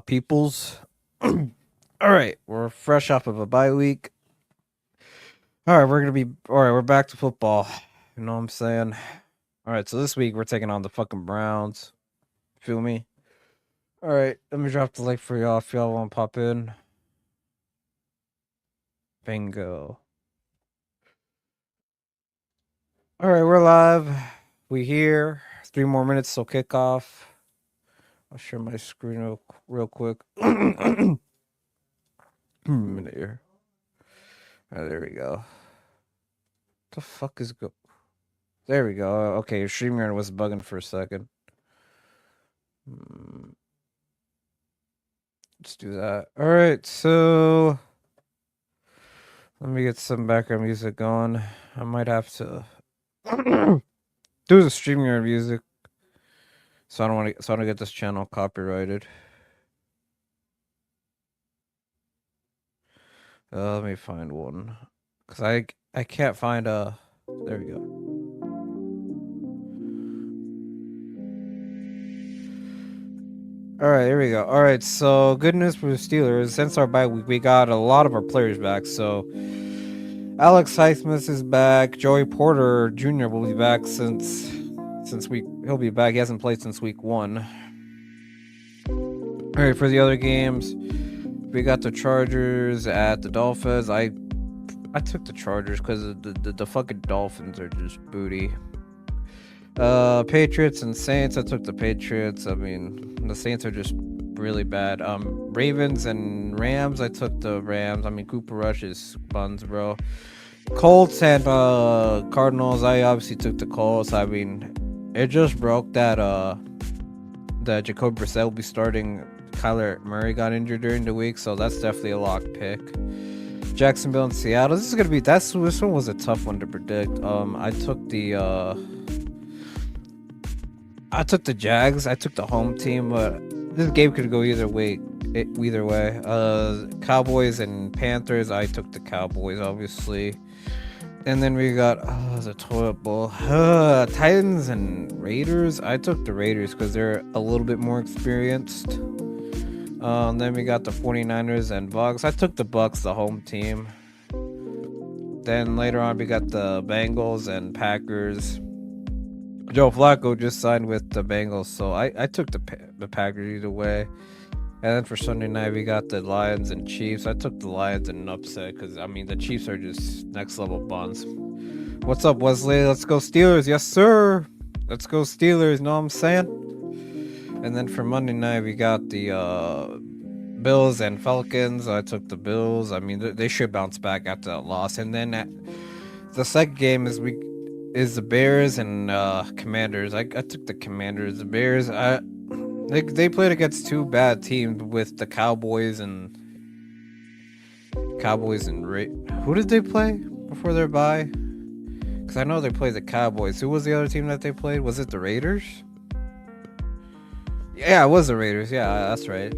Peoples. All right, we're fresh off of a bye week. All right, we're back to football. You know what I'm saying? All right, so this week we're taking on the fucking Browns. Feel me? All right, let me drop the link for y'all if y'all want to pop in. Bingo. All right, we're live. We here. 3 more minutes till kickoff. I'll share my screen real quick. Minute here. All right, there we go. The fuck is go? There we go. Okay, your StreamYard was bugging for a second. Let's do that. All right, so let me get some background music going. I might have to do the StreamYard music, so I don't get this channel copyrighted. Let me find one, cause I can't find a. There we go. All right, here we go. All right, so good news for the Steelers. Since our bye week, we got a lot of our players back. So Alex Highsmith is back. Joey Porter Jr. will be back since he'll be back. He hasn't played since week 1. All right, for the other games, we got the Chargers at the Dolphins. I took the Chargers because the fucking Dolphins are just booty. Patriots and Saints. I took the Patriots. I mean, the Saints are just really bad. Ravens and Rams. I took the Rams. I mean, Cooper Rush is buns, bro. Colts and Cardinals. I obviously took the Colts. I mean, it just broke that Jacoby Brissett will be starting. Kyler Murray got injured during the week, so that's definitely a lock pick. Jacksonville and Seattle. This one was a tough one to predict. I took the Jags. I took the home team, but this game could go either way. Cowboys and Panthers. I took the Cowboys, obviously. And then we got the toilet bowl. Titans and Raiders. I took the Raiders because they're a little bit more experienced. Then we got the 49ers and Bucks. I took the Bucks, the home team. Then later on we got the Bengals and Packers. Joe Flacco just signed with the Bengals, so I took the Packers either way. And then for Sunday night, we got the Lions and Chiefs. I took the Lions in an upset because, I mean, the Chiefs are just next level buns. What's up, Wesley? Let's go Steelers. Yes, sir. Let's go Steelers. Know what I'm saying? And then for Monday night, we got the Bills and Falcons. I took the Bills. I mean, they should bounce back after that loss. And then the second game is the Bears and Commanders. I took the Commanders. The Bears, they played against two bad teams with the Cowboys and who did they play before their bye? Because I know they played the Cowboys. Who was the other team that they played? Was it the Raiders? Yeah, it was the Raiders. Yeah, that's right.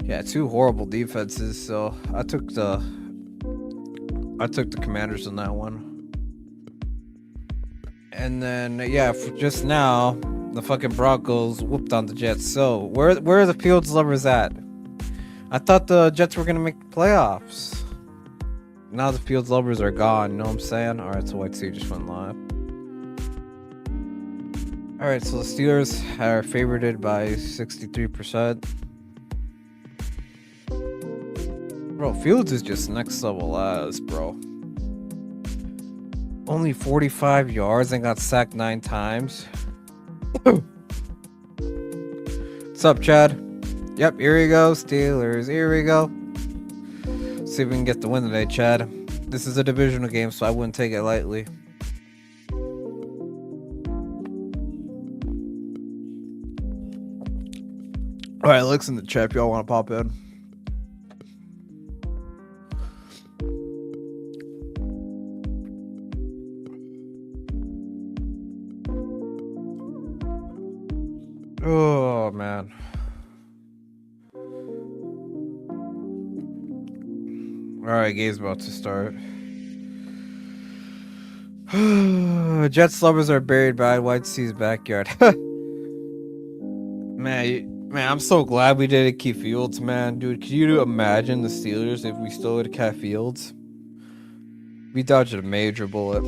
Yeah, two horrible defenses. So I took the Commanders in that one. And then just now, the fucking Broncos whooped on the Jets. So where are the Fields lovers at? I thought the Jets were gonna make playoffs. Now the Fields lovers are gone. You know what I'm saying? All right, so White Sea just went live. All right, so the Steelers are favorited by 63%. Bro, Fields is just next level ass, bro. Only 45 yards and got sacked 9 times. What's up, Chad? Yep, here we go, Steelers. Here we go. See if we can get the win today, Chad. This is a divisional game, so I wouldn't take it lightly. All right, Alex in the chat. Y'all want to pop in? Oh, man. Alright, game's about to start. Jets lovers are buried by White Sea's backyard. Man, Man, I'm so glad we didn't keep Fields, man. Dude, could you imagine the Steelers if we still would have kept Fields? We dodged a major bullet.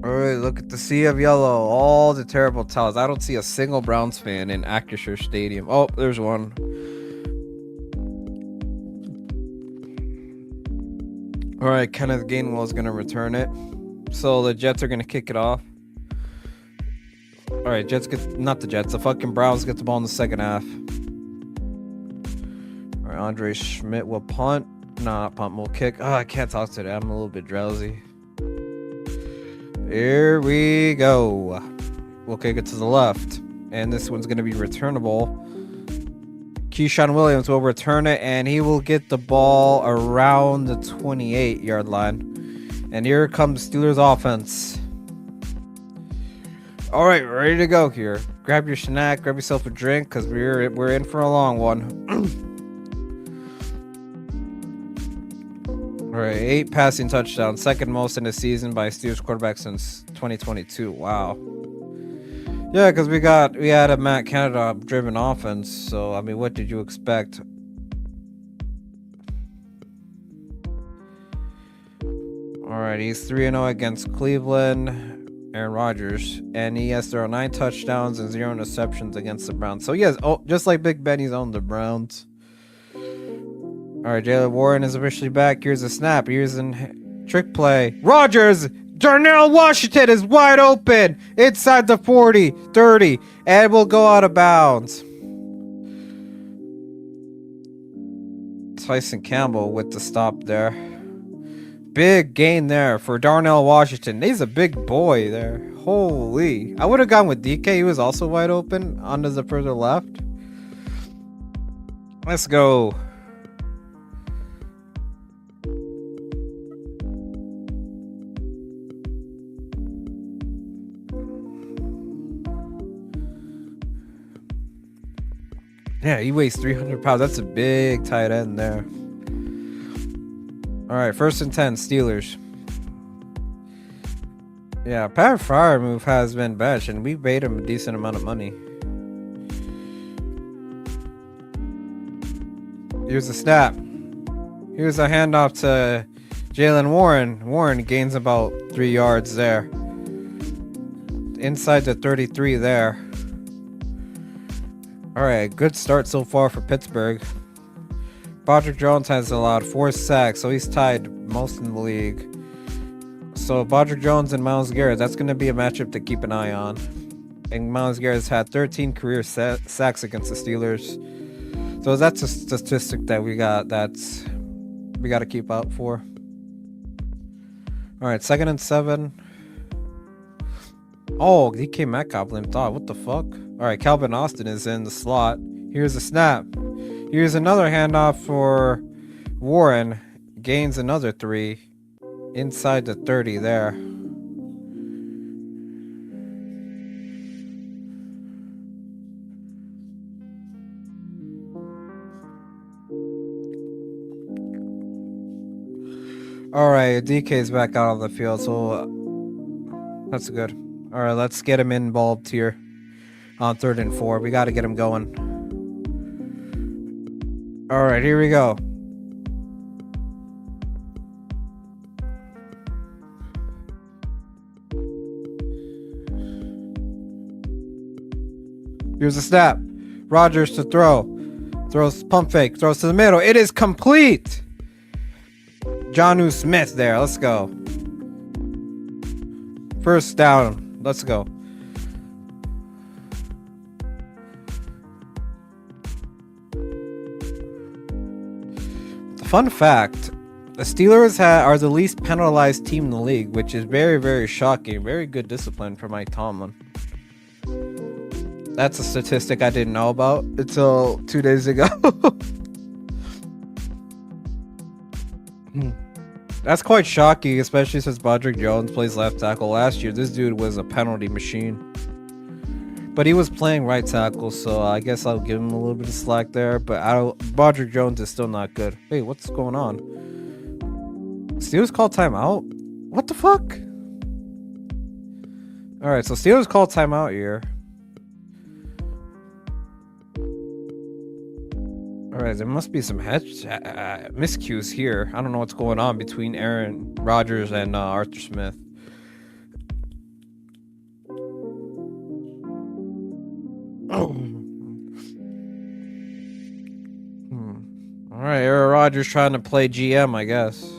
Alright, look at the sea of yellow. All the terrible towels. I don't see a single Browns fan in Acrisure Stadium. Oh, there's one. Alright, Kenneth Gainwell is going to return it. So the Jets are going to kick it off. Alright, the fucking Browns get the ball in the second half. Alright, Andre Schmidt will punt. Nah, not punt, we'll kick. Oh, I can't talk today. I'm a little bit drowsy. Here we go. We'll kick it to the left. And this one's going to be returnable. Keyshawn Williams will return it, and he will get the ball around the 28-yard line. And here comes Steelers offense. All right, ready to go here. Grab your snack, grab yourself a drink, because we're in for a long one. All right, 8 passing touchdowns, second most in the season by a Steelers quarterback since 2022. Wow. Yeah, because we had a Matt Canada driven offense. So I mean, what did you expect? All right, he's 3-0 against Cleveland. Aaron Rodgers, and he has thrown 9 touchdowns and 0 interceptions against the Browns. So yes, just like Big Ben, he's on the Browns. All right, Jaylen Warren is officially back. Here's a snap. Here's a trick play. Rodgers, Darnell Washington is wide open inside the 40, 30, and will go out of bounds. Tyson Campbell with the stop there. Big gain there for Darnell Washington. He's a big boy there. Holy. I would have gone with DK. He was also wide open onto the further left. Let's go. Yeah, he weighs 300 pounds. That's a big tight end there. All right, 1st and 10, Steelers. Yeah, Pat Freiermuth has been benched, and we paid him a decent amount of money. Here's a snap. Here's a handoff to Jaylen Warren. Warren gains about 3 yards there. Inside the 33 there. All right, good start so far for Pittsburgh. Broderick Jones has allowed 4 sacks, so he's tied most in the league. So Broderick Jones and Myles Garrett, that's going to be a matchup to keep an eye on. And Myles Garrett's had 13 career sacks against the Steelers. So that's a statistic that we got to keep out for. All right, 2nd and 7. Oh, DK Metcalf limped off. What the fuck? All right, Calvin Austin is in the slot. Here's a snap. Here's another handoff for Warren. Gains another 3 inside the 30 there. All right, DK's back out on the field, so that's good. All right, let's get him involved here on 3rd and 4. We got to get him going. All right, here we go. Here's a snap. Rodgers to throw. Throws pump fake. Throws to the middle. It is complete. Jonnu Smith there. Let's go. 1st down. Let's go. Fun fact, the Steelers are the least penalized team in the league, which is very, very shocking. Very good discipline for Mike Tomlin. That's a statistic I didn't know about until 2 days ago. That's quite shocking, especially since Broderick Jones plays left tackle. Last year, this dude was a penalty machine. But he was playing right tackle, so I guess I'll give him a little bit of slack there. But Broderick Jones is still not good. Hey, what's going on? Steelers called timeout? What the fuck? All right, so Steelers call timeout here. All right, there must be some miscues here. I don't know what's going on between Aaron Rodgers and Arthur Smith. Oh. All right, Aaron Rodgers trying to play GM, I guess.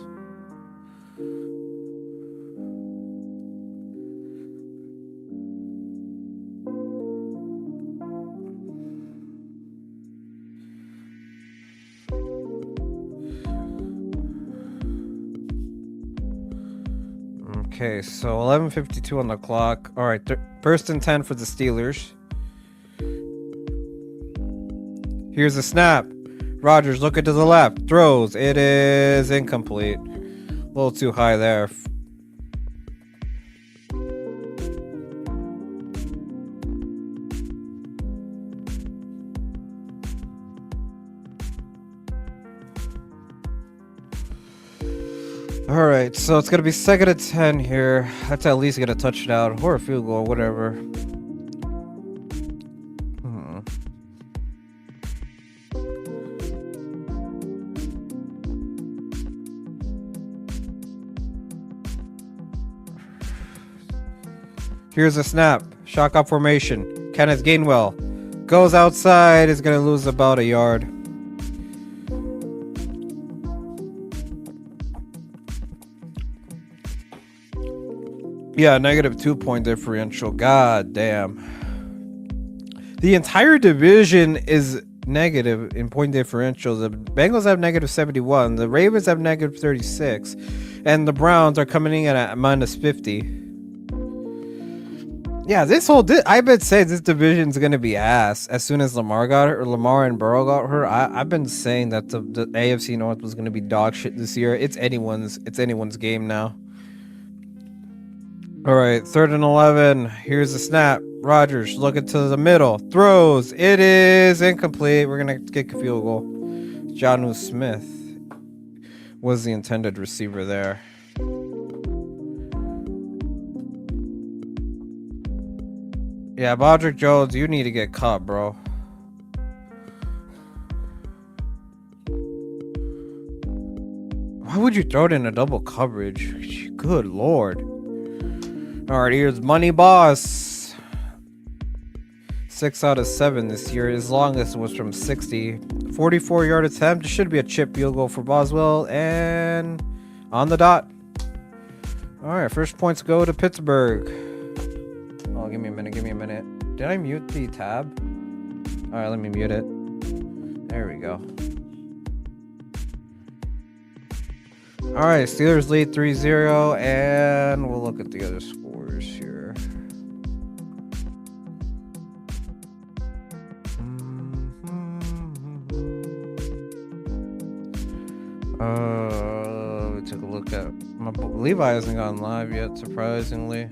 Okay, so 11:52 on the clock. All right, first and 10 for the Steelers. Here's a snap. Rodgers looking to the left. Throws. It is incomplete. A little too high there. All right, so it's going to be 2nd and 10 here. That's at least get a touchdown or a field goal, whatever. Here's a snap. Shotgun formation. Kenneth Gainwell goes outside. Is going to lose about a yard. Yeah, -2 point differential. God damn. The entire division is negative in point differential. The Bengals have -71. The Ravens have -36. And the Browns are coming in at -50. Yeah, I've been saying this division's gonna be ass as soon as Lamar and Burrow got hurt. I've been saying that the AFC North was gonna be dog shit this year. It's anyone's game now. All right, 3rd and 11. Here's the snap. Rodgers looking to the middle. Throws. It is incomplete. We're gonna kick a field goal. Jonnu Smith was the intended receiver there. Yeah, Broderick Jones, you need to get caught, bro. Why would you throw it in a double coverage? Good lord. Alright, here's Money Boss. 6 out of 7 this year. His longest was from 60. 44-yard attempt. It should be a chip field goal for Boswell. And on the dot. Alright, first points go to Pittsburgh. Oh, give me a minute. Did I mute the tab? Alright, let me mute it. There we go. Alright, Steelers lead 3-0, and we'll look at the other scores here. We took a look at... Levi hasn't gone live yet, surprisingly.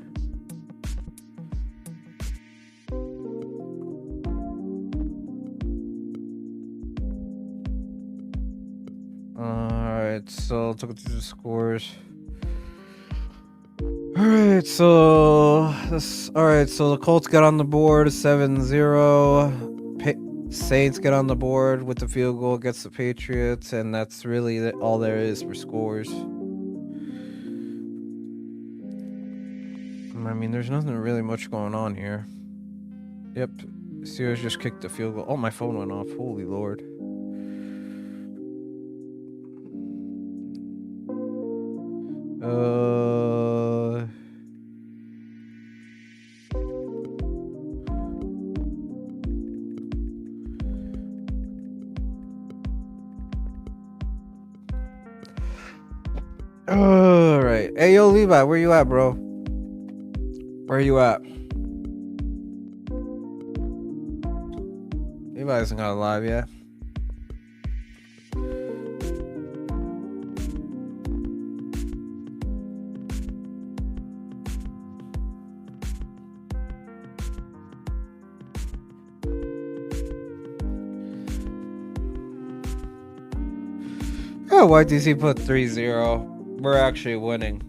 So let's look at the scores. Alright, so the Colts got on the board 7-0. Saints get on the board with the field goal against the Patriots, and that's really all there is for scores. I mean, there's nothing really much going on here. Yep, Steelers just kicked the field goal. Oh, my phone went off. Holy Lord. Alright. Hey, yo, Levi, where you at, bro? Where you at? Levi isn't got live yet. Oh, YTC put 3-0. We're actually winning.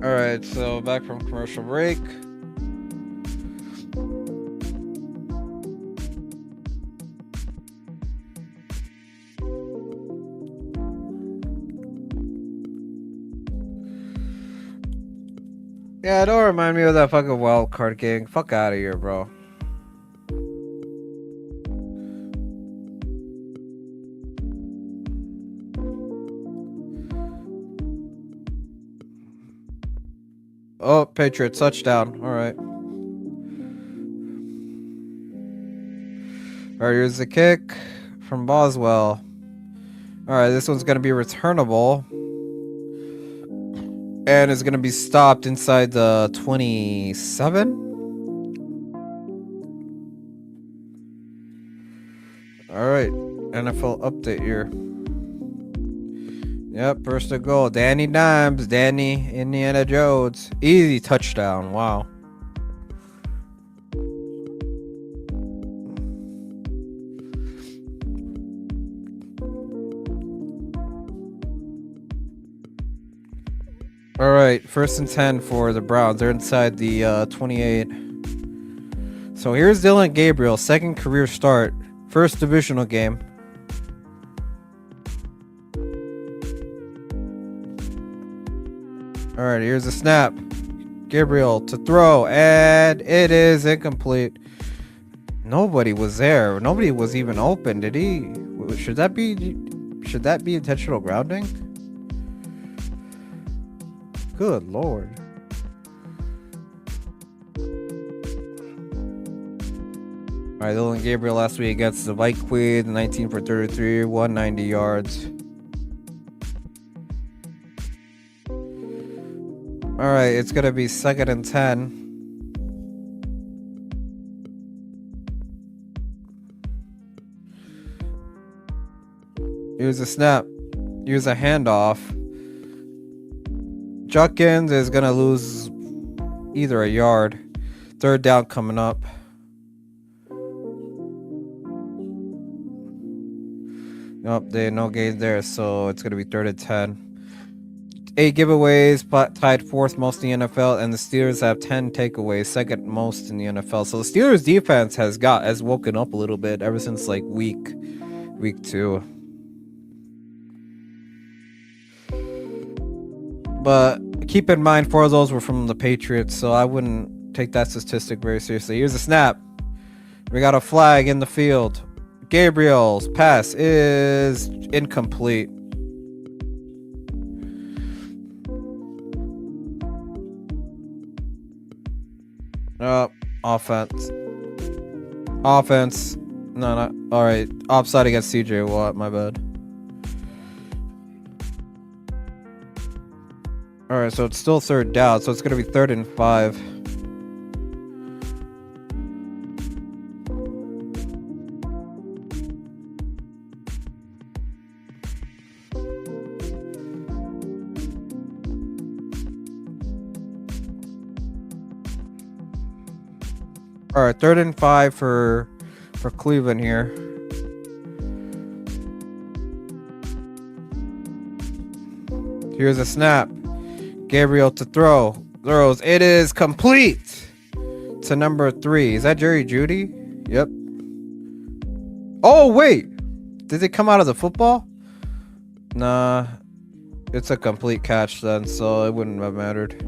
All right, so back from commercial break. Yeah, don't remind me of that fucking wild card game. Fuck out of here, bro. Oh, Patriots touchdown. All right. All right, here's the kick from Boswell. All right, this one's gonna be returnable, and it's gonna be stopped inside the 27. All right, NFL update here. Yep, first to goal. Danny Dimes, Danny Indiana Jones. Easy touchdown. Wow. All right, first and 10 for the Browns. They're inside the 28. So here's Dylan Gabriel, second career start, first divisional game. All right, here's the snap. Gabriel to throw, and it is incomplete. Nobody was there. Nobody was even open. Did he? Should that be intentional grounding? Good lord. All right, Dylan Gabriel last week against the Vikings, 19 for 33, 190 yards. All right, it's gonna be second and 10. Here's a snap. Here's a handoff. Judkins is gonna lose either a yard. Third down coming up. Nope, there no gains there, so it's gonna be third and 10. 8 giveaways, tied fourth most in the NFL, and the Steelers have 10 takeaways, second most in the NFL. So the Steelers defense has woken up a little bit ever since like week 2. But keep in mind, 4 of those were from the Patriots, so I wouldn't take that statistic very seriously. Here's a snap. We got a flag in the field. Gabriel's pass is incomplete. Offense. No, not all right. Offside against CJ Watt. My bad. All right, so it's still third down, so it's gonna be third and 5. All right, third and 5 for Cleveland here. Here's a snap. Gabriel to throws. It is complete to number 3. Is that Jerry Jeudy? Yep. Oh wait, did it come out of the football? Nah, it's a complete catch then, so it wouldn't have mattered.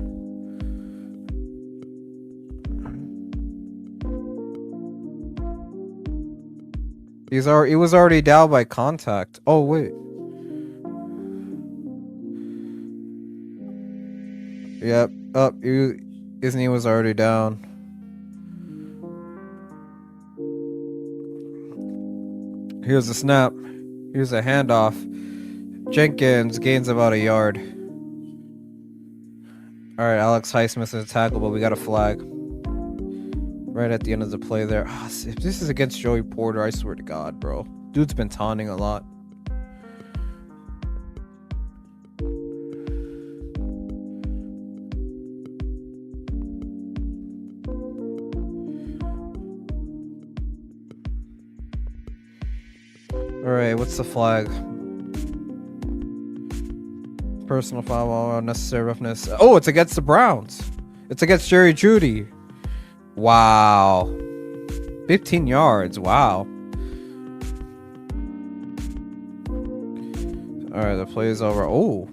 He was already down by contact. Oh wait. Yep. His knee was already down. Here's the snap. Here's a handoff. Jenkins gains about a yard. All right, Alex Highsmith is a tackle, but we got a flag right at the end of the play there. If this is against Joey Porter, I swear to God, bro. Dude's been taunting a lot. All right, what's the flag? Personal foul, unnecessary roughness. Oh, it's against the Browns. It's against Jerry Jeudy. Wow. 15 yards. Wow. All right, the play is over. Oh.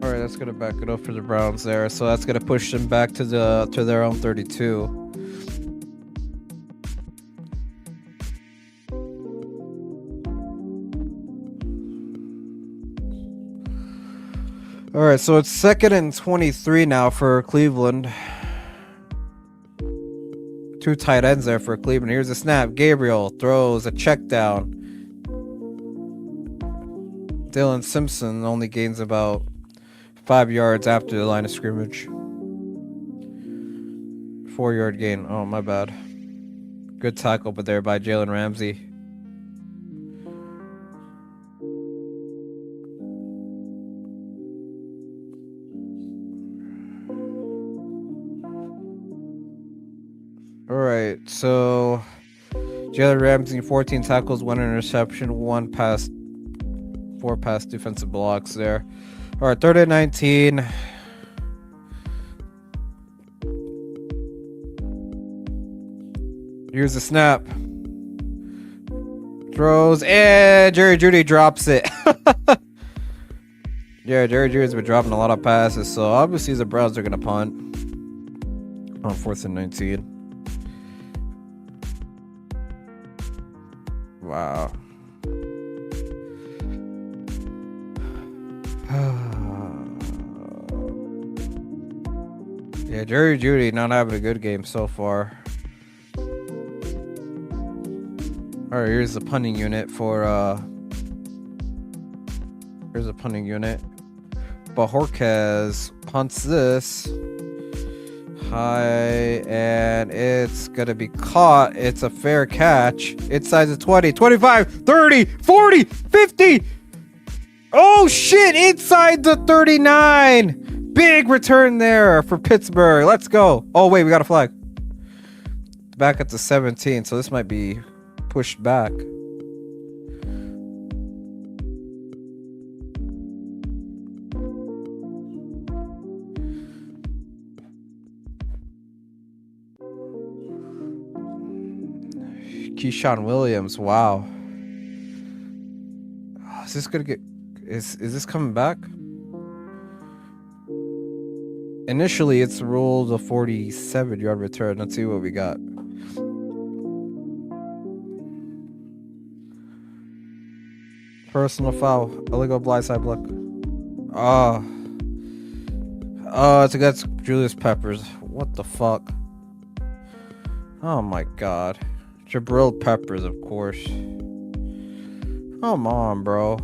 All right, that's gonna back it up for the Browns there. So that's gonna push them back to their own 32. All right, so it's 2nd and 23 now for Cleveland. 2 tight ends there for Cleveland. Here's a snap. Gabriel throws a check down. Dylan Simpson only gains about 5 yards after the line of scrimmage. 4-yard gain. Oh, my bad. Good tackle, but there by Jalen Ramsey. All right, so Jalen Ramsey, 14 tackles, 1 interception, 4 pass defensive blocks there. All right, 3rd and 19. Here's the snap. Throws, and Jerry Jeudy drops it. Yeah, Jerry Jeudy's been dropping a lot of passes, so obviously the Browns are going to punt on 4th and 19. Wow. Yeah, Jerry Jeudy not having a good game so far. All right, here's the punting unit for here's a punting unit. Bajorquez punts this high, and it's gonna be caught. It's a fair catch. Inside the 20, 25, 30, 40, 50. Oh shit, inside the 39. Big return there for Pittsburgh. Let's go. Oh wait, we got a flag. Back at the 17, so this might be pushed back. Keyshawn Williams, wow. Is this gonna get? Is this coming back? Initially, it's ruled a 47-yard return. Let's see what we got. Personal foul. Illegal blindside block. Oh, it's against Julius Peppers. What the fuck? Oh my god. Jabril Peppers, of course. Come on, bro.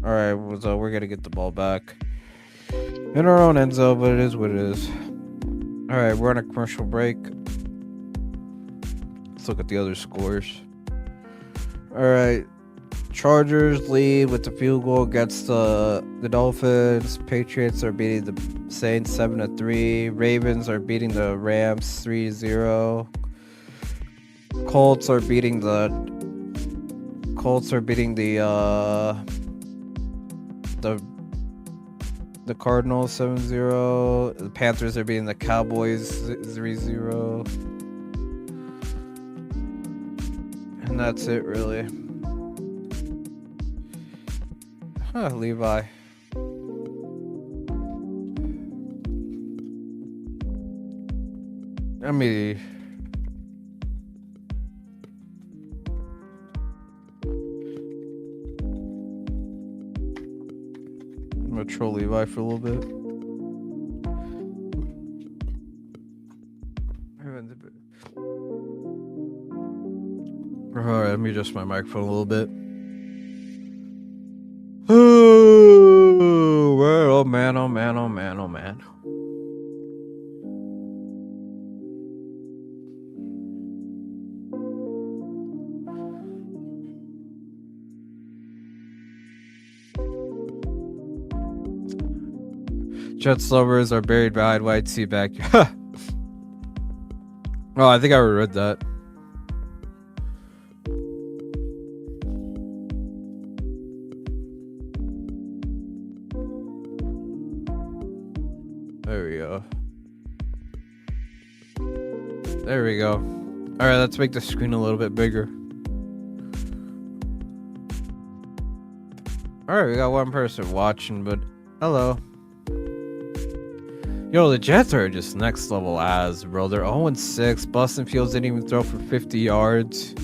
Alright, so we're gonna get the ball back in our own end zone, but it is what it is. Alright, we're on a commercial break. Let's look at the other scores. Alright, Chargers lead with the field goal against the Dolphins. Patriots are beating the Saints 7-3. Ravens are beating the Rams 3-0. Colts are beating the Cardinals 7-0. The Panthers are beating the Cowboys 3-0. And that's it, really. Huh, Levi. I mean, I'm gonna troll Levi for a little bit. Alright, let me adjust my microphone a little bit. Oh man, oh man, oh man, oh man. Jets lovers are buried behind white sea back. Oh, I think I read that. There we go. There we go. Alright, let's make the screen a little bit bigger. Alright, we got one person watching, but hello. Yo, the Jets are just next level ass, bro. They're 0-6. Bustin' Fields didn't even throw for 50 yards.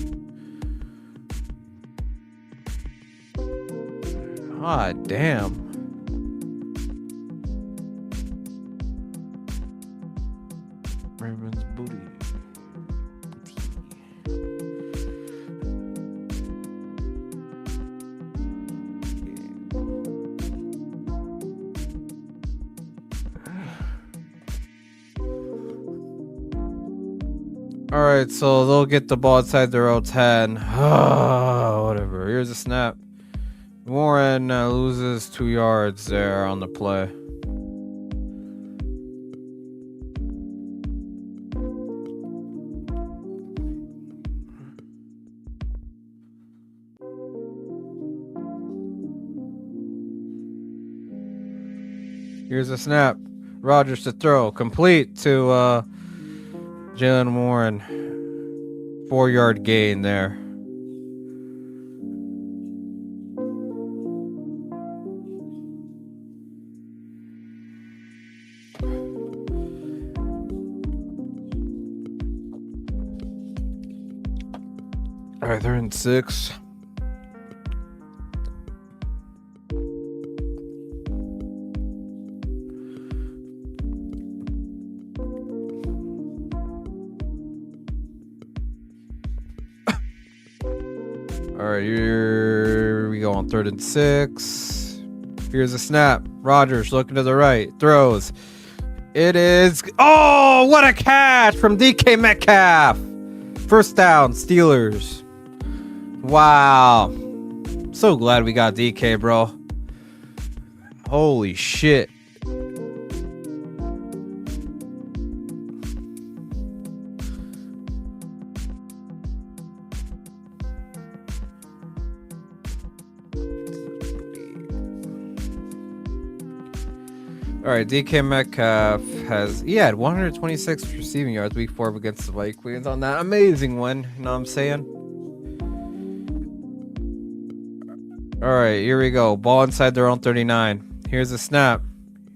God damn. Ravens booty. Alright, so they'll get the ball inside their own 10. Whatever. Here's a snap. Warren loses 2 yards there on the play. Here's a snap. Rodgers to throw. Complete to Jalen Warren. 4-yard gain there. Alright, they're in 6. Alright, here we go on 3rd and 6. Here's a snap. Rodgers looking to the right. Throws. It is... Oh, what a catch from DK Metcalf. First down, Steelers. Wow. So glad we got DK, bro. Holy shit. Alright, DK Metcalf he had 126 receiving yards week 4 against the Vikings on that amazing win. You know what I'm saying? Alright, here we go. Ball inside their own 39. Here's a snap.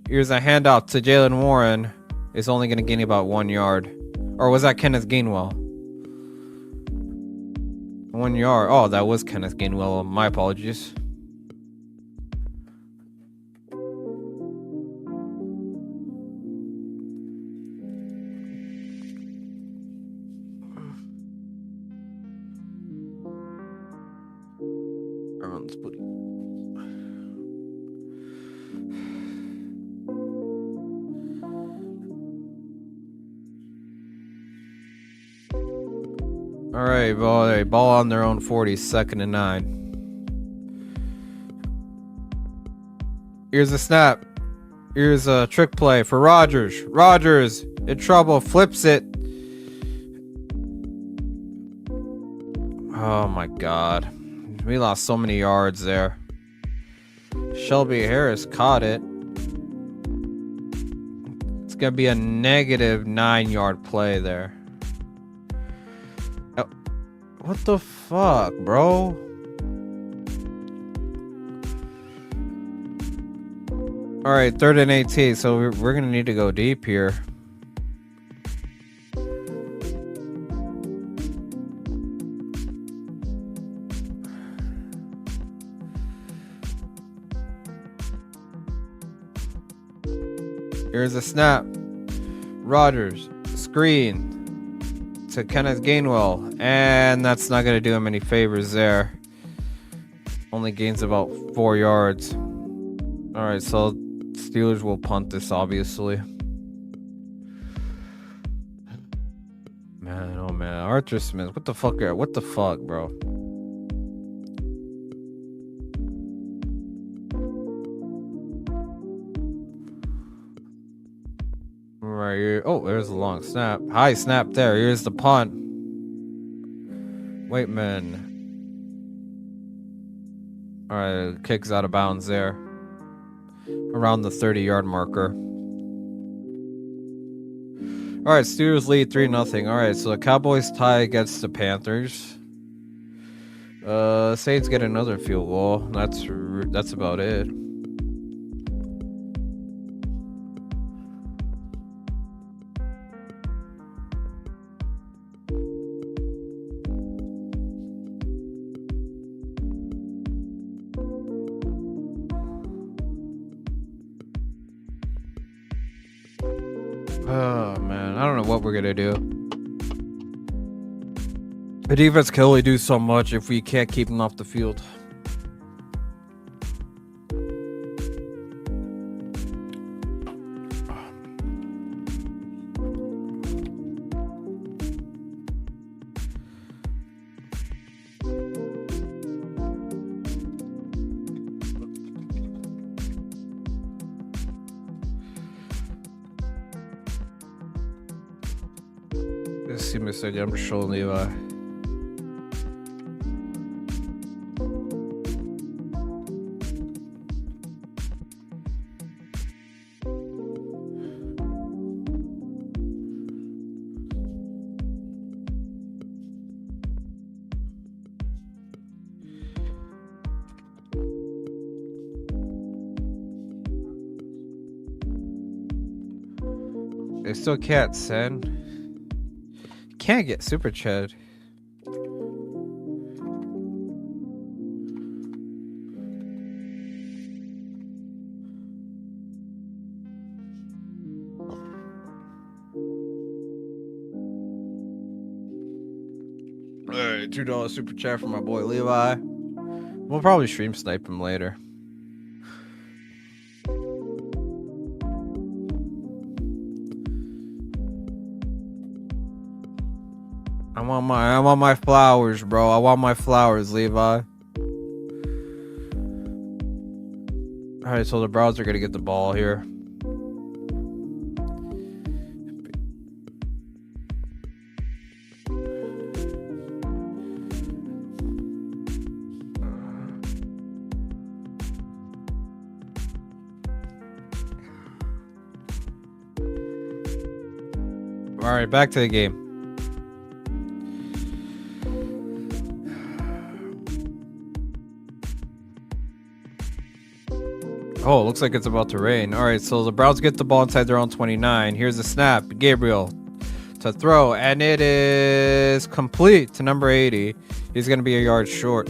Here's a handoff to Jalen Warren. It's only going to gain about 1 yard. Or was that Kenneth Gainwell? 1 yard. Oh, that was Kenneth Gainwell. My apologies. Alright, ball on their own 40, 2nd and 9. Here's a snap. Here's a trick play for Rodgers. Rodgers in trouble, flips it. Oh my god. We lost so many yards there. Shelby Harris caught it. It's gonna be a negative 9-yard play there. What the fuck, bro? Alright, 3rd and 18, so we're gonna need to go deep here. Here's a snap. Rodgers, screen to Kenneth Gainwell, and that's not gonna do him any favors there. Only gains about 4 yards. Alright, so Steelers will punt this, obviously. Man, oh man, Arthur Smith, what the fuck, bro? Right here. Oh, there's a long snap. High snap there. Here's the punt. Waitman. Alright, kicks out of bounds there. Around the 30-yard marker. Alright, Steelers lead 3-0. Alright, so the Cowboys tie against the Panthers. Saints get another field goal. That's about it. Oh man, I don't know what we're gonna do. The defense can only do so much if we can't keep them off the field. Let's see, Mr. I'm showing Levi. They still can't send. Can't get super chat. Alright, $2 super chat for my boy Levi. We'll probably stream snipe him later. I want my flowers, bro. I want my flowers, Levi. Alright, so the Browns are gonna get the ball here. Alright, back to the game. Oh, it looks like it's about to rain. Alright, so the Browns get the ball inside their own 29. Here's a snap. Gabriel to throw, and it is complete to number 80. He's going to be a yard short.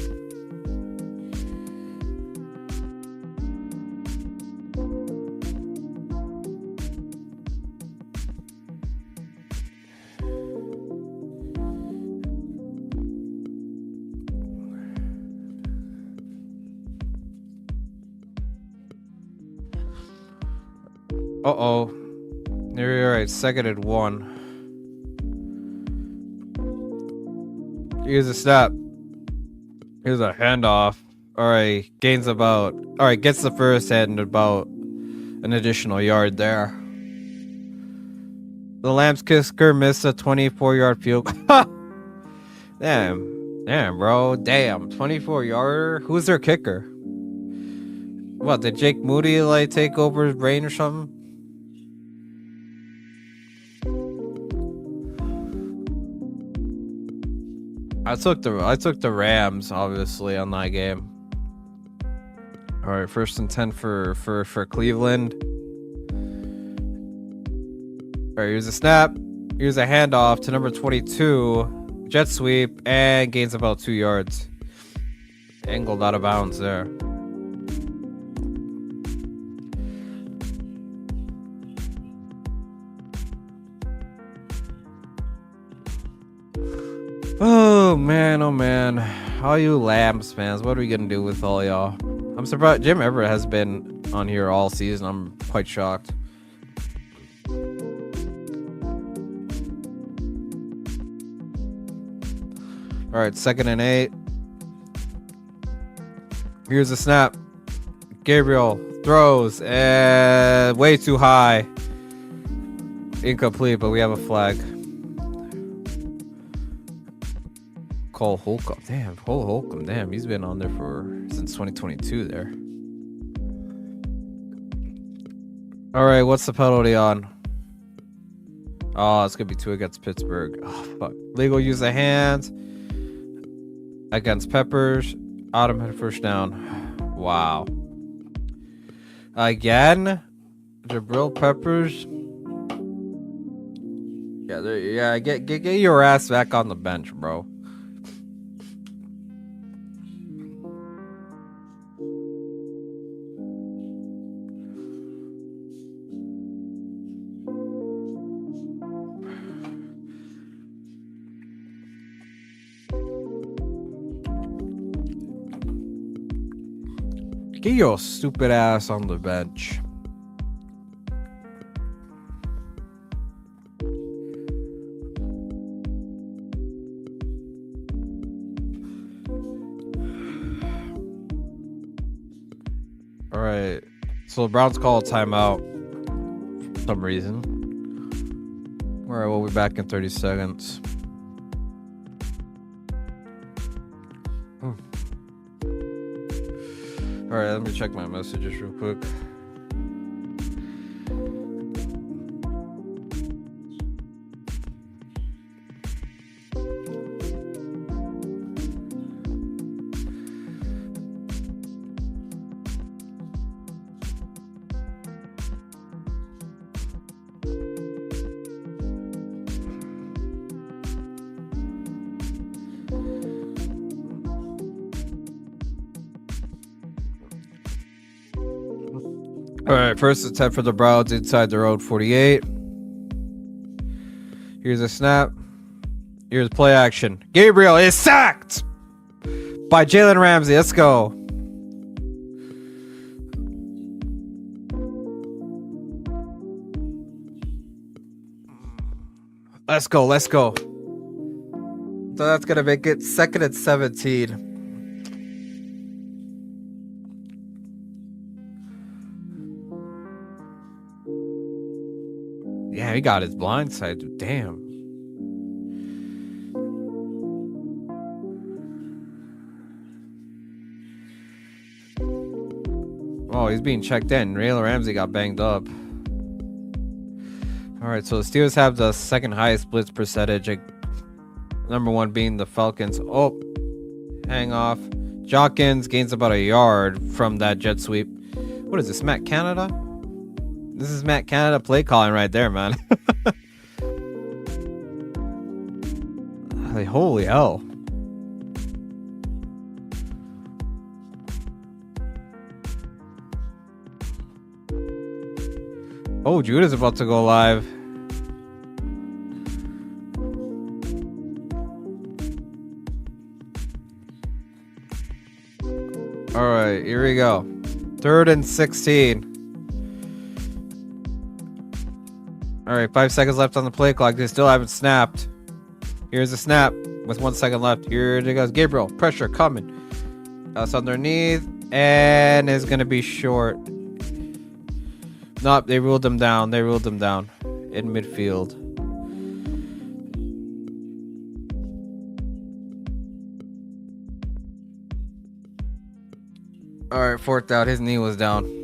Uh-oh. You're right. Second and 1. Here's a snap. Here's a handoff. Alright. Gains about... Alright, gets the first head and about an additional yard there. The Lambs kicker missed a 24-yard field goal. Damn. Damn, bro. Damn. 24-yarder? Who's their kicker? What, did Jake Moody, like, take over his brain or something? I took the Rams, obviously, on that game. Alright, 1st and 10 for Cleveland. Alright, here's a snap. Here's a handoff to number 22. Jet sweep, and gains about 2 yards. Angled out of bounds there. Oh man, all you Lambs fans, what are we gonna do with all y'all? I'm surprised Jim Everett has been on here all season. I'm quite shocked. Alright, 2nd and 8. Here's a snap. Gabriel throws, and way too high. Incomplete, but we have a flag. Cole Holcomb. Damn, Cole Holcomb. Damn, he's been on there since 2022 there. All right, what's the penalty on? Oh, it's gonna be 2 against Pittsburgh. Oh, fuck. Legal use of hands against Peppers. Automatic first down. Wow. Again, Jabril Peppers. Yeah, get your ass back on the bench, bro. Get your stupid ass on the bench. All right. So the Browns call a timeout for some reason. All right, we'll be back in 30 seconds. All right, let me check my messages real quick. All right, first attempt for the Browns inside their own 48. Here's a snap. Here's play action. Gabriel is sacked by Jalen Ramsey. Let's go. Let's go. Let's go. So that's going to make it 2nd and 17. Yeah, he got his blind side. Damn. Oh, he's being checked in. Jalen Ramsey got banged up. All right, so the Steelers have the 2nd highest blitz percentage. Number 1 being the Falcons. Oh, hang off. Jawkins gains about a yard from that jet sweep. What is this, Matt Canada? This is Matt Canada play calling right there, man. Like, holy hell. Oh, Judah's about to go live. All right, here we go. 3rd and 16. All right, 5 seconds left on the play clock. They still haven't snapped. Here's a snap with 1 second left. Here it goes. Gabriel, pressure coming. That's underneath, and it's gonna be short. Nope, they ruled them down. They ruled them down in midfield. All right, 4th out. His knee was down.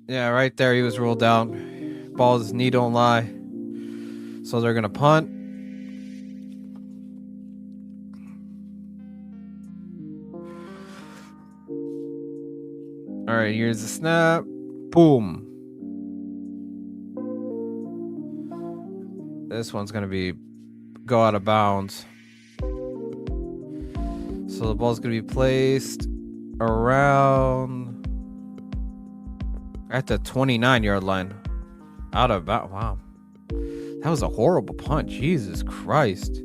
Yeah, right there. He was ruled down. Ball's knee don't lie. So they're gonna punt. All right, here's the snap. Boom. This one's gonna go out of bounds. So the ball's gonna be placed around at the 29-yard line. Out of bounds. Wow. That was a horrible punt. Jesus Christ.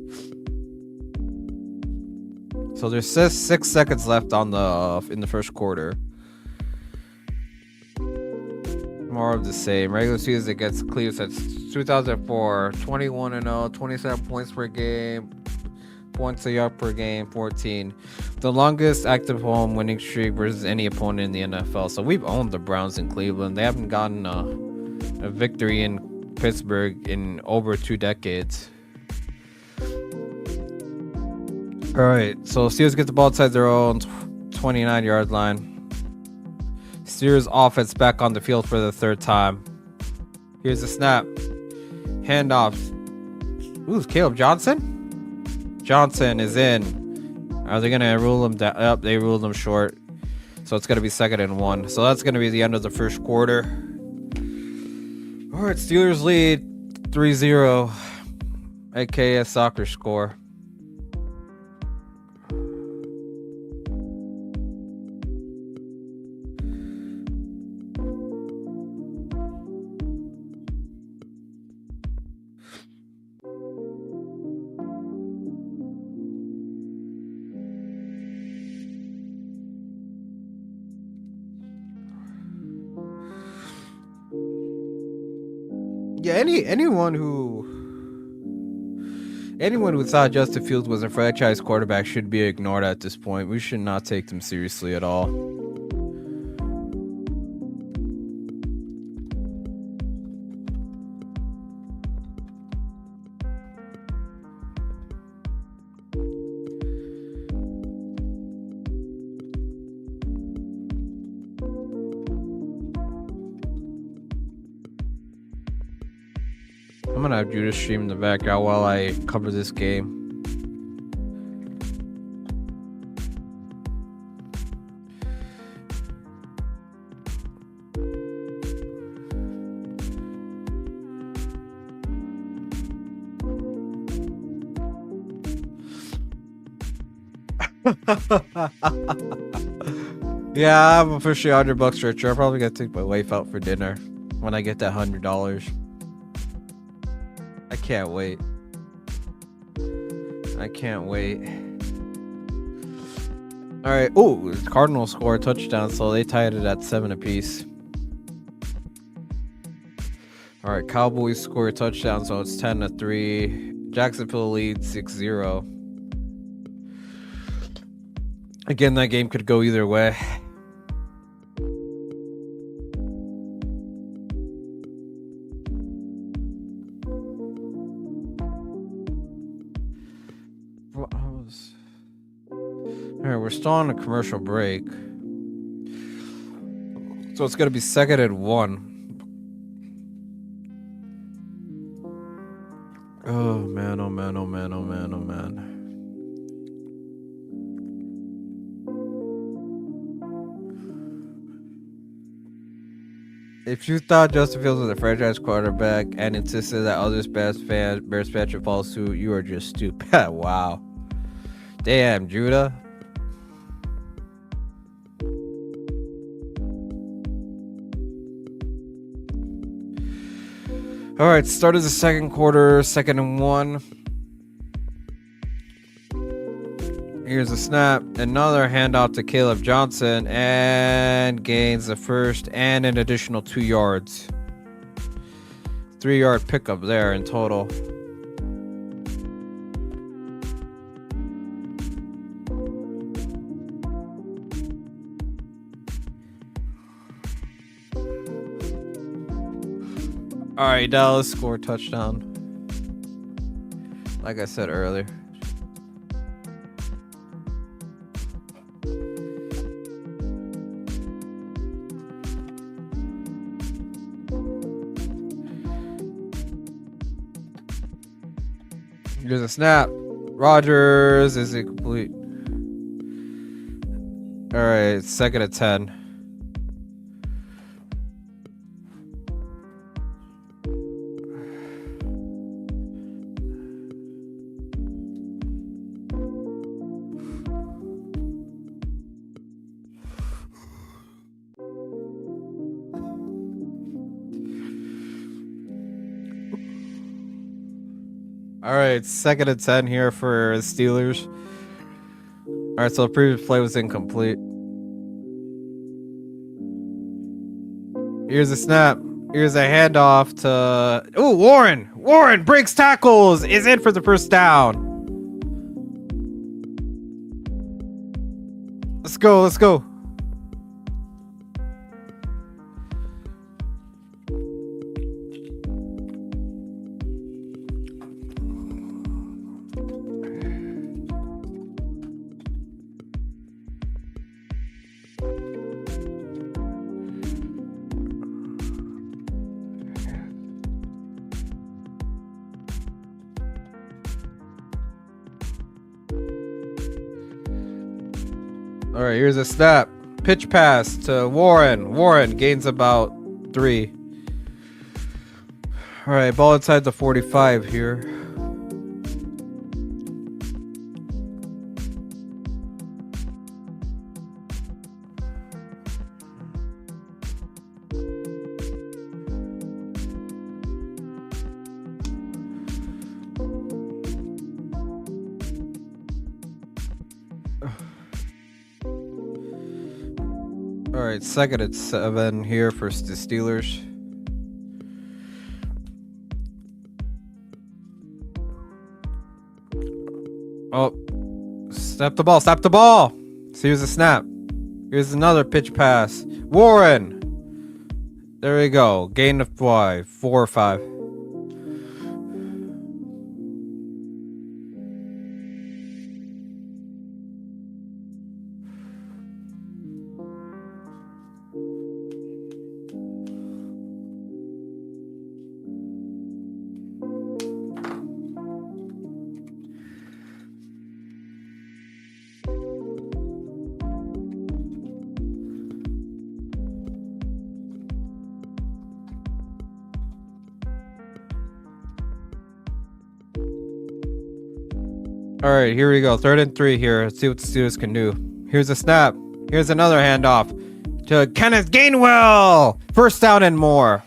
So there's 6 seconds left in the first quarter. More of the same. Regular season against Cleveland since 2004. 21-0, 27 points per game. points a yard per game, 14. The longest active home winning streak versus any opponent in the NFL. So we've owned the Browns in Cleveland. They haven't gotten a victory in Pittsburgh in over 2 decades. All right, so Steelers get the ball outside their own 29-yard line. Steelers offense back on the field for the 3rd time. Here's the snap. Handoff. Ooh, Caleb Johnson? Johnson is in. Are they going to rule him down? Yep, they ruled him short. So it's going to be 2nd and 1. So that's going to be the end of the first quarter. All right, Steelers lead 3-0. AKA soccer score. Yeah, anyone who thought Justin Fields was a franchise quarterback should be ignored at this point. We should not take them seriously at all. I'm gonna have Judas stream in the background while I cover this game. Yeah, I'm officially $100 richer. I'm probably gonna take my wife out for dinner when I get that $100. I can't wait. I can't wait. All right. Oh, Cardinals score a touchdown, so they tied it at 7 apiece. All right, Cowboys score a touchdown, so it's 10-3. Jacksonville leads 6-0. Again, that game could go either way. Alright, we're still on a commercial break. So it's gonna be 2nd and 1. Oh man, oh man, oh man, oh man, oh man. If you thought Justin Fields was a franchise quarterback and insisted that others Bears fans should follow suit, you are just stupid. Wow. Damn, Judah. All right, start of the second quarter, 2nd and 1. Here's a snap, another handoff to Caleb Johnson, and gains the first and an additional 2 yards. 3-yard pickup there in total. All right, Dallas scored touchdown. Like I said earlier. Here's a snap. Rodgers, is it complete? All right, 2nd and 10. All right, 2nd and 10 here for the Steelers. All right, so the previous play was incomplete. Here's a snap. Here's a handoff to... Oh, Warren! Warren breaks tackles! Is in for the first down. Let's go. Let's go. All right, here's a snap. Pitch pass to Warren. Warren gains about 3. All right, ball inside the 45 here. All right, 2nd and 7 here for the Steelers. Oh, snap the ball, snap the ball. So here's a snap. Here's another pitch pass. Warren. There we go. Gain of 4 or 5. All right, here we go. 3rd and 3 here. Let's see what the Steelers can do. Here's a snap. Here's another handoff to Kenneth Gainwell. 1st down and more.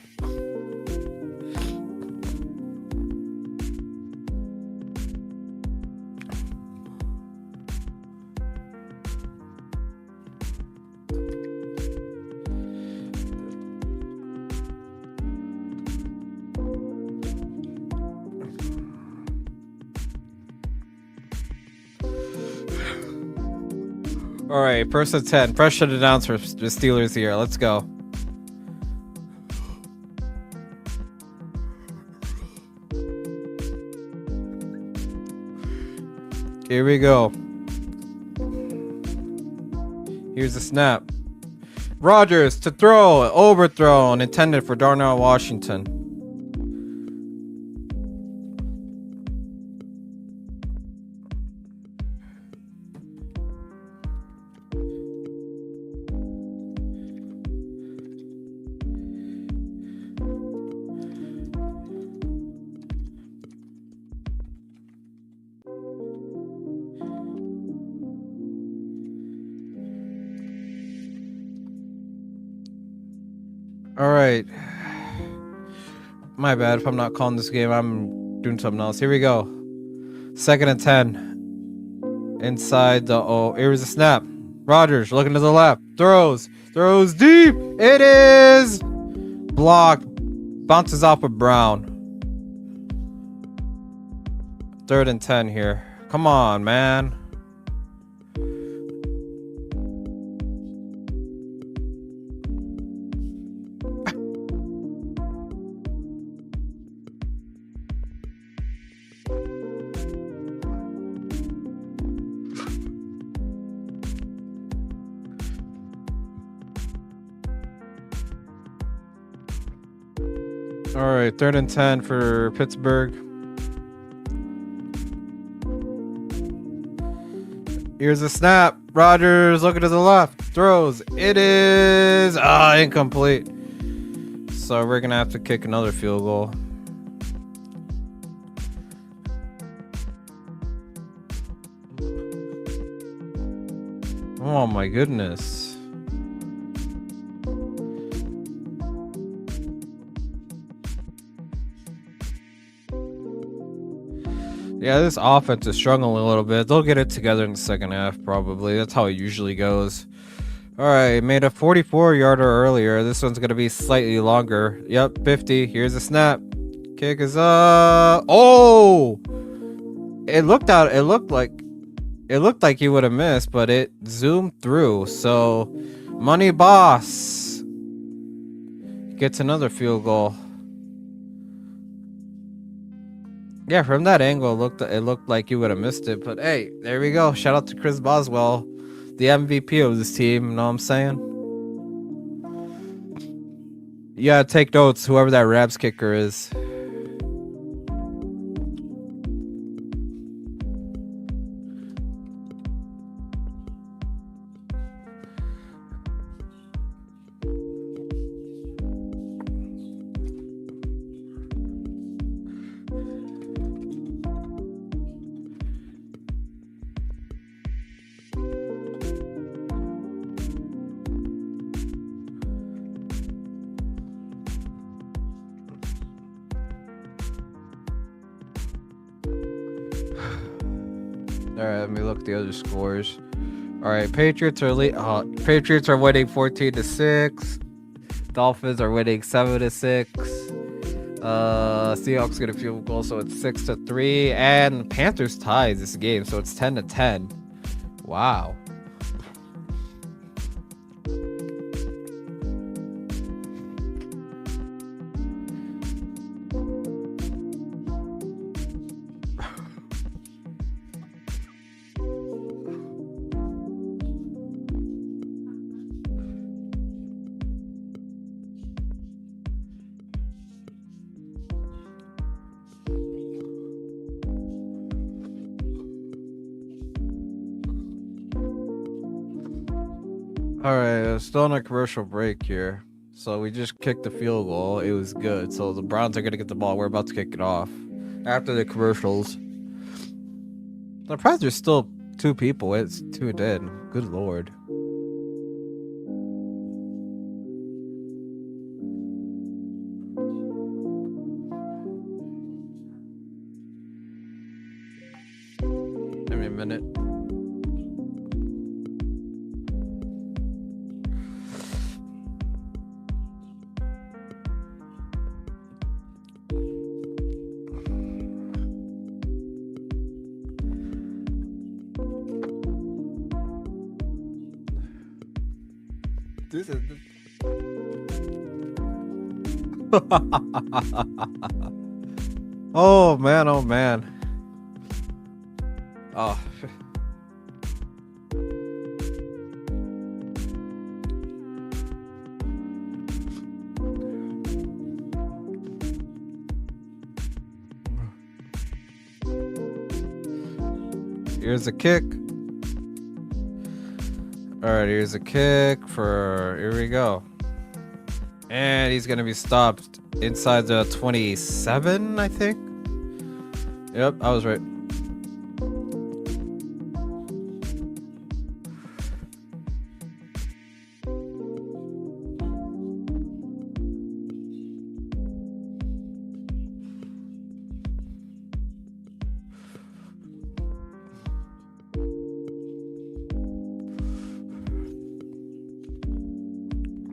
All right, 1st and 10. Fresh to the downs for the Steelers here. Let's go. Here we go. Here's the snap. Rodgers to throw. Overthrown. Intended for Darnell Washington. All right. My bad if I'm not calling this game. I'm doing something else. Here we go. 2nd and 10. Inside the here's a snap. Rodgers looking to the left. Throws deep. It is blocked. Bounces off of Brown. 3rd and 10 here. Come on, man. All right, 3rd and 10 for Pittsburgh. Here's a snap. Rodgers looking to the left. Throws. It is incomplete. So we're going to have to kick another field goal. Oh my goodness. Yeah, this offense is struggling a little bit. They'll get it together in the 2nd half, probably. That's how it usually goes. All right, made a 44-yarder earlier. This one's going to be slightly longer. Yep, 50. Here's a snap. Kick is up. Oh! It looked It looked like he would have missed, but it zoomed through. So, Money Boss gets another field goal. Yeah, from that angle, it looked like you would have missed it. But hey, there we go. Shout out to Chris Boswell, the MVP of this team. You know what I'm saying? You gotta take notes, whoever that Rabs kicker is. Alright, let me look at the other scores. Alright, Patriots are winning 14-6. Dolphins are winning 7-6. Seahawks get a field goal, so it's 6-3. And Panthers ties this game, so it's 10-10. Wow. Alright, still on a commercial break here. So we just kicked the field goal. It was good. So the Browns are going to get the ball. We're about to kick it off. After the commercials. The prize there's still 2 people. It's 2 dead. Good lord. Give me a minute. This is oh man, oh man. Oh. Here's a kick. Alright, here's a kick for... Here we go. And he's going to be stopped inside the 27, I think. Yep, I was right.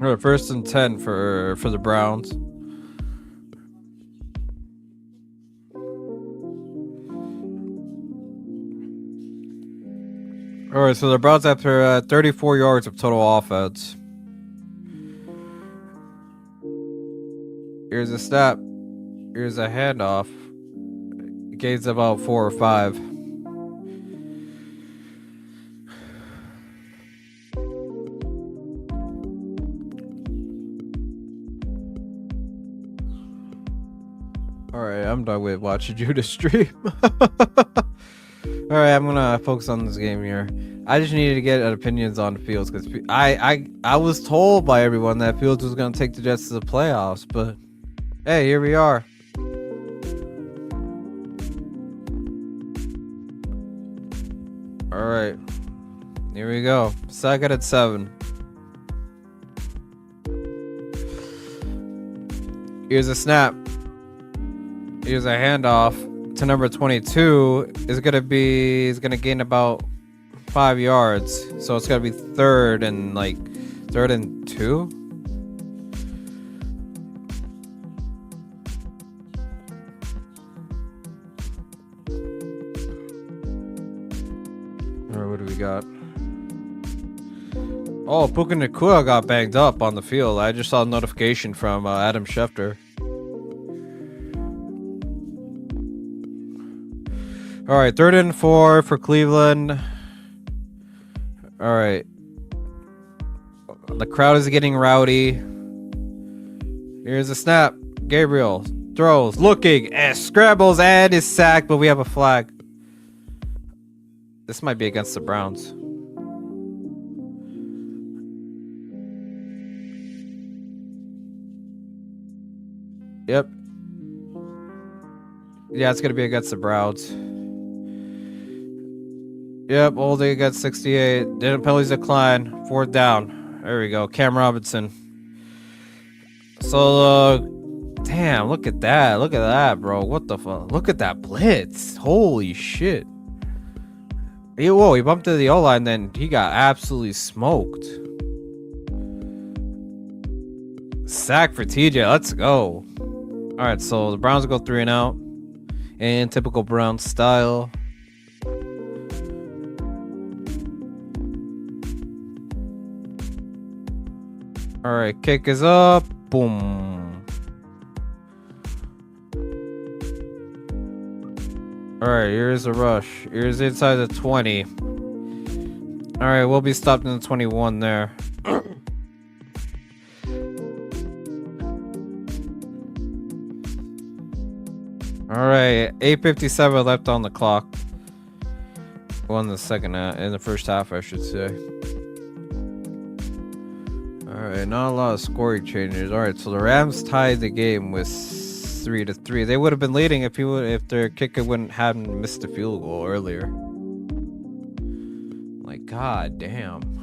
All right, 1st and 10 for the Browns. All right, so the Browns after 34 yards of total offense. Here's a snap. Here's a handoff. It gains about 4 or 5. Alright, I'm done with watching you to stream. Alright, I'm gonna focus on this game here. I just needed to get opinions on Fields because I was told by everyone that Fields was gonna take the Jets to the playoffs, but hey, here we are. Alright. Here we go. 2nd and 7. Here's a snap. Here's a handoff to number 22. Is gonna gain about 5 yards. So it's gonna be 3rd and 2. All Alright, what do we got? Oh, Puka Nakua got banged up on the field. I just saw a notification from Adam Schefter. Alright, 3rd and 4 for Cleveland. Alright. The crowd is getting rowdy. Here's a snap. Gabriel throws, looking, and scrambles, and is sacked, but we have a flag. This might be against the Browns. Yep. Yeah, it's going to be against the Browns. Yep, holding against 68. Didn't penalties decline. 4th down. There we go. Cam Robinson. So, damn, look at that. Look at that, bro. What the fuck? Look at that blitz. Holy shit. He bumped to the O-line, then he got absolutely smoked. Sack for TJ. Let's go. All right, so the Browns go 3 and out in typical Browns style. All right, kick is up. Boom. All right, here's a rush. Here's inside the 20. All right, we'll be stopped in the 21 there. All right, 8:57 left on the clock. Well, in the first half, I should say. All right, not a lot of scoring changes. All right, so the Rams tied the game with 3-3. They would have been leading if their kicker hadn't missed a field goal earlier. Like, god damn.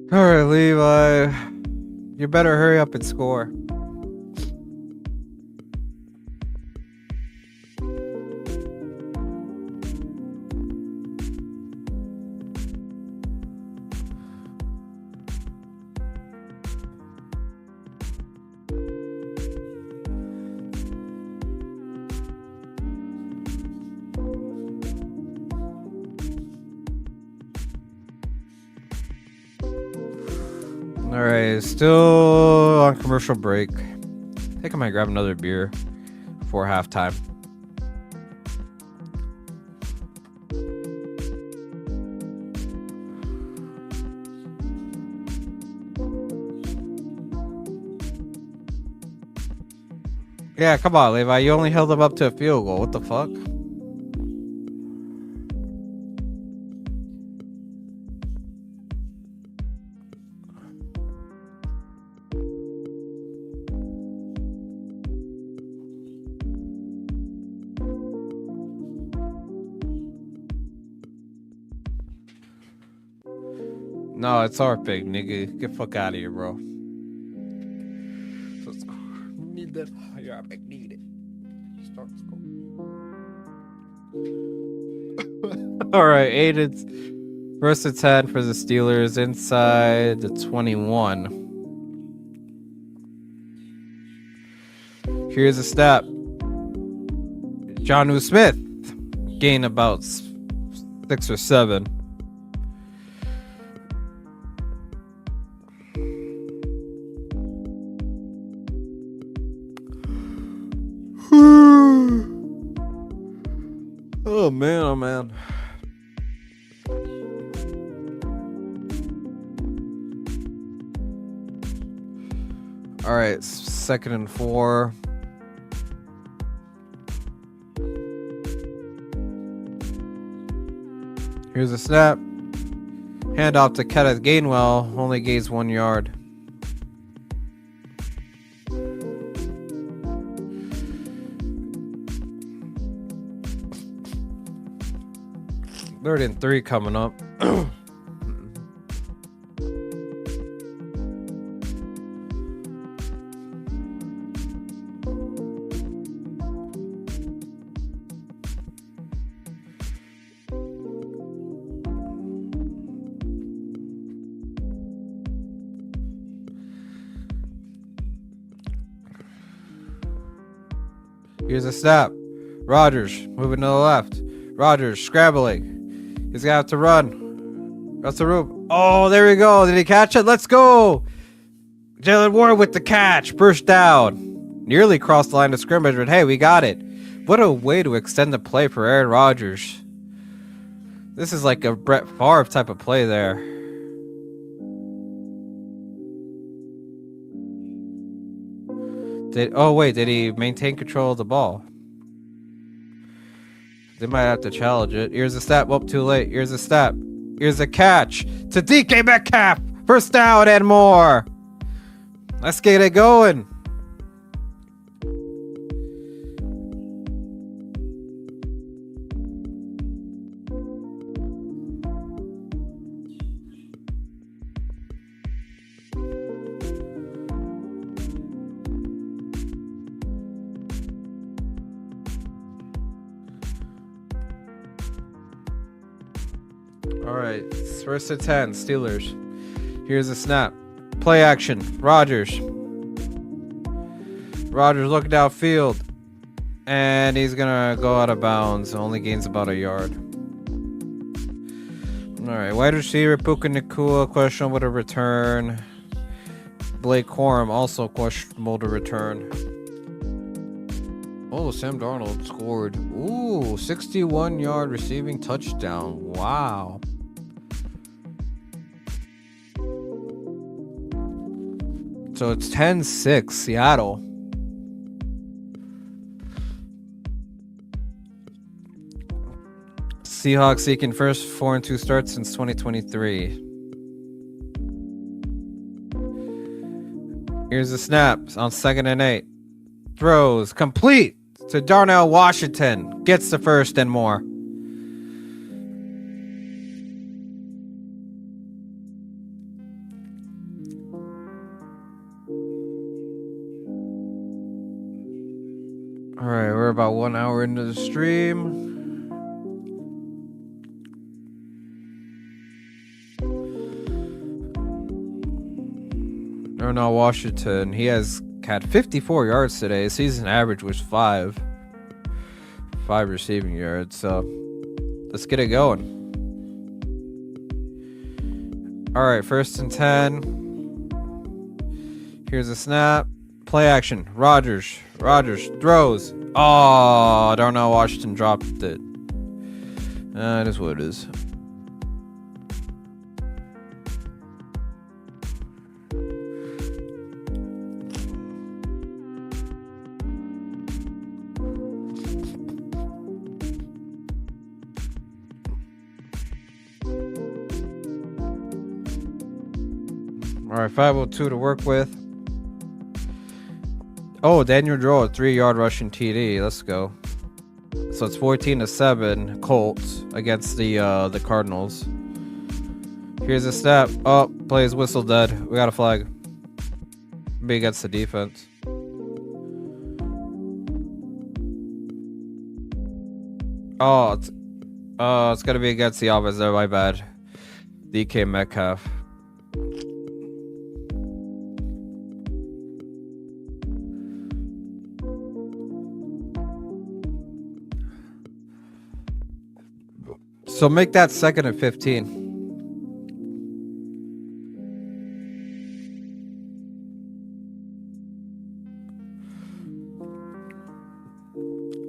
All right, Levi, you better hurry up and score. All right, still on commercial break. I think I might grab another beer before halftime. Yeah, come on, Levi. You only held them up to a field goal. What the fuck? No, it's our pick, nigga. Get the fuck out of here, bro. Let's go. Need that. Yeah, I need it. Start score. All right, 8 versus 10 for the Steelers inside the 21. Here's a step. Jonnu Smith gained about 6 or 7. Oh man, oh man. All right, 2nd and 4. Here's a snap. Hand off to Kenneth Gainwell. Only gains 1 yard. Third and 3 coming up. Here's a snap. Rodgers moving to the left. Rodgers scrambling. He's gonna have to run. That's the room. Oh, there we go. Did he catch it? Let's go. Jalen Ward with the catch. First down. Nearly crossed the line of scrimmage, but hey, we got it. What a way to extend the play for Aaron Rodgers. This is like a Brett Favre type of play there. Did he maintain control of the ball? They might have to challenge it. Here's a step. Oh, too late. Here's a step. Here's a catch to DK Metcalf. First down and more. Let's get it going. Alright, first and 10, Steelers. Here's a snap. Play action. Rodgers. Rodgers looking downfield. And he's gonna go out of bounds. Only gains about a yard. Alright, wide receiver Puka Nacua, questionable to return. Blake Corum also questionable to return. Oh, Sam Darnold scored. Ooh, 61-yard receiving touchdown. Wow. So it's 10-6, Seattle. Seahawks seeking first 4-2 start since 2023. Here's the snap on 2nd and 8. Throws complete to Darnell Washington. Gets the first and more. Alright, we're about 1 hour into the stream. Darnell Washington, he has had 54 yards today. His season average was 5 receiving yards. So let's get it going. Alright, first and 10. Here's a snap. Play action. Rodgers throws. Oh, Darnell Washington dropped it. It is what it is. Alright, 5:02 to work with. Oh, Daniel Joe, a 3-yard rushing TD. Let's go. So it's 14-7 Colts against the Cardinals. Here's a snap. Oh, plays whistle dead. We got a flag. Be against the defense. Oh, it's gonna be against the offense. My bad. DK Metcalf. So make that 2nd and 15.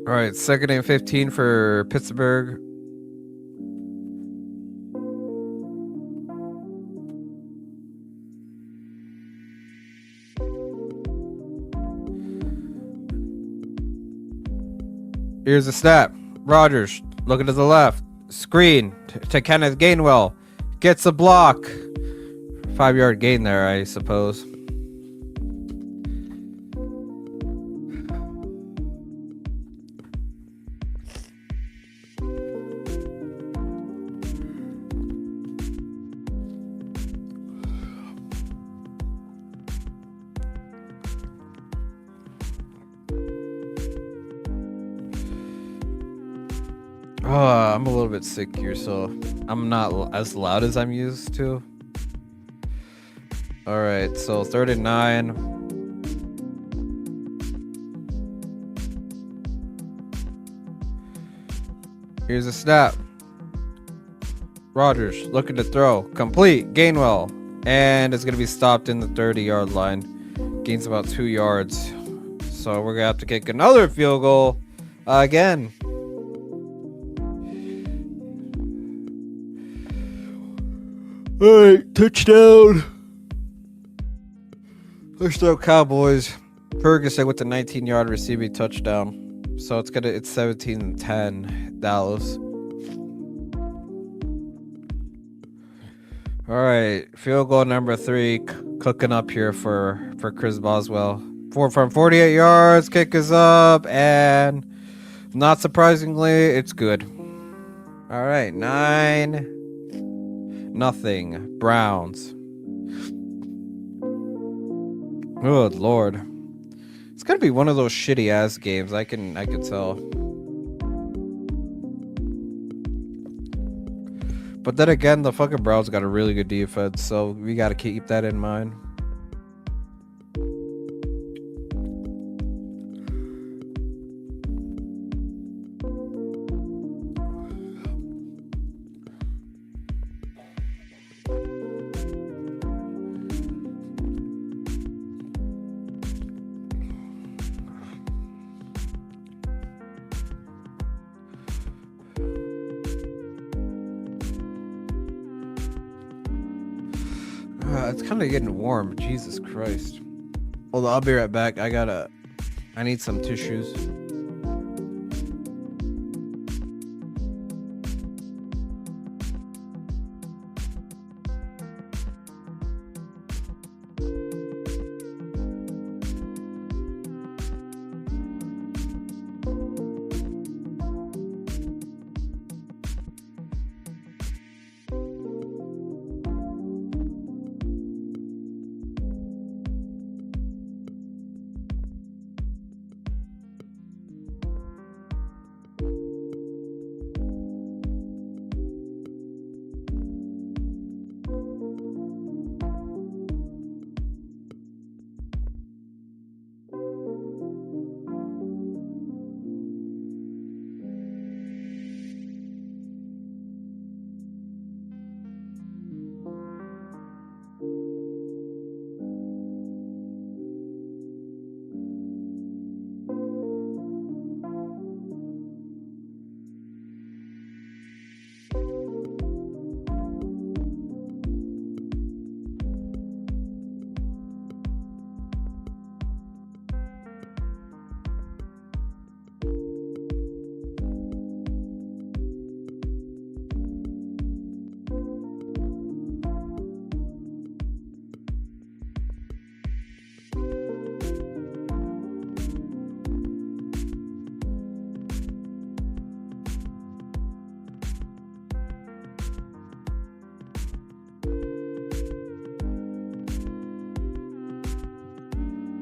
All right, 2nd and 15 for Pittsburgh. Here's a snap. Rodgers looking to the left. Screen to Kenneth Gainwell. Gets a block. 5-yard gain there, I suppose. I'm a little bit sick here, so I'm not as loud as I'm used to. Alright, so 3rd and 9. Here's a snap. Rodgers looking to throw. Complete. Gainwell. And it's going to be stopped in the 30-yard line. Gains about 2 yards. So we're going to have to kick another field goal again. Alright, touchdown. Touchdown Cowboys. Ferguson with the 19-yard receiving touchdown. So it's 17-10 Dallas. Alright, field goal number 3 cooking up here for Chris Boswell. From 48 yards, kick is up, and not surprisingly, it's good. Alright, 9-0 Browns. Good lord. It's gonna be one of those shitty ass games, I can tell. But then again, the fucking Browns got a really good defense, so we gotta keep that in mind. It's kind of getting warm. Jesus Christ. Hold on, I'll be right back. I need some tissues.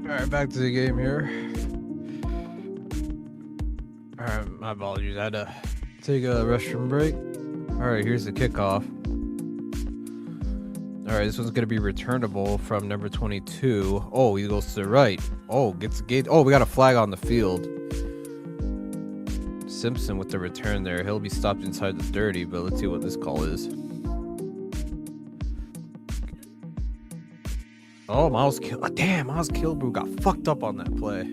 Alright, back to the game here. Alright, my apologies. I had to take a restroom break. Alright, here's the kickoff. Alright, this one's going to be returnable from number 22. Oh, he goes to the right. Oh, gets the gate. Oh, we got a flag on the field. Simpson with the return there. He'll be stopped inside the 30, but let's see what this call is. Oh, Miles Kilbrew got fucked up on that play.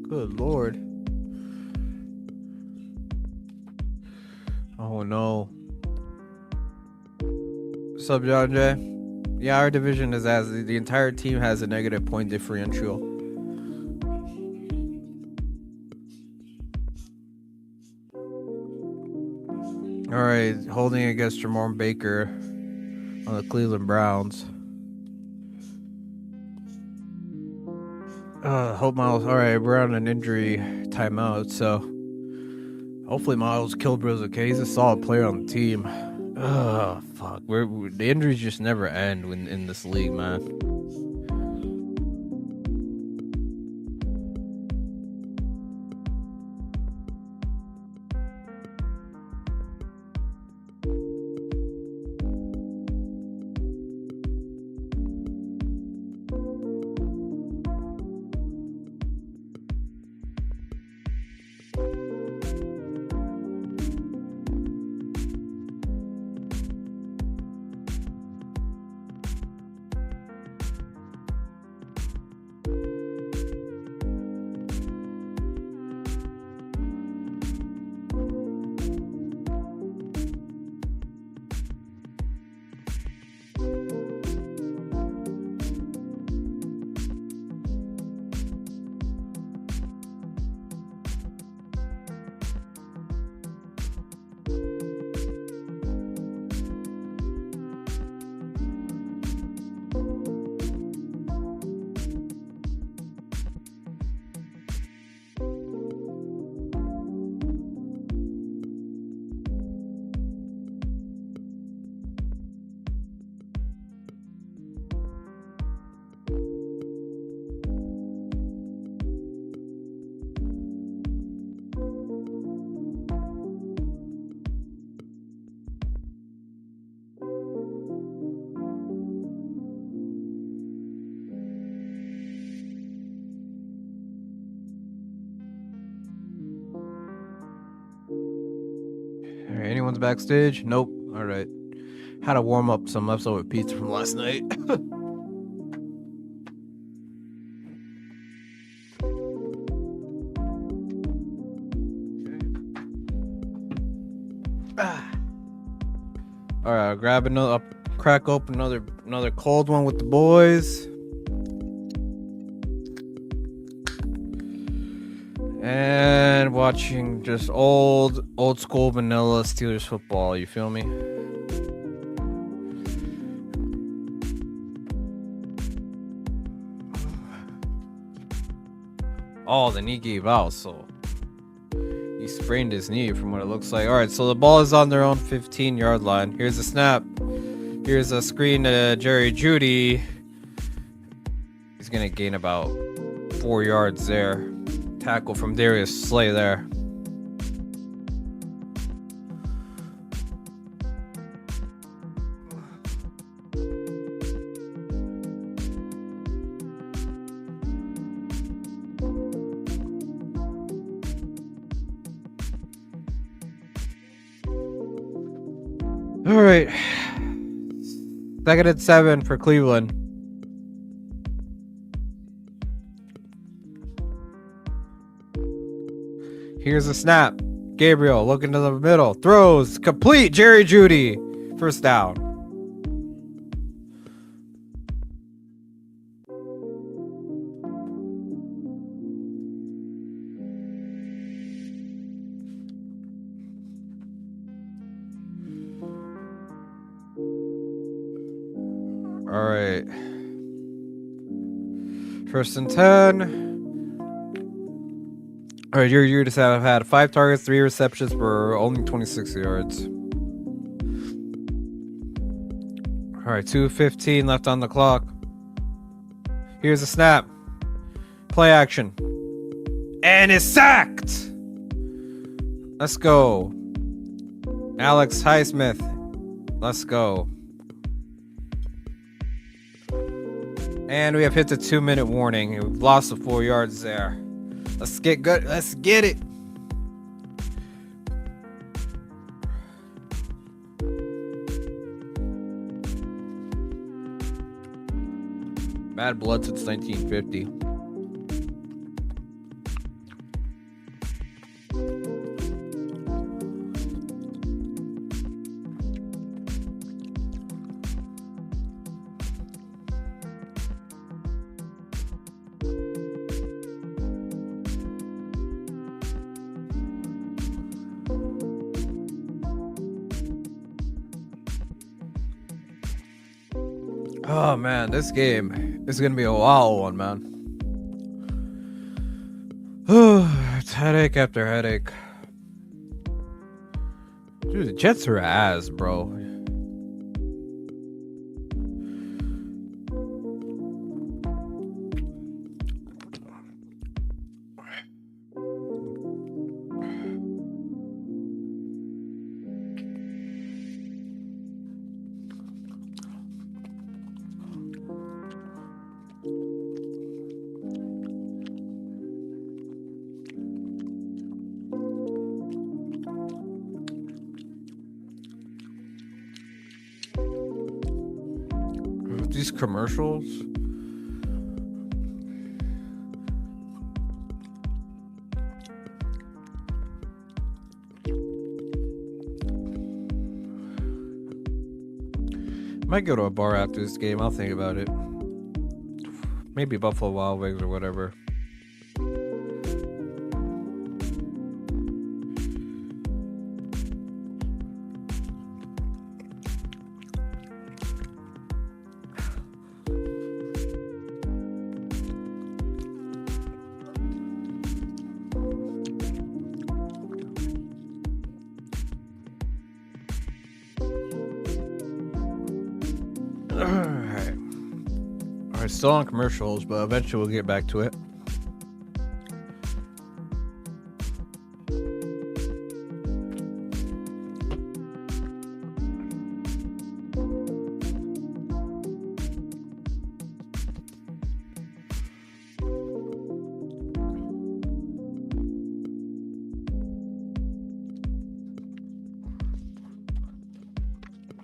Good lord. Oh no. What's up, John Jay? Yeah, our division is the entire team has a negative point differential. All right, holding against Jerome Baker on the Cleveland Browns. Hope Miles. All right, we're on an injury timeout, so hopefully Miles Kilbro's okay. He's a solid player on the team. Fuck. The injuries just never end in this league, man. All right, anyone's backstage? Nope. All right. Had to warm up some leftover pizza from last night. All right, I'll grab another. I'll crack open another cold one with the boys. And watching just old school vanilla Steelers football. You feel me? Oh, the knee gave out, so he sprained his knee from what it looks like. All right, so the ball is on their own 15-yard line. Here's a snap. Here's a screen to Jerry Jeudy. He's gonna gain about 4 yards there. Tackle from Darius Slay there. All right. 2nd and 7 for Cleveland. Here's a snap. Gabriel looking to the middle. Throws. Complete. Jerry Jeudy. First down. All right. 1st and 10. All right, you just have had 5 targets, 3 receptions for only 26 yards. All right, 2:15 left on the clock. Here's a snap. Play action. And it's sacked. Let's go. Alex Highsmith. Let's go. And we have hit the 2-minute warning. We've lost the 4 yards there. Let's get good. Let's get it. Bad blood since 1950. Oh man, this game is gonna be a wild one, man. It's headache after headache. Dude, the Jets are ass, bro. These commercials. Might go to a bar after this game. I'll think about it. Maybe Buffalo Wild Wings or whatever. Alright, still on commercials, but eventually we'll get back to it.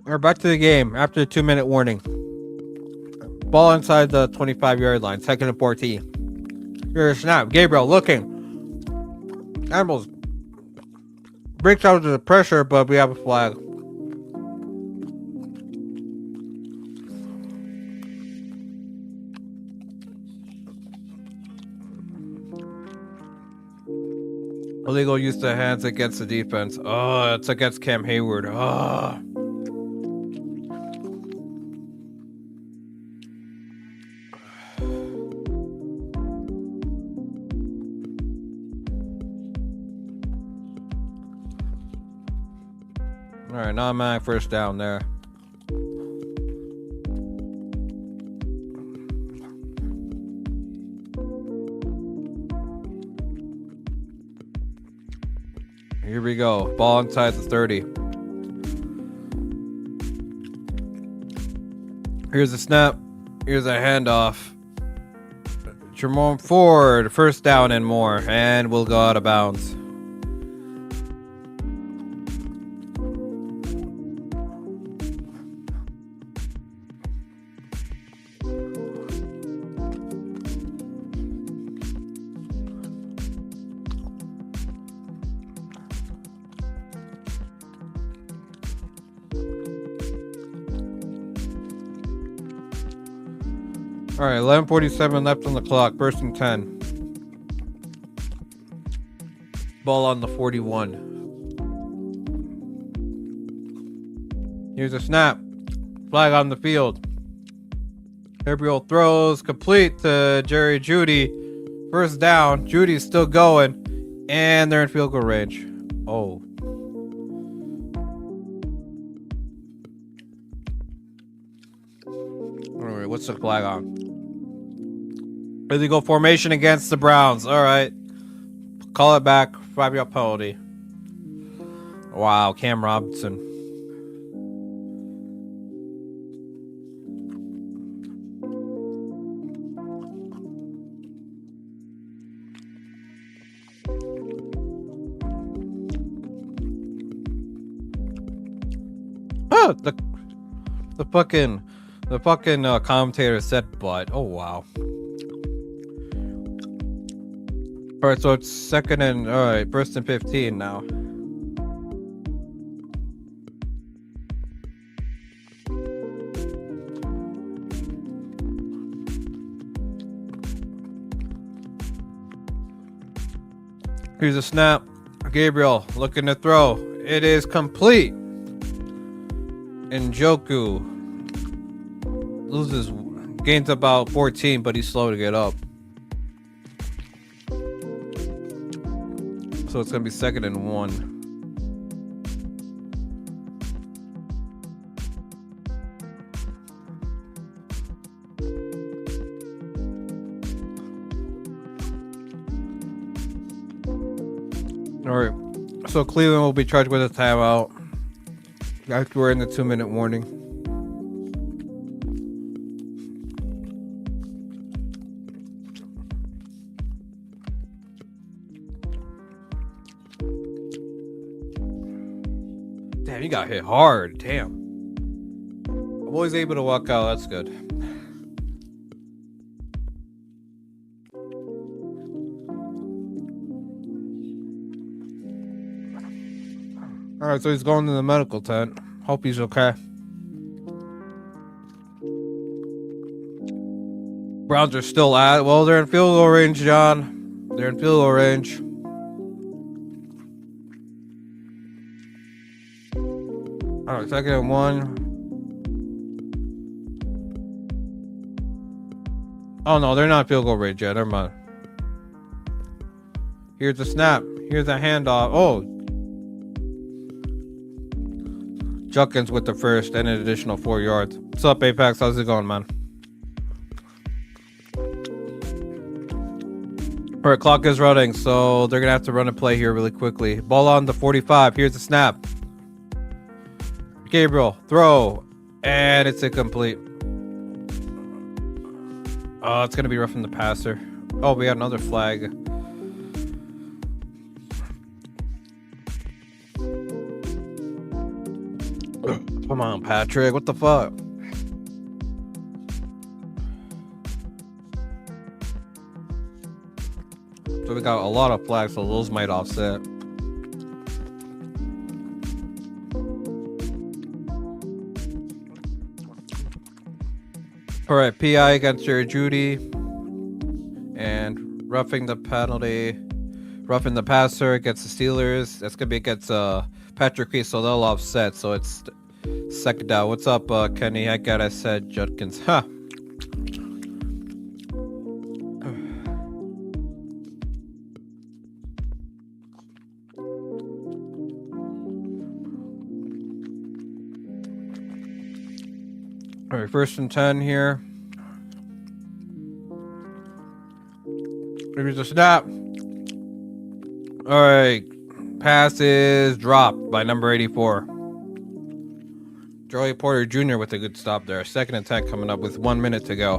Alright, back to the game after the 2-minute warning. Ball inside the 25-yard line, 2nd and 14. Here's a snap. Gabriel looking. Animals breaks out of the pressure, but we have a flag. Illegal use of hands against the defense. Oh, it's against Cam Hayward. Oh. Alright, non-mag first down there. Here we go. Ball inside the 30. Here's a snap. Here's a handoff. Jermone Ford, first down and more. And we'll go out of bounds. All right, 11:47 left on the clock. 1st and 10. Ball on the 41. Here's a snap. Flag on the field. Gabriel throws complete to Jerry Jeudy. First down. Judy's still going, and they're in field goal range. Oh. All right, what's the flag on? Illegal formation against the Browns. All right. Call it back. 5-yard penalty. Wow, Cam Robinson. Oh, the fucking commentator said butt. Oh wow. All right, so it's 2nd and 1st and 15 now. Here's a snap. Gabriel looking to throw. It is complete. Njoku. gains about 14, but he's slow to get up. So it's gonna be 2nd and 1. All right, so Cleveland will be charged with a timeout after we're in the 2-minute warning. Damn, you got hit hard. Damn. I'm always able to walk out. That's good. Alright, so he's going to the medical tent. Hope he's okay. Browns are still well, they're in field goal range, John. They're in field goal range. Alright, 2nd and 1. Oh no, they're not in field goal range yet. Never mind. Here's the snap. Here's the handoff. Oh. Junkins with the first and an additional 4 yards. What's up, Apex? How's it going, man? Alright, clock is running, so they're gonna have to run a play here really quickly. Ball on the 45. Here's the snap. Gabriel, throw, and it's incomplete. Oh, it's gonna be roughing the passer. Oh, we got another flag. Come on, Patrick. What the fuck? So we got a lot of flags, so those might offset. All right, PI against Jerry Judy, and roughing the penalty, roughing the passer against the Steelers. That's gonna be against Patrick Reese, so they'll offset. So it's 2nd down. What's up, Kenny? I got I said Judkins. Huh. All right, 1st and 10 here. Here's a snap. All right, pass is dropped by number 84. Joey Porter Jr. with a good stop there. 2nd and 10 coming up with 1 minute to go.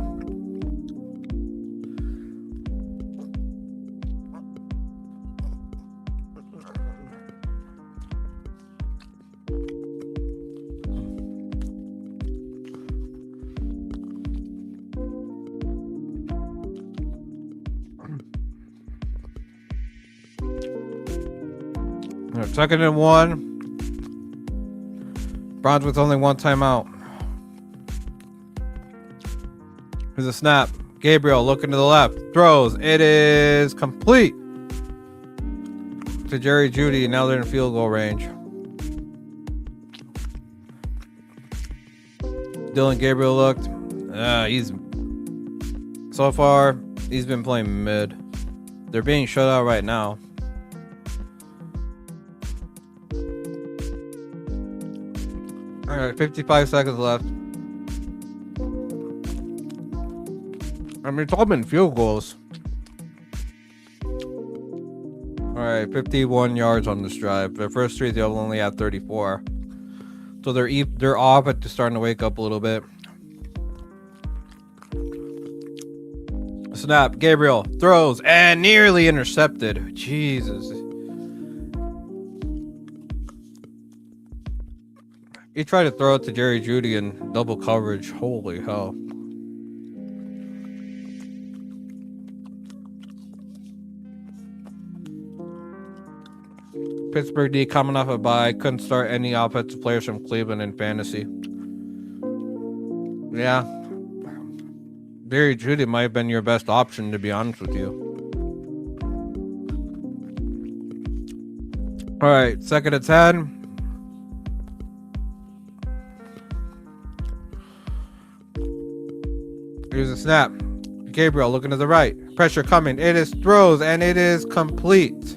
All right, 2nd and 1. Browns with only 1 timeout. Here's a snap. Gabriel looking to the left. Throws. It is complete to Jerry Judy. Now they're in field goal range. Dylan Gabriel looked. So far, he's been playing mid. They're being shut out right now. Alright, 55 seconds left. I mean, it's all been field goals. Alright, 51 yards on this drive. Their first 3, they'll only have 34. So they're off, but they're starting to wake up a little bit. Snap, Gabriel throws, and nearly intercepted. Jesus. He tried to throw it to Jerry Judy in double coverage. Holy hell. Pittsburgh D coming off a bye. Couldn't start any offensive players from Cleveland in fantasy. Yeah. Jerry Judy might have been your best option, to be honest with you. Alright, 2nd and 10. Here's a snap. Gabriel looking to the right. Pressure coming. It is throws and it is complete.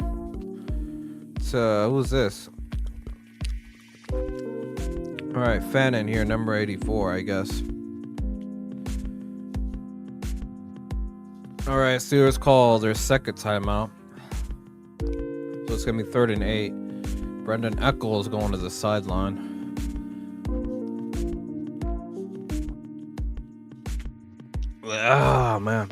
So who's this? All right, Fannin here, number 84, I guess. All right, Steelers call their second timeout. So it's gonna be 3rd and 8. Brendan Eccles going to the sideline. Ah, man.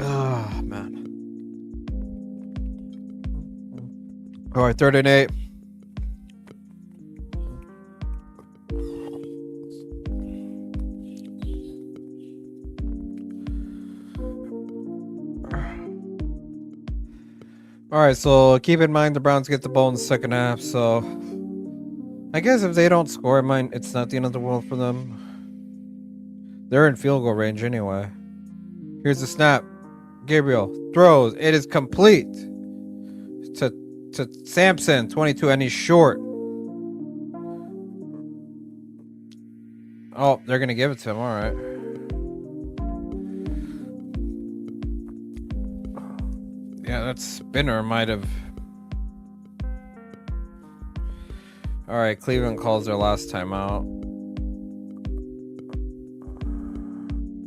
Ah, man. All right, 3rd and 8. All right, so keep in mind the Browns get the ball in the second half, so I guess if they don't score, it's not the end of the world for them. They're in field goal range anyway. Here's the snap. Gabriel throws. It is complete to Sampson, 22, and he's short. Oh, they're gonna give it to him. All right. Yeah, that spinner might have. All right, Cleveland calls their last timeout.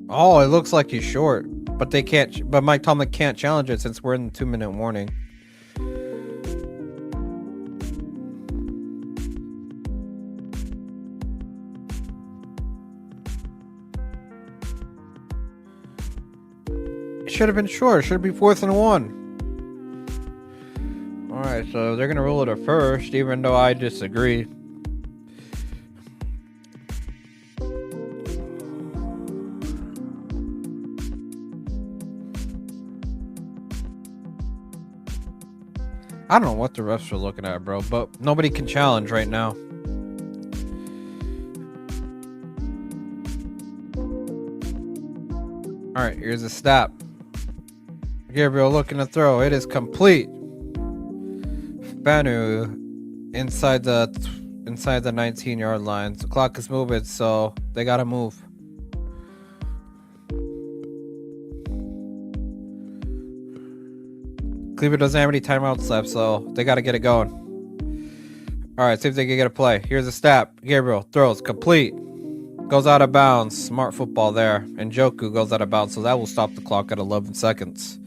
Oh, it looks like he's short, but they can't. But Mike Tomlin can't challenge it since we're in the 2-minute warning. It should have been short. It should be 4th and 1. Alright, so they're gonna rule it a first, even though I disagree. I don't know what the refs are looking at, bro, but nobody can challenge right now. Alright, here's a stop. Gabriel looking to throw. It is complete. Banu inside the 19-yard line. The clock is moving, so they gotta move. Cleveland doesn't have any timeouts left, so they gotta get it going. All right, see if they can get a play. Here's a snap. Gabriel throws complete. Goes out of bounds. Smart football there. And Njoku goes out of bounds, so that will stop the clock at 11 seconds.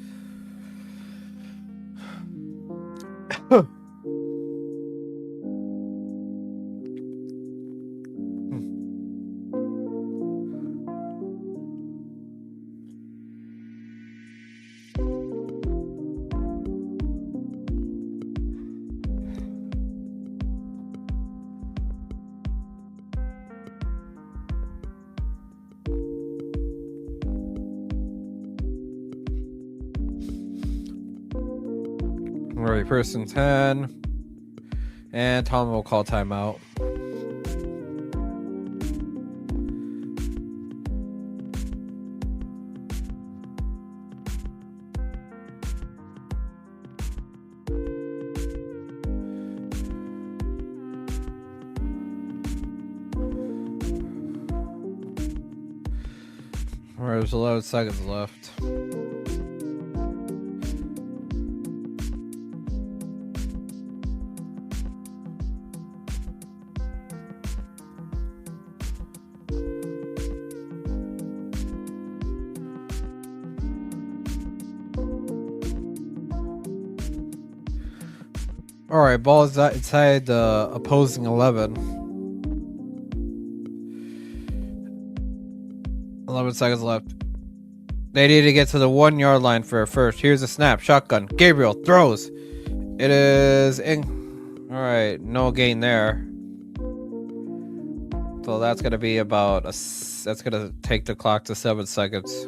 Alright, 1st and 10. And Tom will call timeout. Alright, there's 11 seconds left. Alright, ball is inside the opposing 11. 11 seconds left. They need to get to the 1-yard line for a first. Here's a snap. Shotgun. Gabriel throws. It is in. Alright, no gain there. So that's going to be about that's going to take the clock to 7 seconds.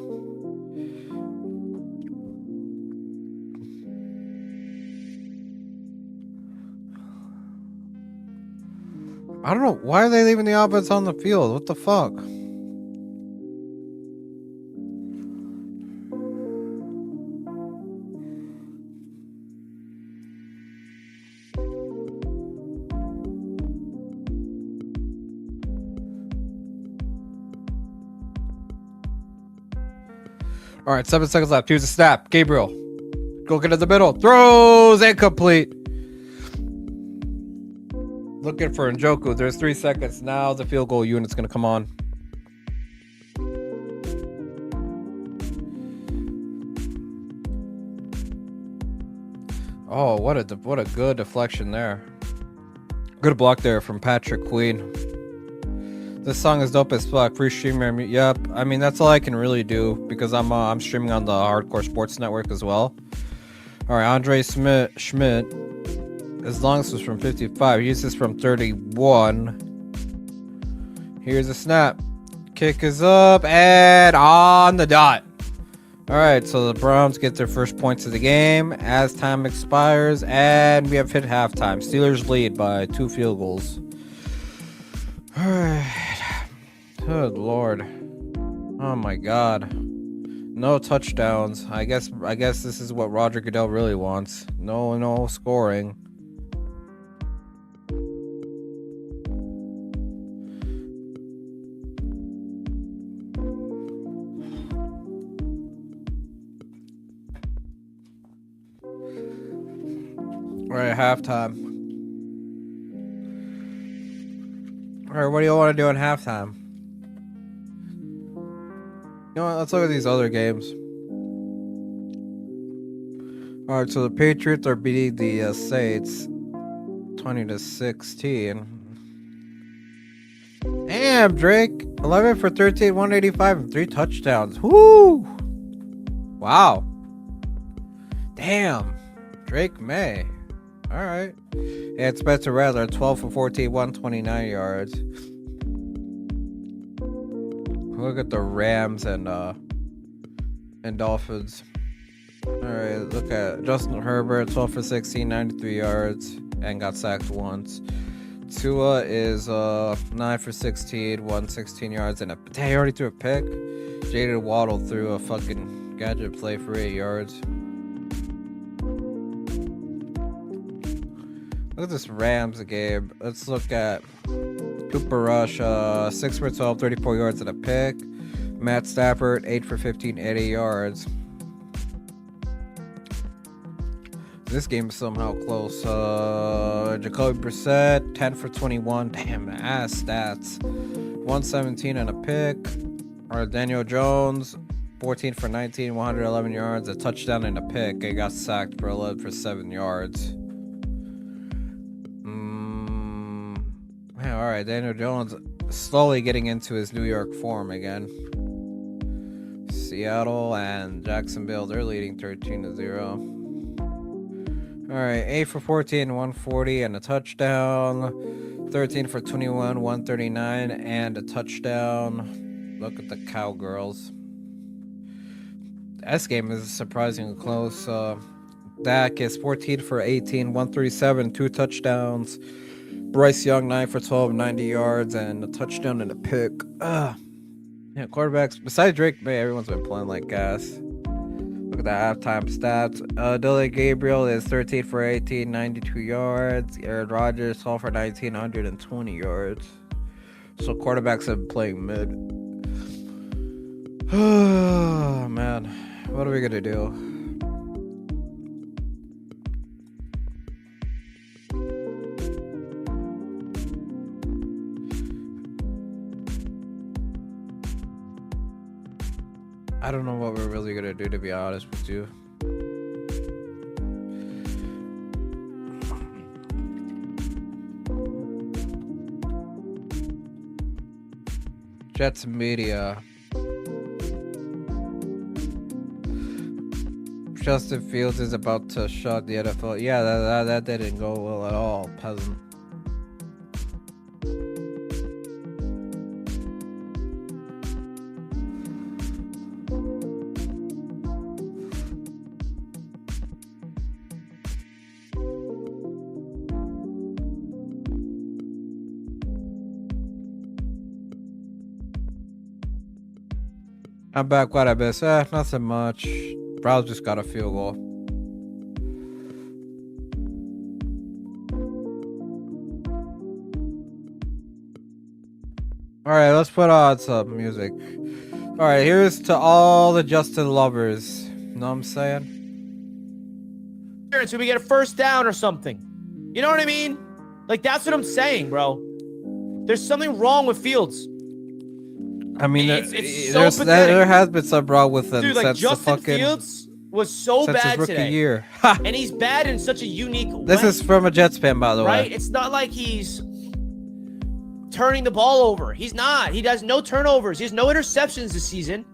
I don't know. Why are they leaving the offense on the field? What the fuck? All right, 7 seconds left. Here's a snap. Gabriel, go get in the middle. Throws incomplete. Looking for Njoku. There's 3 seconds. Now the field goal unit's going to come on. Oh, what a good deflection there. Good block there from Patrick Queen. This song is dope as fuck. Free streamer. Yep. I mean, that's all I can really do because I'm streaming on the Hardcore Sports Network as well. All right, Andre Schmidt. As long as it's from 55. Here's this from 31. Here's a snap. Kick is up and on the dot. All right, so the Browns get their first points of the game as time expires, and we have hit halftime. Steelers lead by 2 field goals. All right. Good Lord. Oh my God. No touchdowns. I guess this is what Roger Goodell really wants. No scoring. All right, halftime. All right, what do you want to do in halftime? You know what? Let's look at these other games. All right, so the Patriots are beating the Saints 20-16. Damn, Drake, 11 for 13, 185, and 3 touchdowns. Woo! Wow. Damn, Drake May. All right. And Spencer Rattler, 12 for 14, 129 yards. Look at the Rams and Dolphins. All right, look at Justin Herbert, 12 for 16, 93 yards, and got sacked once. Tua is 9 for 16, 116 yards, and he already threw a pick. Jayden Waddle threw a fucking gadget play for 8 yards. Look at this Rams game. Let's look at Cooper Rush, 6 for 12, 34 yards and a pick. Matt Stafford, 8 for 15, 80 yards. This game is somehow close. Jacoby Brissett, 10 for 21. Damn, ass stats. 117 and a pick. Or Daniel Jones, 14 for 19, 111 yards, a touchdown and a pick. He got sacked for 11 for 7 yards. All right, Daniel Jones slowly getting into his New York form again. Seattle and Jacksonville, they're leading 13-0. All right, 8 for 14, 140 and a touchdown. 13 for 21, 139 and a touchdown. Look at the Cowgirls. This game is surprisingly close. Dak is 14 for 18, 137, 2 touchdowns. Bryce Young, 9 for 12, 90 yards, and a touchdown and a pick. Yeah, quarterbacks, besides Drake May, everyone's been playing like gas. Look at the halftime stats. Dylan Gabriel is 13 for 18, 92 yards. Aaron Rodgers, 12 for 19, 120 yards. So quarterbacks have been playing mid. Oh, man. What are we going to do? I don't know what we're really gonna do, to be honest with you. Jets media. Justin Fields is about to shut the NFL. Yeah, that didn't go well at all, peasant. I'm back. What I missed? Nothing much. Browns just got a field goal. All right, let's put on some music. All right, here's to all the Justin lovers. Know what I'm saying? So we get a first down or something. You know what I mean? Like, that's what I'm saying, bro. There's something wrong with Fields. I mean, it's so pathetic. There has been some wrong with him. Dude, like, Justin Fields was so bad his rookie today. Year. And he's bad in such a unique way. This is from a Jets fan, by the way. Right? It's not like he's turning the ball over. He's not. He does no turnovers. He has no interceptions this season.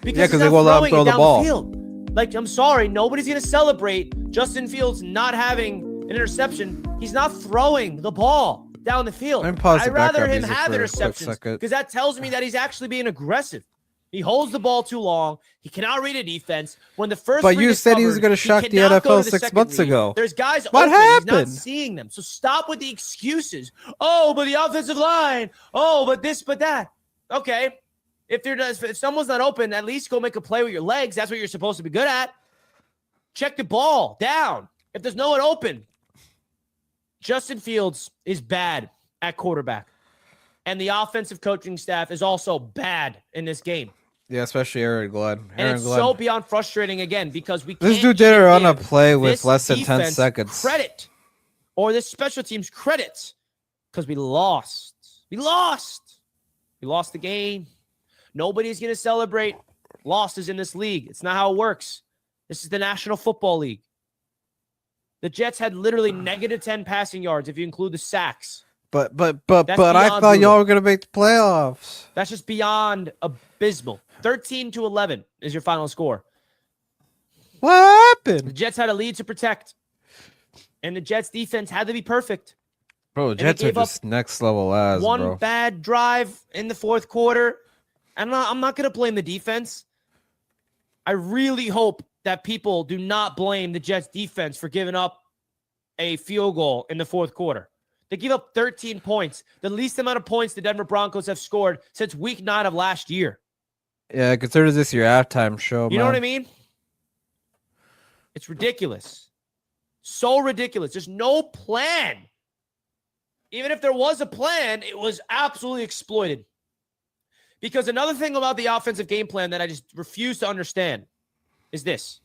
Because they won't let him throw the ball. Like, I'm sorry, nobody's going to celebrate Justin Fields not having an interception. He's not throwing the ball down the field. I'd rather him have interceptions because that tells me that he's actually being aggressive. He holds the ball too long. He cannot read a defense. When the first But you said he was going to shock the NFL 6 months ago. There's guys what open. happened? He's not seeing them. So stop with the excuses. Oh, but the offensive line. Oh, but this, but that. Okay. If someone's not open, at least go make a play with your legs. That's what you're supposed to be good at. Check the ball down. If there's no one open, Justin Fields is bad at quarterback. And the offensive coaching staff is also bad in this game. Yeah, especially Aaron Glenn. And it's so beyond frustrating again because we can't. This dude did it on a play with less than 10 seconds. Credit. Or this special teams credit. Because we lost. We lost the game. Nobody's going to celebrate losses in this league. It's not how it works. This is the National Football League. The Jets had literally negative 10 passing yards if you include the sacks. But I thought y'all were going to make the playoffs. That's just beyond abysmal. 13-11 is your final score. What happened? The Jets had a lead to protect. And the Jets defense had to be perfect. Bro, the Jets are just next level ass, one bro. bad drive in the fourth quarter. I'm not going to blame the defense. I really hope that people do not blame the Jets defense for giving up a field goal in the fourth quarter. They give up 13 points, the least amount of points the Denver Broncos have scored since week 9 of last year. Yeah, consider this your halftime show, You know what I mean? It's ridiculous. So ridiculous. There's no plan. Even if there was a plan, it was absolutely exploited. Because another thing about the offensive game plan that I just refuse to understand is this.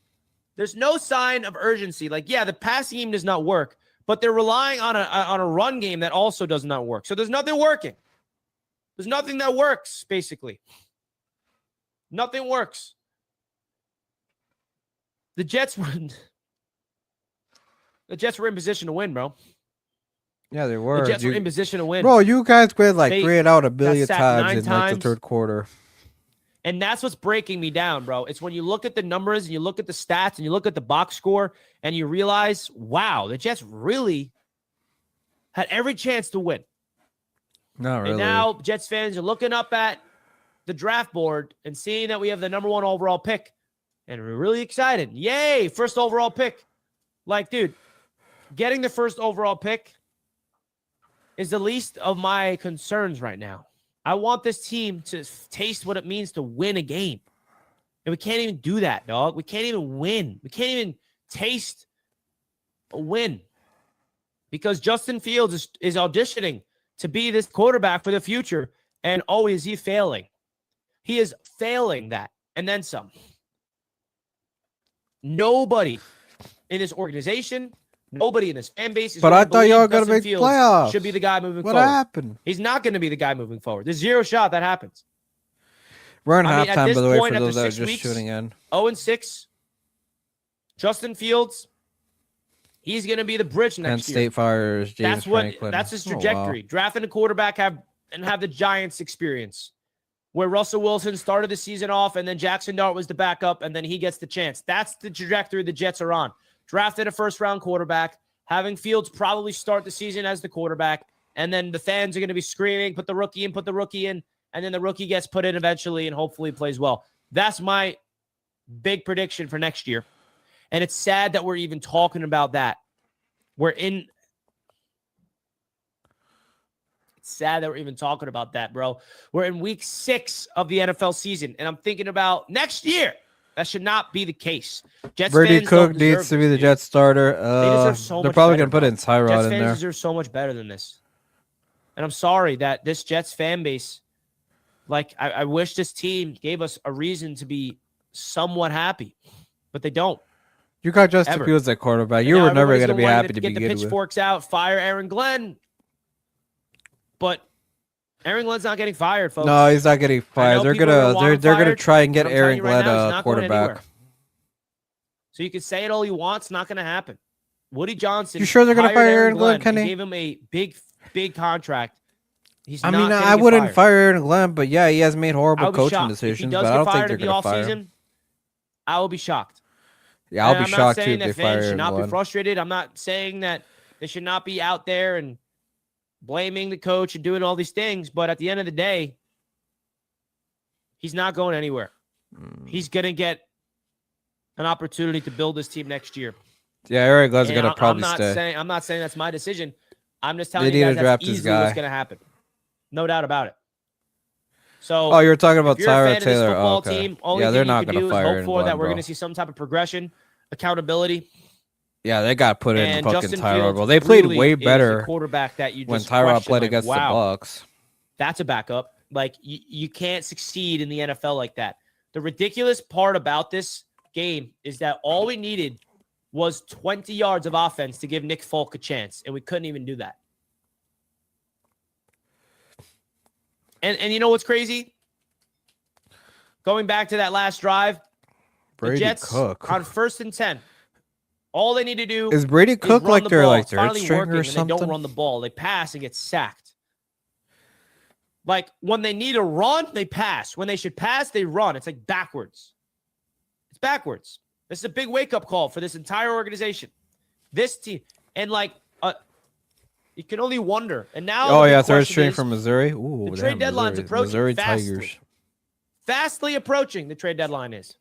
There's no sign of urgency. Like, yeah, the passing game does not work, but they're relying on a run game that also does not work. So there's nothing working. There's nothing that works, basically. Nothing works. The Jets were in position to win, bro. Yeah, they were. The Jets were in position to win. Bro, you guys went like 3 and out a billion times in times. like the third quarter. And that's what's breaking me down, bro. It's when you look at the numbers and you look at the stats and you look at the box score and you realize, wow, the Jets really had every chance to win. Not really. And now Jets fans are looking up at the draft board and seeing that we have the number 1 overall pick. And we're really excited. Yay, first overall pick. Like, dude, getting the first overall pick is the least of my concerns right now. I want this team to taste what it means to win a game. And we can't even do that, dog. We can't even win. We can't even taste a win. Because Justin Fields is auditioning to be this quarterback for the future. And oh, is he failing? He is failing that. And then some. Nobody in this organization, nobody in this fan base is. But I thought y'all were going to make playoffs. Should be the guy moving forward. What happened? He's not going to be the guy moving forward. There's zero shot that happens. We're in halftime, by the way, for those that are just tuning in. 0-6. Justin Fields, he's going to be the bridge next year. Penn State fires James Franklin. That's his trajectory. Drafting a quarterback have the Giants experience, where Russell Wilson started the season off, and then Jackson Dart was the backup, and then he gets the chance. That's the trajectory the Jets are on. Drafted a first-round quarterback, having Fields probably start the season as the quarterback, and then the fans are going to be screaming, put the rookie in, and then the rookie gets put in eventually and hopefully plays well. That's my big prediction for next year. And it's sad that we're even talking about that. It's sad that we're even talking about that, bro. We're in week 6 of the NFL season, and I'm thinking about next year. That should not be the case. Jets Brady fans don't Cook deserve needs to this, be the dude. Jets starter. They deserve so they're much probably better, gonna put bro. in Tyrod Jets in fans there. deserve so much better than this. And I'm sorry that this Jets fan base, like, I wish this team gave us a reason to be somewhat happy, but they don't. You got Justin Ever. Fields at quarterback. And You now were never everybody's gonna be wanting happy to to get the begin with. pitchforks out, fire Aaron Glenn. But Aaron Glenn's not getting fired, folks. No, he's not getting fired. They're gonna try and get but I'm telling Aaron you right Glenn now, he's a not going quarterback. anywhere. So you can say it all you want, it's not going to happen. Woody Johnson. You sure they're gonna hired fire Aaron Glenn, Kenny? Gave him a big contract. He's I not mean, gonna I get wouldn't fired. fire Aaron Glenn, but yeah, he has made I horrible would be coaching shocked. decisions. If he does But I get don't think fired they're in the gonna fire him. offseason, I will be shocked. Yeah, I'll And be I'm not shocked too saying if they that fire fans should Aaron not be Glenn. frustrated. I'm not saying that they should not be out there and blaming the coach and doing all these things. But at the end of the day, he's not going anywhere. He's going to get an opportunity to build this team next year. Yeah, Aaron Glenn's gonna probably I'm stay. not saying that's my decision. I'm just telling They you need guys to draft that's this easily what's guy. going to happen. No doubt about it. So, Oh, you're talking about if you're a fan Tyrod of this Taylor. football Oh, okay. team, only Yeah, thing they're you not can gonna do is fire hope Aaron for that Glenn, we're bro. going to see some type of progression, accountability. Yeah, they got put in And fucking Justin Tyrod. Fields Bro, they played really way is a better quarterback that you when just Tyrod question, played like, against wow, the Bucks. that's a backup. Like, you can't succeed in the NFL like that. The ridiculous part about this game is that all we needed was 20 yards of offense to give Nick Folk a chance, and we couldn't even do that. And you know what's crazy? Going back to that last drive, Brady the Jets Cook on 1st and 10. All they need to do is Brady Cook run like the their ball. like It's third finally stringer working, or and something? they don't run the ball. They pass and get sacked. Like, when they need to run, they pass. When they should pass, they run. It's like backwards. It's backwards. This is a big wake-up call for this entire organization. This team. And, like, you can only wonder. And now, Oh the big yeah, third question string is, from Missouri. Ooh, the trade damn, deadline's Missouri. approaching Missouri fastly. Tigers. Fastly approaching, the trade deadline is.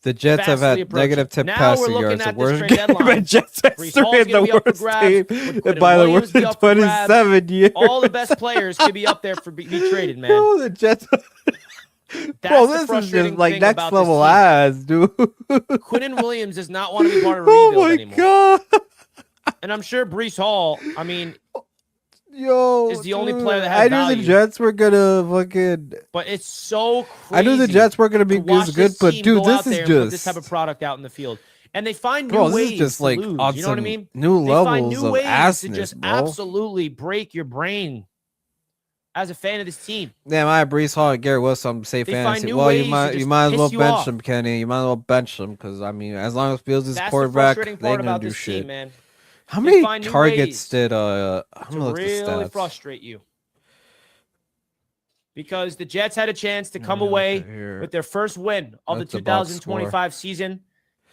The Jets have Vastly had approaching. negative tip Now passing we're looking yards. The at this worst trade game. deadline. The Jets have Brees three Hall's in gonna the be up for worst grabs. team. Would And Quentin by the Williams way, be up for grabs? 27 years. All the best players could be up there for be traded, man. No, the Jets. That's Bro, the this is frustrating just like thing next about level this team. ass, dude. Quentin Williams does not want to be part of a Oh rebuild my anymore. god. And I'm sure Brees Hall, I mean, Yo, is the only dude, player that has I knew value. the Jets were gonna fucking. but it's so crazy. I knew the Jets were gonna be to watch good, this but team dude, go this out there is and put this just. type of product out in the field. And they find new Bro, ways this is just to like lose. on You know what I some mean? new They find levels new of ways to assness, just bro. absolutely break your brain as a fan of this team. Damn, I have Brees Hall and Garrett Wilson say They find fantasy. new Well, ways you to might just as well piss you bench off. him, Kenny. You might as well bench him because I mean, as long as Fields is That's the quarterback, they frustrating ain't part gonna about do this shit. team, man. How They many find new targets ways did I'm To gonna look at the really stats. frustrate you. Because the Jets had a chance to come Yeah, away here. with their first win of That's the a box 2025 season.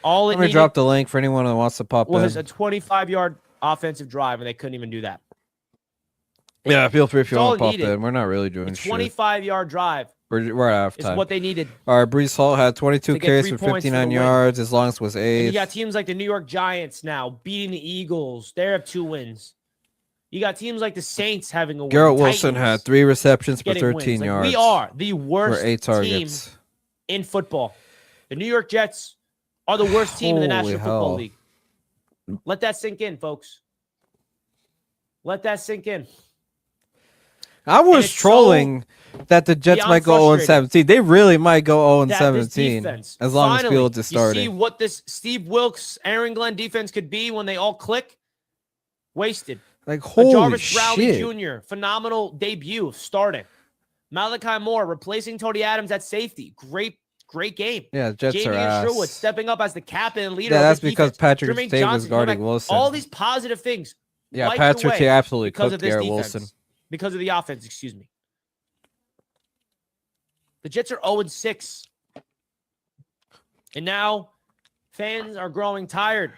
All it Let me needed drop the link for anyone that wants to pop was in. a 25-yard offensive drive, and they couldn't even do that. Yeah, feel free if you That's all want to it pop needed. in. We're not really doing A shit. 25-yard drive We're at is halftime. what they needed. All right, Brees Hall had 22 To get carries 3 for points for the 59 win. yards. His longest was And 8. you got teams like the New York Giants now beating the Eagles. They have 2 wins. You got teams like the Saints having a win. Garrett the Wilson Titans had 3 receptions for getting 13 wins. Like, yards. we are the for worst 8 team targets. in football. The New York Jets are the worst team in the Holy National Football hell. League. Let that sink in, folks. Let that sink in. I was it's trolling that the Jets beyond might go frustrating 0-17. They really might go That this 0-17 defense, as long finally, as Fields is You see starting. what this Steve Wilkes, Aaron Glenn defense could be when they all click? Wasted. Like, holy Jarvis Rowley shit. Jr., phenomenal debut starting. Malachi Moore replacing Tony Adams at safety. Great game. Yeah, Jets Jamie are ass. Sherwood stepping up as the captain and leader Yeah, of that's this because defense. Patrick Jermaine Stave was Johnson, guarding quarterback. Wilson. All these positive things. Yeah, wiped Patrick away absolutely because cooked of this Garrett defense. Wilson. Because of the offense, excuse me. The Jets are 0-6. And now fans are growing tired.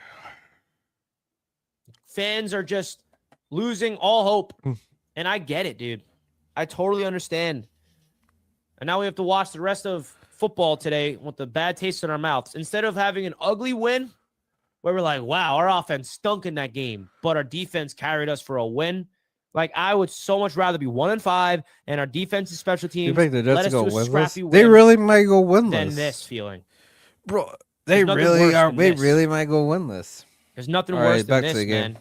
Fans are just losing all hope. And I get it, dude. I totally understand. And now we have to watch the rest of football today with the bad taste in our mouths. Instead of having an ugly win where we're like, wow, our offense stunk in that game, but our defense carried us for a win. Like, I would so much rather be 1-5 and our defense and special You teams think the Jets let us go do a winless? scrappy They win really might go winless. than this feeling. Bro, they There's nothing really worse are. than They this. really might go winless. There's nothing All worse right, than back to this, the game. man.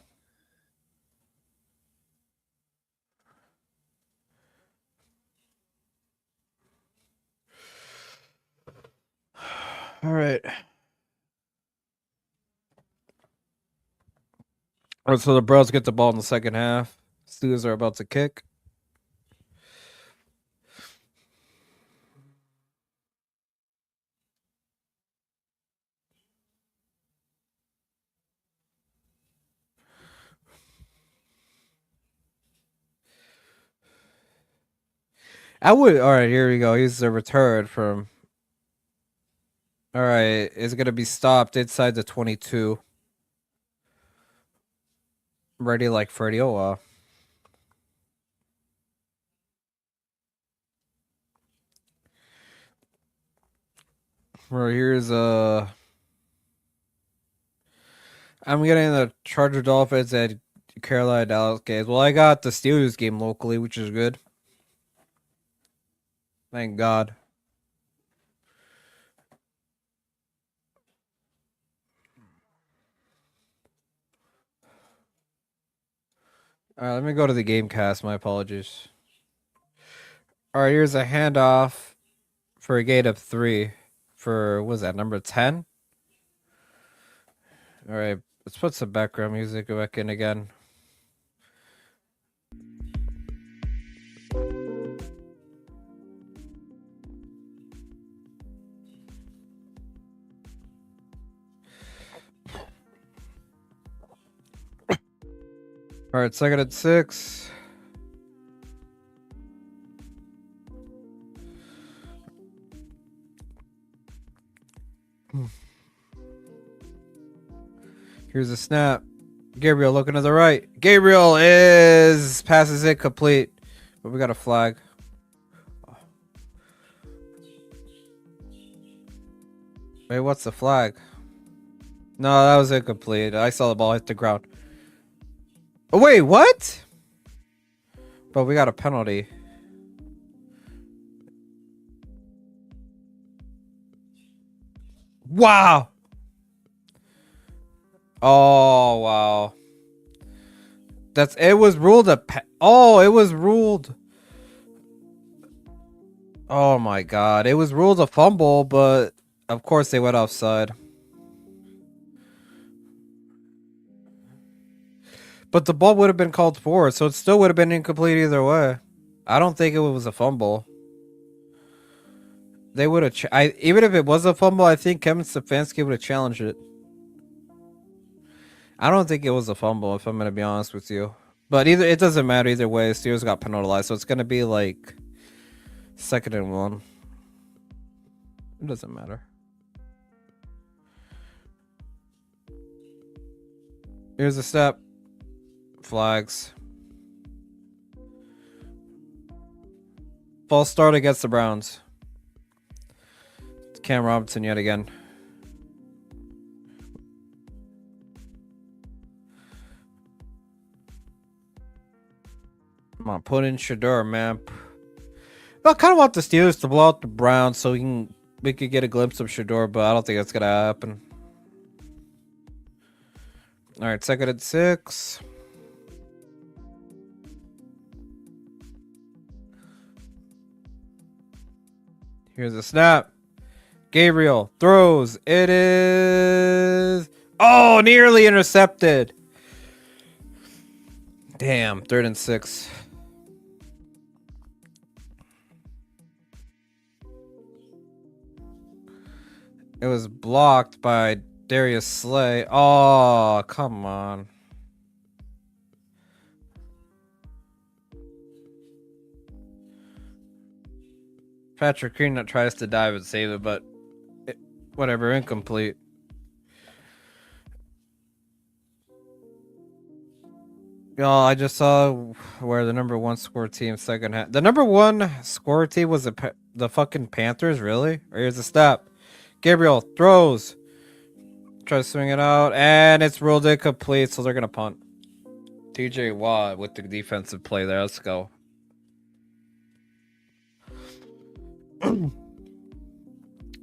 All right. All right, so the Browns get the ball in the second half. Steelers are about to kick. All right, here we go. Here's the return from. All right, it's going to be stopped inside the 22. Ready like Freddie. Oh, wow. Right, here's I'm getting the Charger Dolphins and Carolina Dallas games. Well, I got the Steelers game locally, which is good. Thank God. All right, let me go to the game cast. My apologies. All right, here's a handoff for a gate of 3 for, what was that, number 10? All right, let's put some background music back in again. All right, second and 6. Here's a snap. Gabriel looking to the right. Gabriel passes it complete, but we got a flag. Wait, what's the flag? No, that was incomplete. I saw the ball hit the ground. Oh, wait, what? But we got a penalty. Wow. Oh, wow. It was ruled it was ruled. Oh my God. It was ruled a fumble, but of course they went offside. But the ball would have been called for, so it still would have been incomplete either way. I don't think it was a fumble. They would have. Even if it was a fumble, I think Kevin Stefanski would have challenged it. I don't think it was a fumble, if I'm going to be honest with you. But it doesn't matter either way. Steelers got penalized, so it's going to be like 2nd and 1. It doesn't matter. Here's a step. Flags. False start against the Browns. It's Cam Robinson yet again. Come on, put in Shador, man. I kind of want the Steelers to blow out the Browns so we could get a glimpse of Shador, but I don't think that's gonna happen. All right, 2nd and 6. Here's a snap. Gabriel throws. It is. Oh, nearly intercepted. Damn, 3rd and 6. It was blocked by Darius Slay. Oh, come on. Patrick Queen tries to dive and save it, but whatever, incomplete. Y'all, I just saw where the number 1 score team second half. The number 1 score team was the fucking Panthers, really? Or here's a stop. Gabriel throws. Try to swing it out, and it's ruled incomplete, so they're gonna punt. TJ Watt with the defensive play there. Let's go.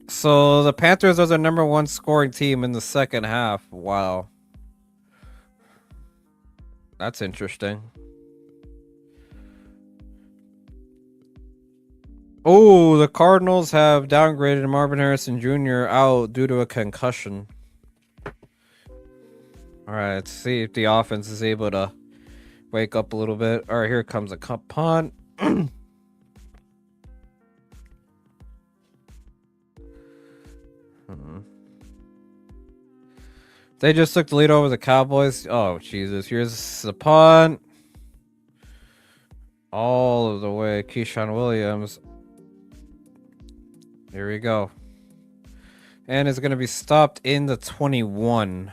So the Panthers are the #1 scoring team in the second half. Wow. That's interesting. Oh, the Cardinals have downgraded Marvin Harrison Jr. out due to a concussion. All right, let's see if the offense is able to wake up a little bit. All right, here comes a punt. They just took the lead over the Cowboys. Oh, Jesus. Here's the punt. All of the way. Keyshawn Williams. Here we go. And it's going to be stopped in the 21.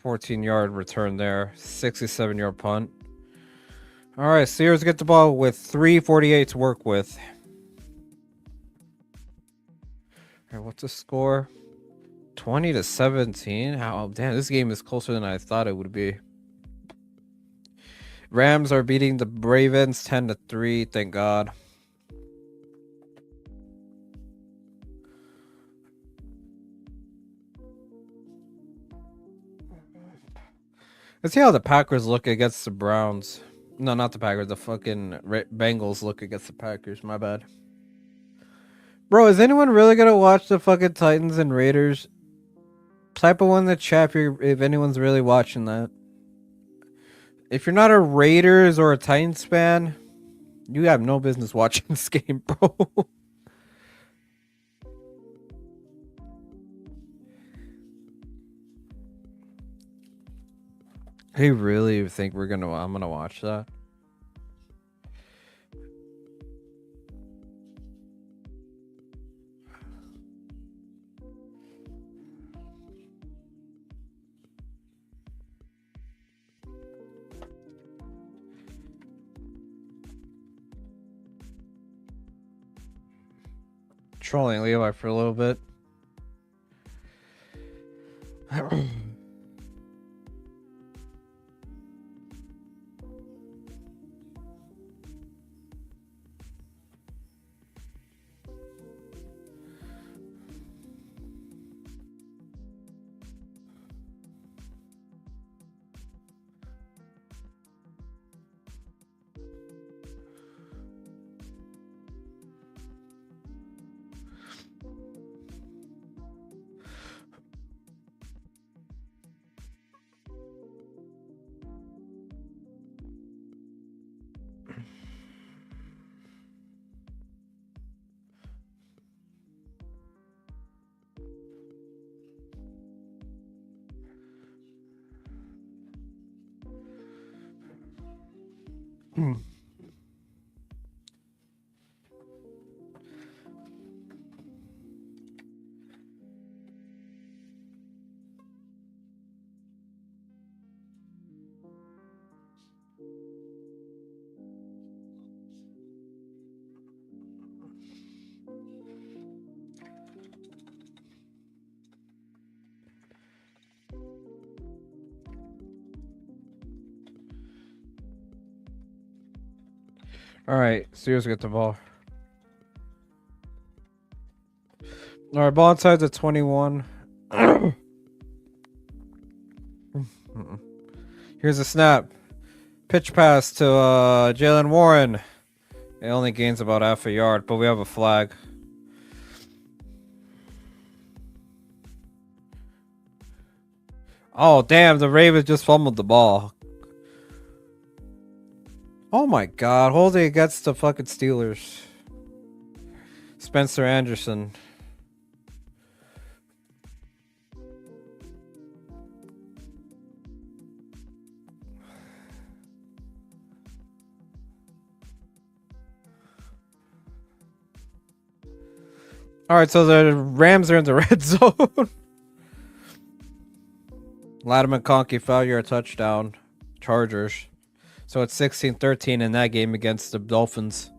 14-yard return there. 67-yard punt. All right, Steelers get the ball with 3:48 to work with. All right, what's the score? 20-17. How damn, this game is closer than I thought it would be. Rams are beating the Ravens 10-3. Thank God. Let's see how the Packers look against the Browns. No, not the Packers. The fucking Bengals look against the Packers. My bad. Bro, is anyone really gonna watch the fucking Titans and Raiders? Type of one in the chat if anyone's really watching that. If you're not a Raiders or a Titans fan, you have no business watching this game, bro. I really think I'm gonna watch that? Trolling Levi for a little bit. All right, Steelers get the ball. All right, ball inside the 21. Here's a snap. Pitch pass to Jalen Warren. It only gains about half a yard, but we have a flag. Oh, damn, the Ravens just fumbled the ball. Oh my God, holding against the fucking Steelers. Spencer Anderson. All right, so the Rams are in the red zone. Latimer Conkey failure, a touchdown. Chargers. So it's 16-13 in that game against the Dolphins.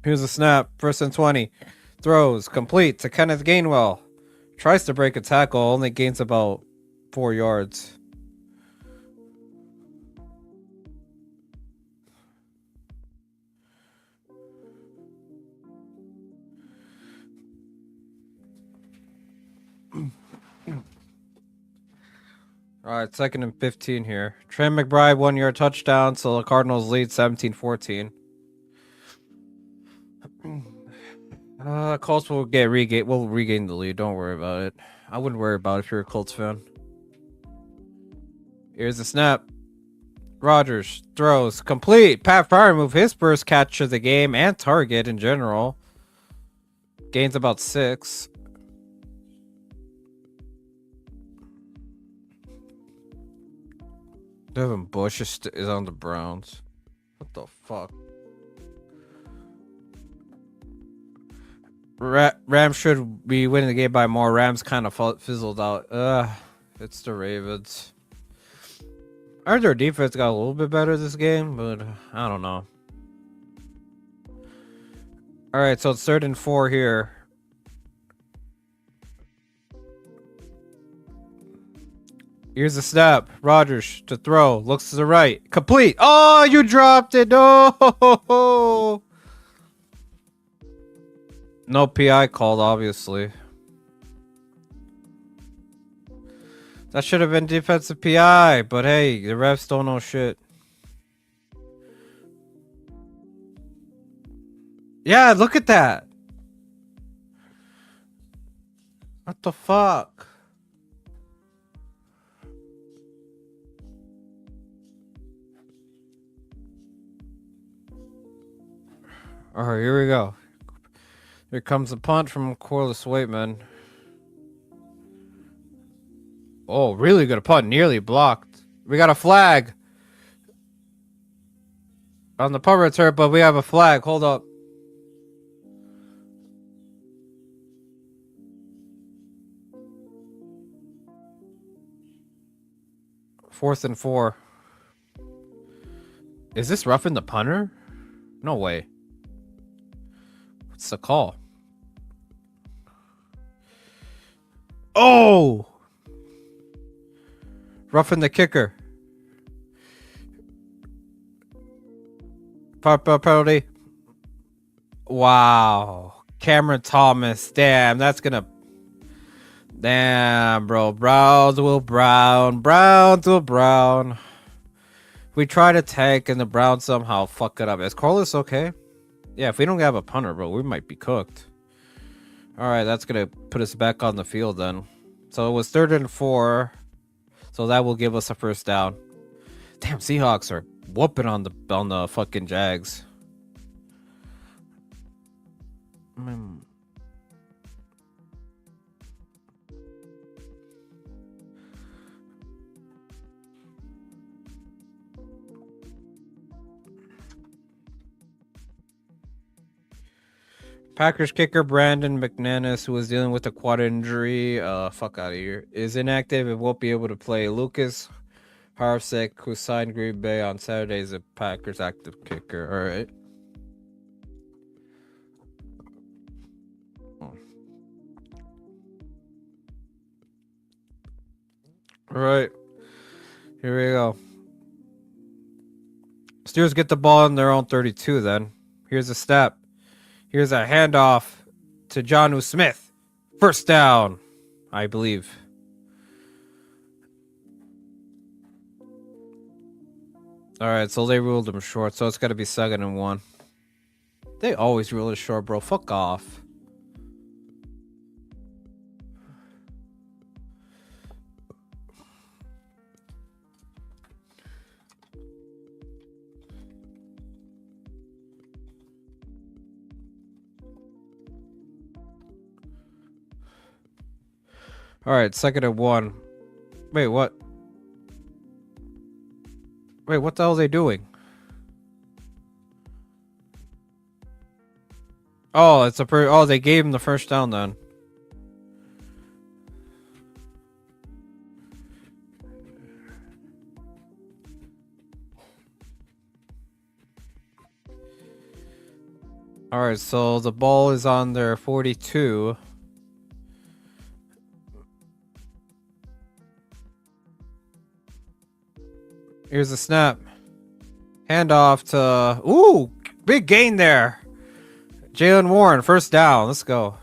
Here's a snap. First and 20. Throws. Complete to Kenneth Gainwell. Tries to break a tackle. Only gains about 4 yards. All right, second and 15 here. Trey McBride 1-yard touchdown, so the Cardinals lead 17-14. Colts will regain the lead. Don't worry about it. I wouldn't worry about it if you're a Colts fan. Here's the snap. Rodgers throws complete. Pat Freiermuth his first catch of the game and target in general. Gains about 6. Devin Bush is on the Browns. What the fuck? Rams should be winning the game by more. Rams kind of fizzled out. It's the Ravens. I heard their defense got a little bit better this game, but I don't know. All right, so it's 3rd and 4 here. Here's the snap. Rodgers to throw. Looks to the right. Complete. Oh, you dropped it. No. No PI called, obviously. That should have been defensive PI, but hey, the refs don't know shit. Yeah, look at that. What the fuck? All right, here we go. Here comes a punt from Corliss Waitman. Oh, really good punt. Nearly blocked. We got a flag on the punt return, but we have a flag. Hold up. Fourth and 4. Is this roughing the punter? No way. What's the call? Oh! Roughing the kicker. Penalty. Wow. Cameron Thomas. Damn, that's gonna... Damn, bro. Browns will brown. We try to tank and the Browns somehow fuck it up. Is Corliss okay? Yeah, if we don't have a punter, bro, we might be cooked. All right, that's going to put us back on the field then. So it was 3rd and 4. So that will give us a first down. Damn, Seahawks are whooping on the fucking Jags. Packers kicker Brandon McManus, who is dealing with a quad injury, fuck out of here, is inactive and won't be able to play. Lucas Harvsick, who signed Green Bay on Saturday, is a Packers active kicker. All right. All right. Here we go. Steelers get the ball in their own 32 then. Here's a snap. Here's a handoff to Jonnu Smith. First down, I believe. All right, so they ruled him short, so it's got to be 2nd and 1. They always rule it short, bro. Fuck off. All right, 2nd and 1. Wait, what? Wait, what the hell are they doing? Oh, it's oh, they gave him the first down then. All right, so the ball is on their 42. Here's a snap. Handoff to... Ooh, big gain there. Jalen Warren, first down. Let's go.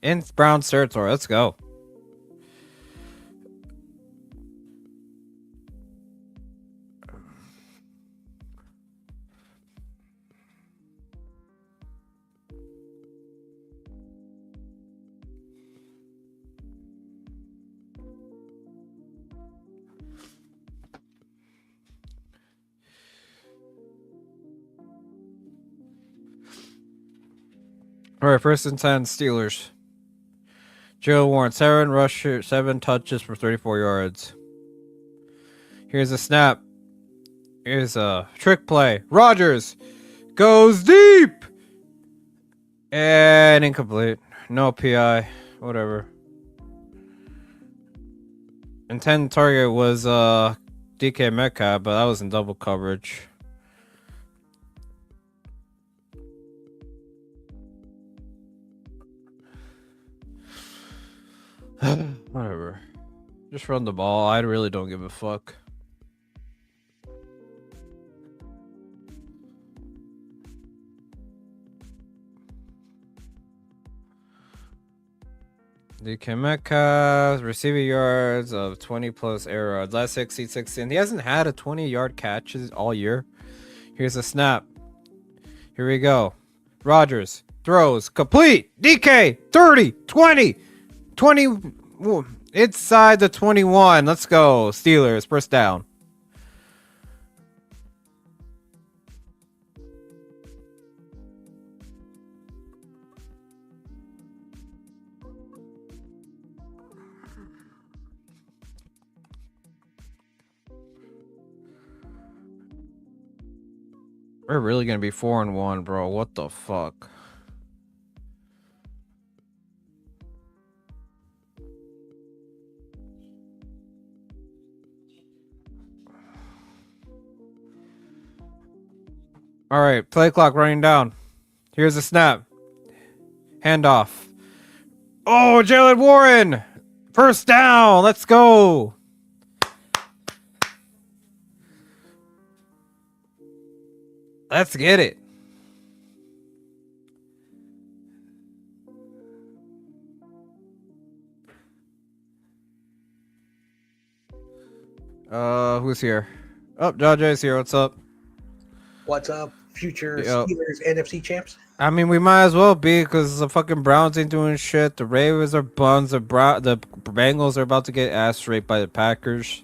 In Browns territory. Let's go. All right, first and 10, Steelers. Jalen Warren, 7 touches for 34 yards. Here's a snap. Here's a trick play. Rodgers goes deep and incomplete. No PI. Whatever. Intended target was DK Metcalf, but that was in double coverage. Whatever. Just run the ball. I really don't give a fuck. DK Metcalf, receiving yards of 20 plus air yards. Last 16. He hasn't had a 20-yard catches all year. Here's a snap. Here we go. Rodgers throws complete. DK 30, 20, 20. Inside the 21. Let's go. Steelers, first down. We're really gonna be 4-1, bro. What the fuck? All right, play clock running down. Here's a snap. Handoff. Oh, Jalen Warren! First down. Let's go. Let's get it. Who's here? Oh, Jaj's here. What's up? What's up, future Steelers NFC champs? I mean, we might as well be because the fucking Browns ain't doing shit. The Ravens are buns. The Bengals are about to get ass raped by the Packers.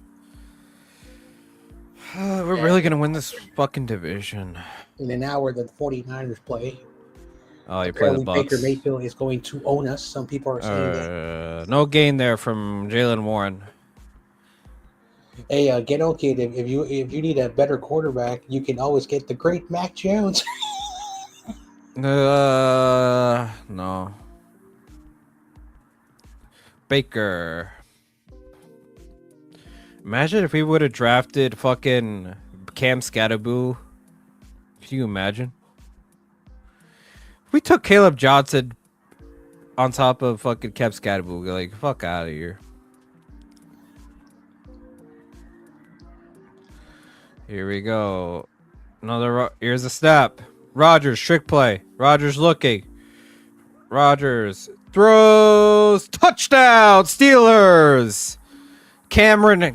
We're really gonna win this fucking division. In an hour, the 49ers play. Oh, you play the Bucks. Baker Mayfield is going to own us. Some people are saying that. No gain there from Jalen Warren. Hey, get on, kid. If you need a better quarterback, you can always get the great Mac Jones. No. Baker. Imagine if we would have drafted fucking Cam Scatterboo. Can you imagine? We took Caleb Johnson on top of fucking Cam Scatterboo. Like, fuck out of here. Here we go. Here's a snap. Rodgers, trick play. Rodgers looking. Rodgers throws. Touchdown, Steelers.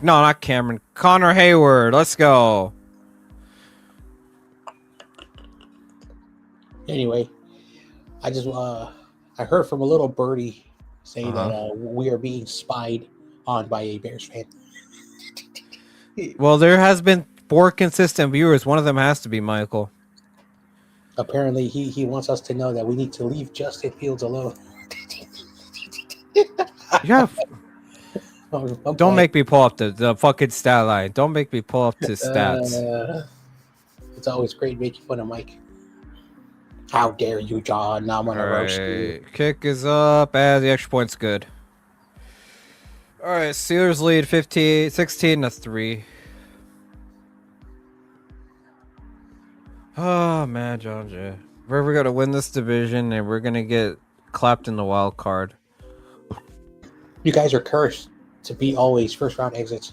Not Cameron. Connor Hayward. Let's go. Anyway, I heard from a little birdie saying that we are being spied on by a Bears fan. Well, there has been 4 consistent viewers. One of them has to be Michael. Apparently, he wants us to know that we need to leave Justin Fields alone. Yeah. Don't make me pull up the fucking stat line. Don't make me pull up the stats. It's always great making fun of Mike. How dare you, John? Now I'm gonna roast you. Kick is up, and the extra point's good. All right, Steelers lead 16-3. Oh man, John Jay. We're gonna win this division, and we're gonna get clapped in the wild card. You guys are cursed to be always first round exits.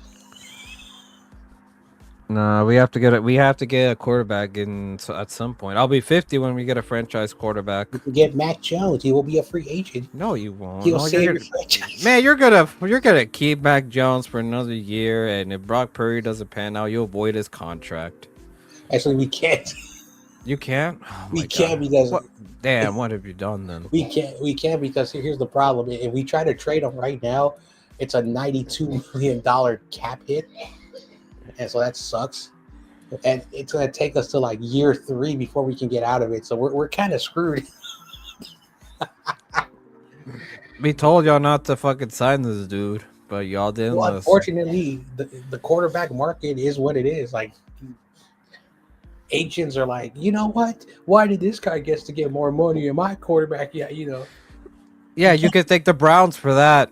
Nah, we have to get a quarterback in at some point. I'll be 50 when we get a franchise quarterback. You can get Mac Jones. He will be a free agent. No, you won't. He'll No, save you're your franchise. man, you're gonna keep Mac Jones for another year, and if Brock Purdy doesn't pan out, you'll void his contract. Actually, we can't. You can't. Oh We my can't God. because Damn, what have you done then? we can't because here's the problem. If we try to trade him right now, it's a $92 million cap hit, and so that sucks. And it's gonna take us to like year 3 before we can get out of it. So we're kind of screwed. We told y'all not to fucking sign this dude, but y'all didn't Well, listen. unfortunately, the quarterback market is what it is. Like agents are like, you know what? Why did this guy gets to get more money and my quarterback? Yeah, you know. Yeah, you could thank the Browns for that.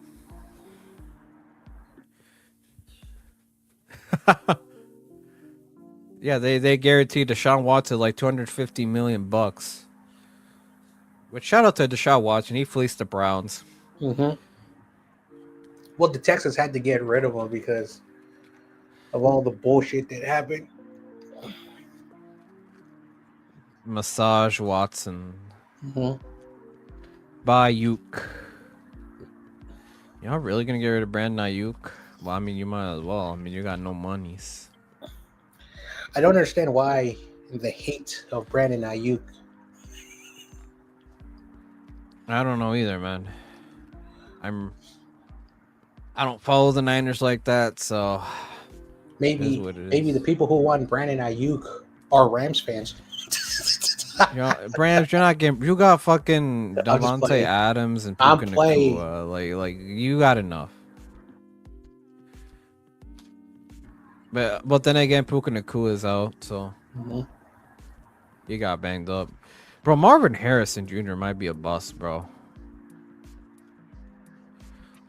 Yeah, they guaranteed Deshaun Watson like $250 million. But shout out to Deshaun Watson, he fleeced the Browns. Mm-hmm. Well, the Texans had to get rid of him because of all the bullshit that happened. Massage Watson. Mm-hmm. Ayuk. Y'all really gonna get rid of Brandon Ayuk? Well, I mean, you might as well. I mean, you got no monies. I don't understand why the hate of Brandon Ayuk. I don't know either, man. I don't follow the Niners like that, so Maybe what it maybe is. the people who want Brandon Ayuk are Rams fans. Brams, you're not getting. You got fucking I'm just Devontae playing. Adams and I'm Puka playing. Nacua. Like you got enough. But then again, Puka Nacua is out, so Mm-hmm. he got banged up. Bro, Marvin Harrison Jr. might be a bust, bro.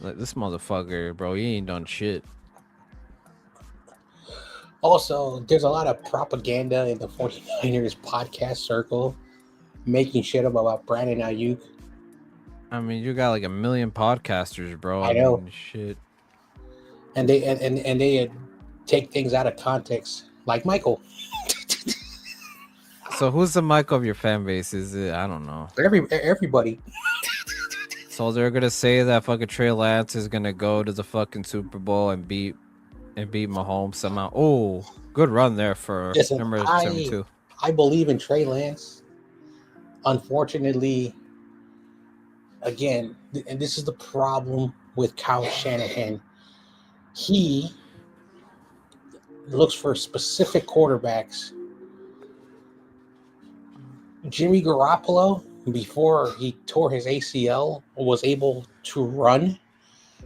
Like this motherfucker, bro, he ain't done shit. Also, there's a lot of propaganda in the 49ers podcast circle making shit up about Brandon Ayuk. I mean, you got like 1 million podcasters, bro. I know. mean, shit. And they take things out of context, like Michael. So who's the mic of your fan base? Is it? I don't know. Everybody. So they're gonna say that fucking Trey Lance is gonna go to the fucking Super Bowl and beat Mahomes somehow. Oh, good run there for Listen, number 72. I believe in Trey Lance. Unfortunately, again, and this is the problem with Kyle Shanahan. He looks for specific quarterbacks. Jimmy Garoppolo, before he tore his ACL, was able to run.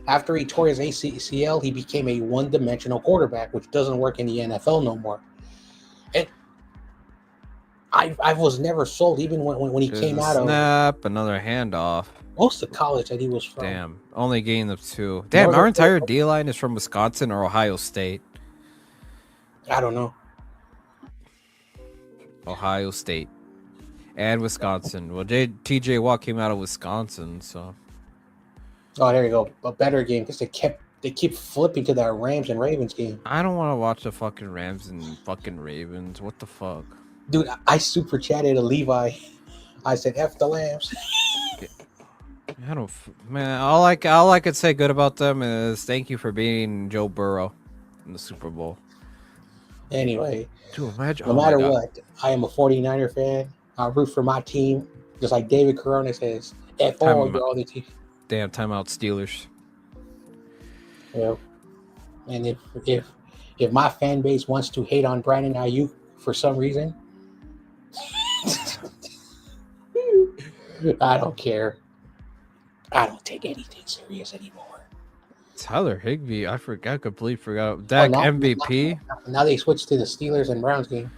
After he tore his ACL, he became a one-dimensional quarterback, which doesn't work in the NFL no more. And I was never sold, even when he came out of snap, another handoff. most of college that he was from. Damn, only gained of 2. Damn, our entire D line is from Wisconsin or Ohio State. I don't know. Ohio State and Wisconsin. Well, TJ Watt came out of Wisconsin, so. Oh, there you go. A better game because they keep flipping to that Rams and Ravens game. I don't want to watch the fucking Rams and fucking Ravens. What the fuck? Dude, I super chatted to Levi. I said, F the Lambs. I don't, man. All I could say good about them is thank you for beating Joe Burrow in the Super Bowl. Anyway, Dude, imagine, no matter what, I am a 49er fan. I root for my team, just like David Corona says. F all your other team. Damn, timeout Steelers. Yeah. And if my fan base wants to hate on Brandon Ayuk for some reason, I don't care. I don't take anything serious anymore. Tyler Higbee, I completely forgot. Dak MVP. Now they switched to the Steelers and Browns game.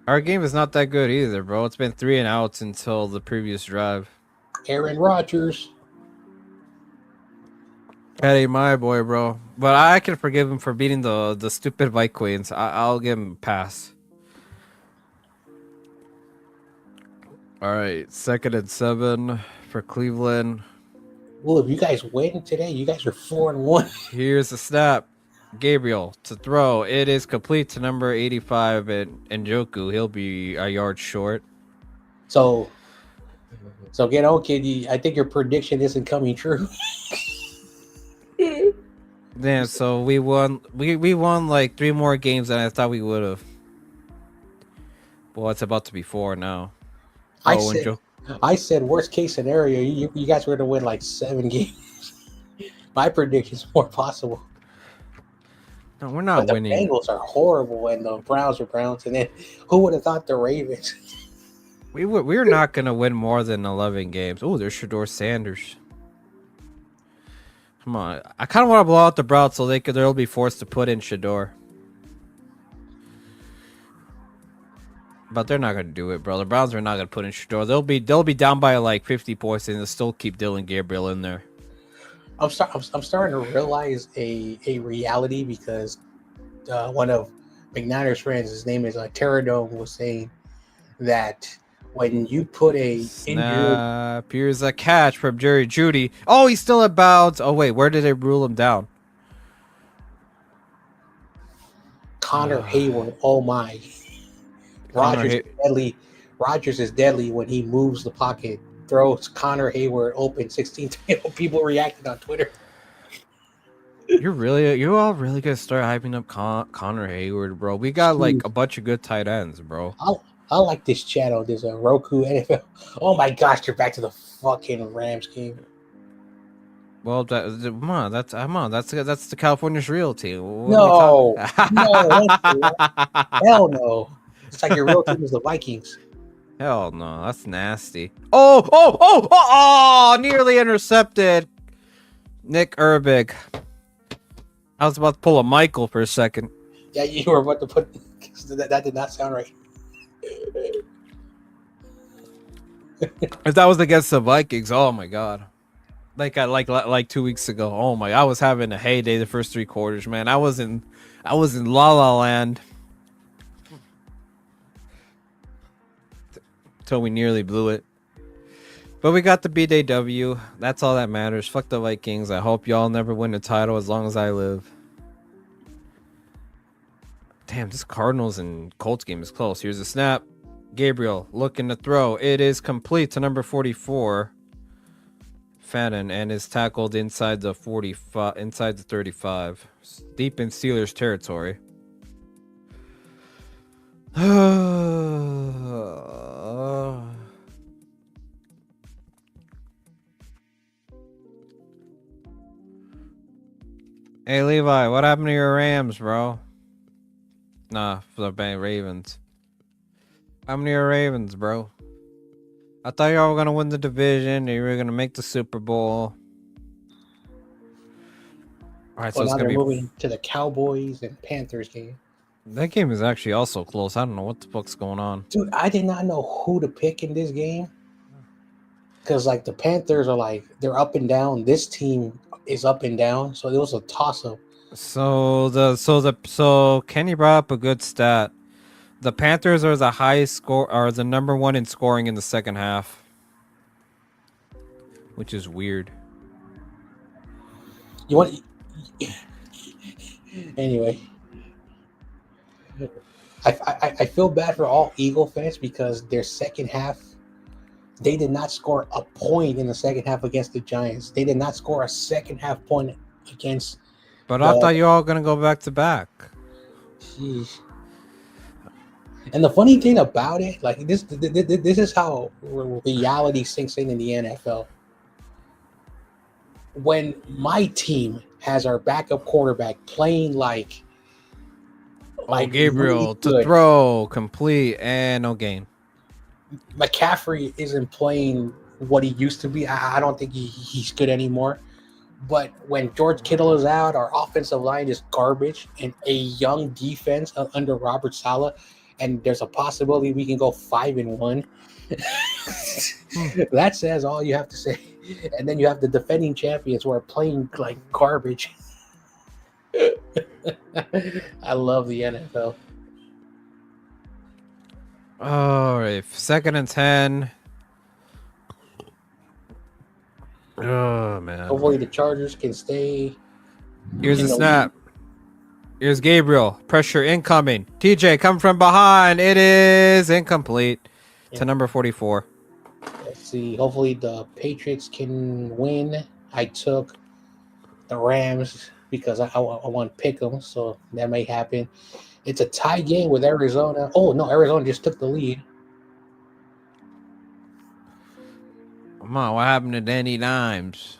Our game is not that good either, bro. It's been 3 and outs until the previous drive. Aaron Rodgers. That ain't my boy, bro. But I can forgive him for beating the stupid Vikings. I'll give him a pass. All right, 2nd and 7 for Cleveland. Well, if you guys win today, you guys are 4-1. Here's the snap. Gabriel to throw. It is complete to number 85 and Njoku. He'll be a yard short. So get on, kid. I think your prediction isn't coming true. Damn, so we won. We won like 3 more games than I thought we would have. Well, it's about to be 4 now. I said worst case scenario, you guys were going to win like 7 games. My prediction's more possible. No, we're not But winning. The Bengals are horrible, and the Browns are Browns. And then who would have thought the Ravens? We're not gonna win more than 11 games. Oh, there's Shador Sanders. Come on, I kind of want to blow out the Browns so they'll be forced to put in Shador. But they're not gonna do it, bro. The Browns are not gonna put in Shador. They'll be down by like 50 points and they'll still keep Dylan Gabriel in there. I'm starting to realize a reality because one of McNider's friends, his name is Terradome, was saying that when you put a snap, here's a catch from Jerry Jeudy. Oh, he's still at bounds. Oh wait, where did they rule him down? Connor Hayward. Oh my! Deadly. Rodgers is deadly when he moves the pocket. Throws Connor Hayward open 16. People reacted on Twitter. You're all really gonna start hyping up Connor Hayward, bro. We got like a bunch of good tight ends, bro. I like this channel. There's a Roku NFL. Oh my gosh, you're back to the fucking Rams game. Well, that's the California's real team. No, hell no. It's like your real team is the Vikings. Hell no, that's nasty. Oh! Nearly intercepted. Nick Herbig. I was about to pull a Michael for a second. Yeah, you were about to put that did not sound right. If that was against the Vikings, oh my god. Like 2 weeks ago. Oh my, I was having a heyday the first 3 quarters, man. I was in La La Land. Till we nearly blew it. But we got the B-Day W. That's all that matters. Fuck the Vikings. I hope y'all never win the title as long as I live. Damn, this Cardinals and Colts game is close. Here's a snap. Gabriel looking to throw. It is complete to number 44. Fannin, and is tackled inside the 45, inside the 35. Deep in Steelers territory. Hey Levi, what happened to your Rams, bro? Nah, for the Ravens. How many are Ravens, bro? I thought y'all were gonna win the division. You were gonna make the Super Bowl. All right, so it's now gonna be moving to the Cowboys and Panthers game. That game is actually also close. I don't know what the fuck's going on. Dude, I did not know who to pick in this game. Because like the Panthers are like they're up and down. This team is up and down. So it was a toss up. So Kenny brought up a good stat. The Panthers are the highest score, are the number 1 in scoring in the second half. Which is weird. You want anyway. I feel bad for all Eagle fans because their second half, they did not score a point in the second half against the Giants. They did not score a second half point against. But I thought you all gonna go back to back. Jeez. And the funny thing about it, like this is how reality sinks in the NFL. When my team has our backup quarterback playing like Gabriel really to throw, complete, and no gain. McCaffrey isn't playing what he used to be. I don't think he's good anymore. But when George Kittle is out, our offensive line is garbage, and a young defense under Robert Saleh, and there's a possibility we can go 5-1. That says all you have to say. And then you have the defending champions who are playing like garbage. I love the NFL. All right, 2nd and 10. Oh man. Hopefully the Chargers can stay. Here's in a the snap. Here's Gabriel. Pressure incoming. TJ come from behind. It is incomplete to number 44. Let's see. Hopefully the Patriots can win. I took the Rams because I want to pick them, so that may happen. It's a tie game with Arizona. Oh no, Arizona just took the lead. Come on, what happened to Danny Dimes?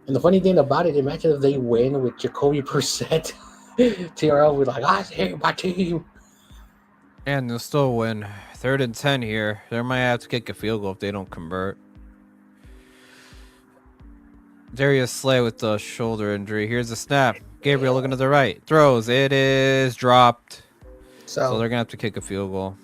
And the funny thing about it, imagine if they win with Jacoby Brissett. TRL would be like, I say my team. And they'll still win. 3rd and 10 here. They might have to kick a field goal if they don't convert. Darius Slay with the shoulder injury. Here's the snap. Gabriel looking to the right. Throws. It is dropped. So they're going to have to kick a field goal.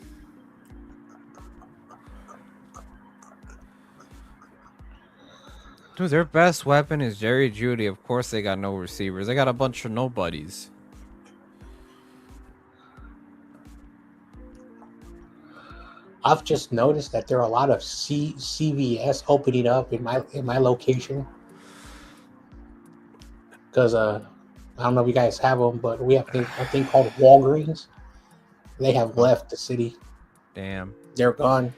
Dude, their best weapon is Jerry Jeudy. Of course they got no receivers. They got a bunch of nobodies. I've just noticed that there are a lot of CVS opening up in my location. Because I don't know if you guys have them, but we have a thing called Walgreens. They have left the city. Damn. They're gone.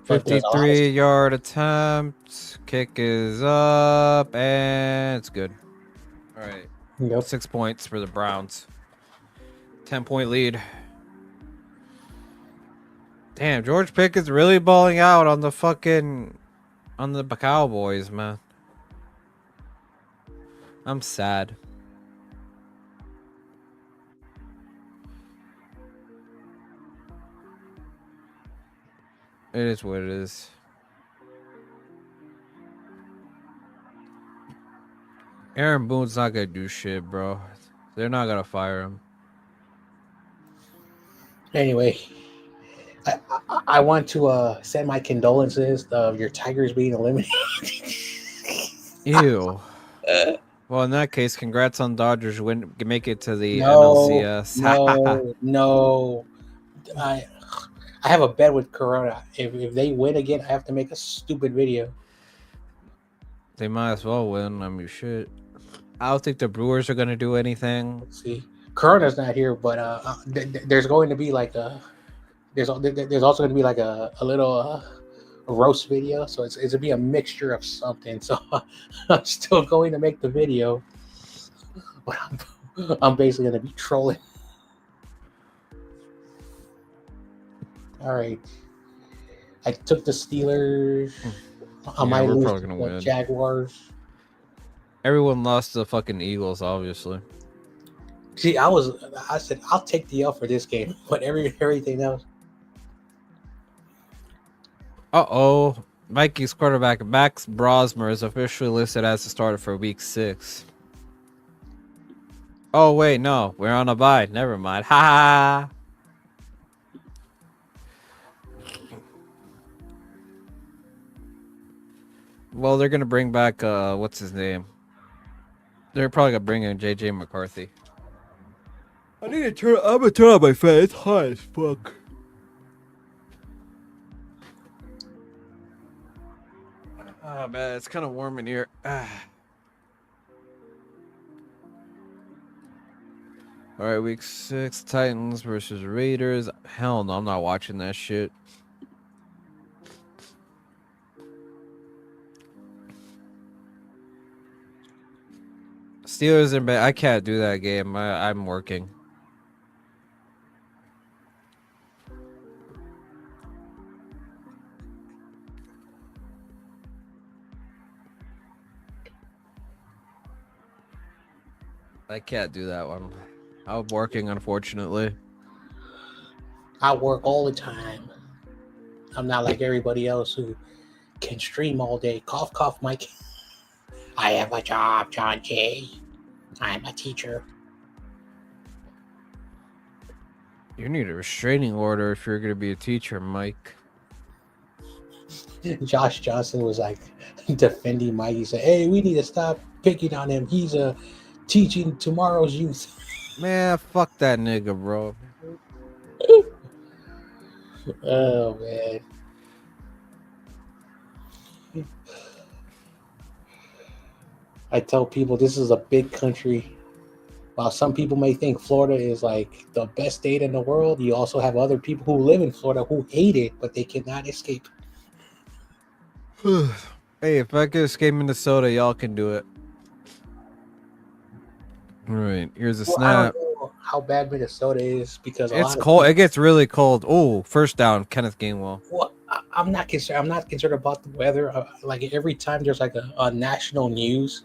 53-yard attempt. Kick is up, and it's good. All right. Yep. 6 points for the Browns. 10-point lead. Damn, George Pickett's really balling out on the Cowboys, man. I'm sad. It is what it is. Aaron Boone's not gonna do shit, bro. They're not gonna fire him. Anyway, I want to send my condolences of your Tigers being eliminated. Ew. Well, in that case, congrats on Dodgers make it to the NLCS. No. I have a bet with Corona. If they win again, I have to make a stupid video. They might as well win. I mean, shit. I don't think the Brewers are gonna do anything. Let's see, Corona's not here, but there's going to be like there's also going to be like a little roast video. So it's gonna be a mixture of something. So I'm still going to make the video, but I'm basically going to be trolling. All right, I took the Steelers. I might lose probably to gonna the win. Jaguars. Everyone lost to the fucking Eagles, obviously. See, I said I'll take the L for this game, but everything else. Uh-oh. Vikings quarterback Max Brosmer is officially listed as the starter for week 6. Oh, wait, no. We're on a bye. Never mind. Ha ha. Well, they're going to bring back, what's his name? They're probably going to bring in J.J. McCarthy. I'm going to turn on my fan. It's hot as fuck. Oh, man, it's kind of warm in here. All right, week 6, Titans versus Raiders. Hell no, I'm not watching that shit. Steelers in bed. I can't do that game. I'm working. I can't do that one. I'm working, unfortunately. I work all the time. I'm not like everybody else who can stream all day. Cough, cough, Mike. I have a job, John Jay. I'm a teacher. You need a restraining order if you're going to be a teacher, Mike. Josh Johnson was like defending Mike. He said, hey, we need to stop picking on him. He's teaching tomorrow's youth. Man, fuck that nigga, bro. Oh, man. I tell people this is a big country. While some people may think Florida is like the best state in the world, you also have other people who live in Florida who hate it, but they cannot escape. Hey, if I could escape Minnesota, y'all can do it. All right, here's a Well, I don't snap. know how bad Minnesota is because a It's lot of cold. people. It gets really cold. Oh, first down, Kenneth Gainwell. Well, I'm not concerned. I'm not concerned about the weather. Like every time there's like a national news,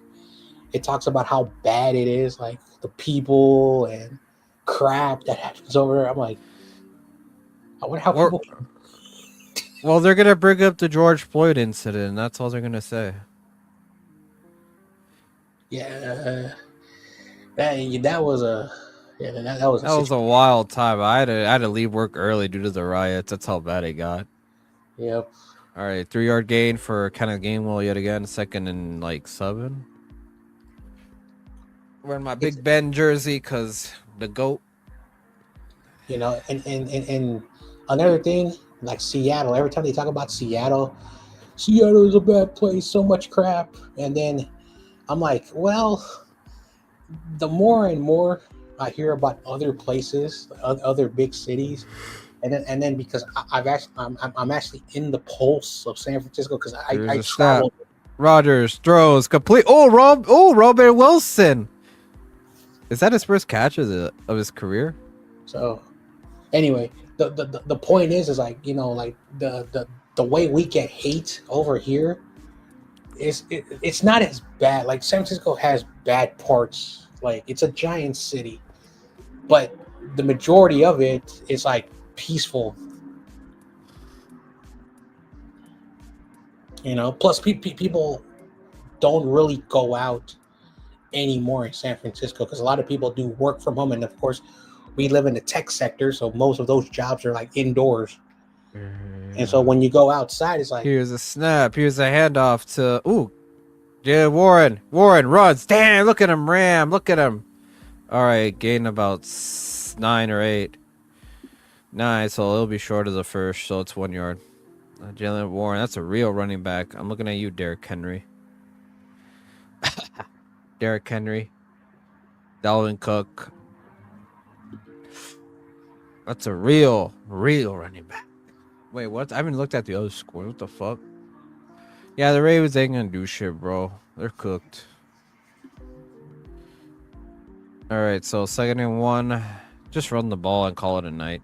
it talks about how bad it is, like the people and crap that happens over there. I'm like, I wonder how Or, people. well, they're gonna bring up the George Floyd incident. And that's all they're gonna say. Yeah, that was a that was a That was a situation. wild time. I had to leave work early due to the riots. That's how bad it got. Yep. All right, 3 yard gain for Kenneth Gainwell yet again. Second and like 7. Wearing my It's Big Ben jersey because the GOAT. and another thing like Seattle. Every time they talk about Seattle, Seattle is a bad place. So much crap, and then I'm like, well, the more and more I hear about other places, other big cities, and then because I'm actually in the pulse of San Francisco because Here's I a snap. traveled. Rodgers throws complete. Robert Wilson. Is that his first catch of his career? So anyway, the point is like like the way we get hate over here it's not as bad. Like San Francisco has bad parts. Like it's a giant city, but the majority of it is like peaceful. Plus people don't really go out anymore in San Francisco because a lot of people do work from home, and of course, we live in the tech sector, so most of those jobs are like indoors. And so when you go outside, it's like, Here's a snap. Here's a handoff to yeah, Warren. Warren runs. Damn, look at him ram. Look at him. All right, gain about 9 or 8. Nice, so it'll be short of the first, so it's 1 yard. Jalen Warren, that's a real running back. I'm looking at you, Derrick Henry. Derrick Henry. Dalvin Cook. That's a real running back. Wait, what? I haven't looked at the other score. What the fuck? Yeah, the Ravens ain't gonna do shit, bro. They're cooked. All right, so 2nd and 1. Just run the ball and call it a night.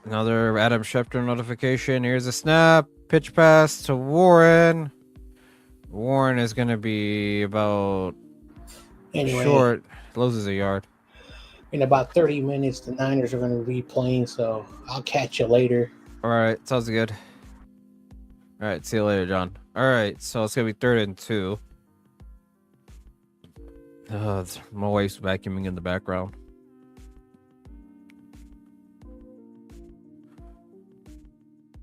Another Adam Schefter notification. Here's a snap. Pitch pass to Warren. Warren is gonna be about anyway, short. Loses a yard. in about 30 minutes, the Niners are going to be playing. So I'll catch you later. All right, sounds good. All right, see you later, John. All right, so it's gonna be 3rd and 2. My wife's vacuuming in the background.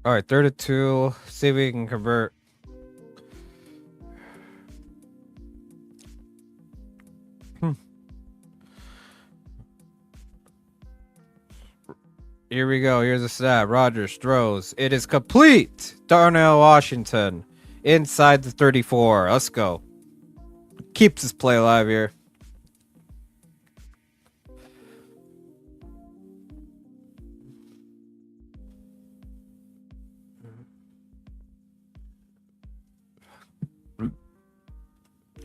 All right, 3rd and 2. See if we can convert. Here we go. Here's a snap. Rodgers throws. It is complete. Darnell Washington inside the 34. Let's go. Keeps this play alive here.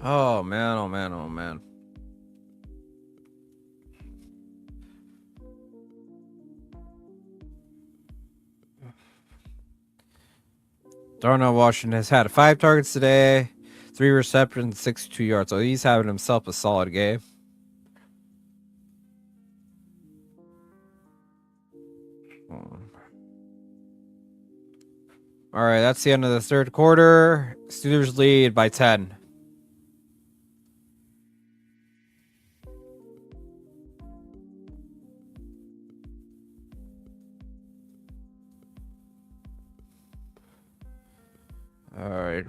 Oh man, oh man, oh man. Darnell Washington has had 5 targets today, 3 receptions, 62 yards. So he's having himself a solid game. All right, that's the end of the 3rd quarter. Steelers lead by 10. All right.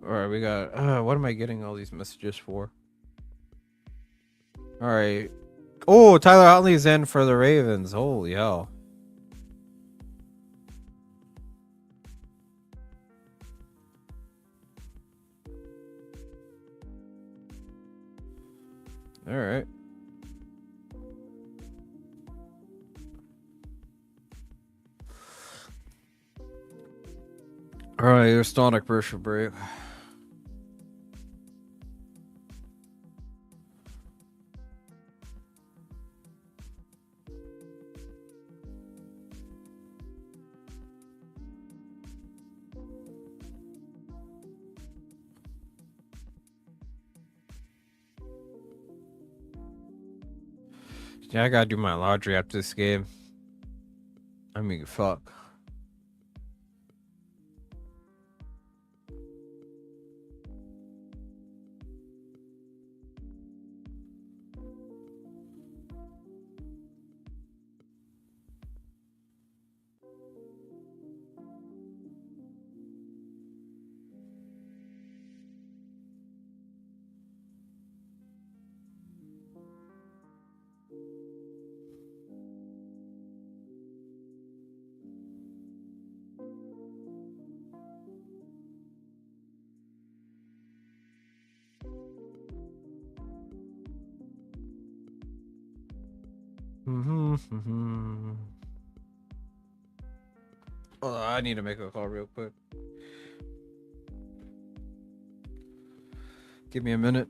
All right, we got. What am I getting all these messages for? All right. Oh, Tyler Huntley's in for the Ravens. Holy hell. All right. All right, there's still on a commercial break. Yeah, I gotta do my laundry after this game. I mean, fuck. Oh, I need to make a call real quick. Give me a minute.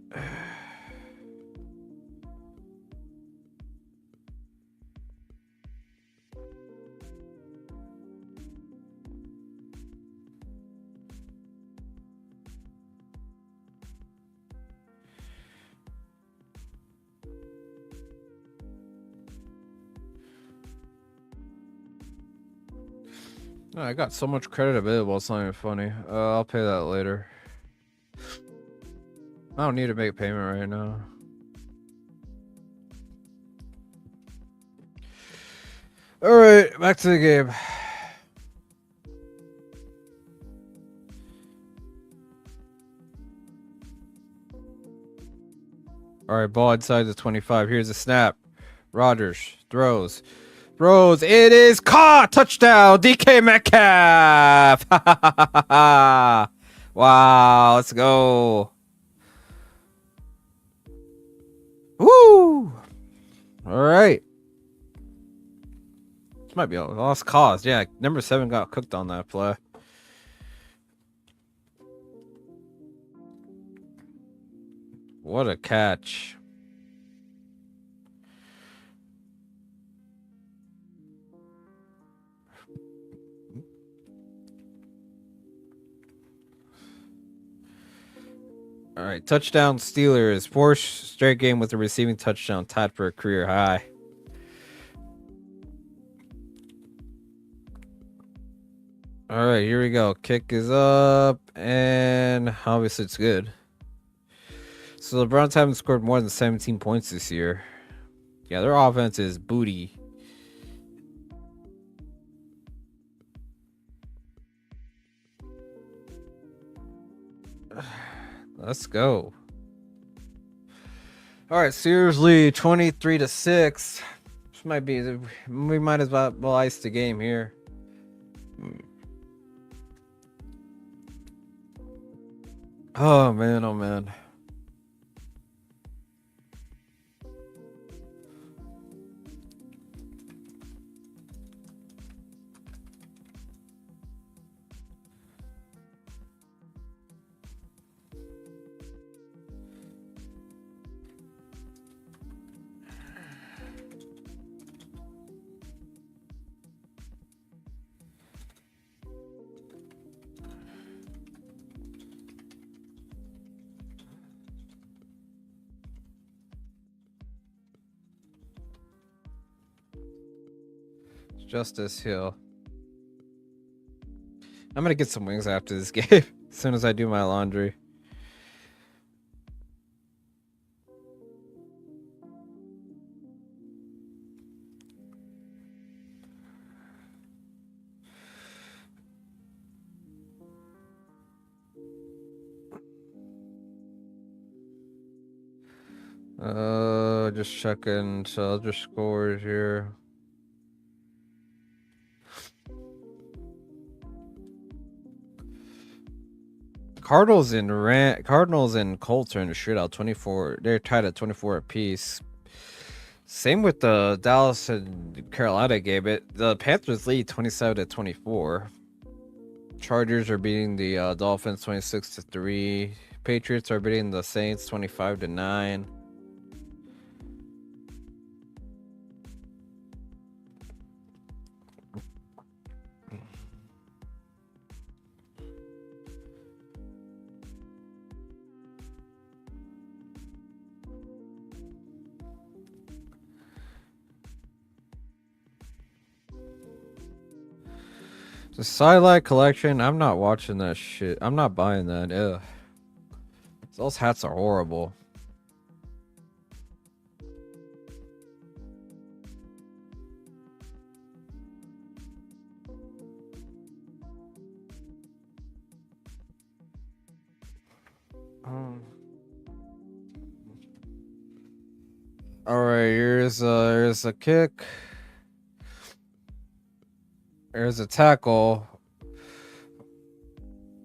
Oh, I got so much credit available, it's not even funny. I'll pay that later. I don't need to make a payment right now. Alright, back to the game. Alright, ball inside the 25. Here's a snap. Rodgers throws. Throws. It is caught! Touchdown! DK Metcalf! Wow, let's go. Woo! Alright. This might be a lost cause. Yeah, number 7 got cooked on that play. What a catch. All right, touchdown Steelers. 4th straight game with a receiving touchdown, tied for a career high. All right, here we go. Kick is up, and obviously it's good. So the Browns haven't scored more than 17 points this year. Yeah, their offense is booty. Let's go. All right, seriously, 23-6. This might be. We might as well ice the game here. Oh man, oh man. Justice Hill. I'm gonna get some wings after this game as soon as I do my laundry. just checking other scores here. Cardinals and Colts are in the shootout. 24. They're tied at 24 apiece. Same with the Dallas and Carolina game. The Panthers lead 27-24. Chargers are beating the Dolphins 26-3. Patriots are beating the Saints 25-9. The Sidelight collection, I'm not watching that shit. I'm not buying that. Ugh. Those hats are horrible. All right, here's a kick. There's a tackle.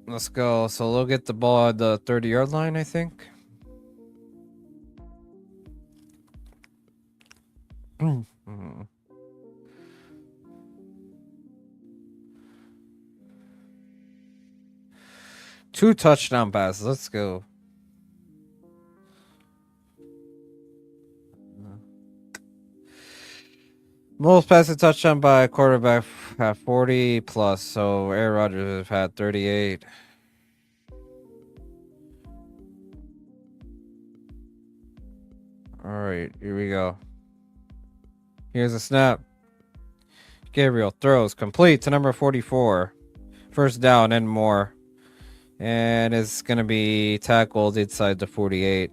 Let's go. So they'll get the ball at the 30-yard line, I think. Two touchdown passes. Let's go. Most passing touchdown by a quarterback at 40 plus. So Aaron Rodgers have had 38. All right, here we go. Here's a snap. Gabriel throws complete to number 44. First down and more. And it's going to be tackled inside the 48.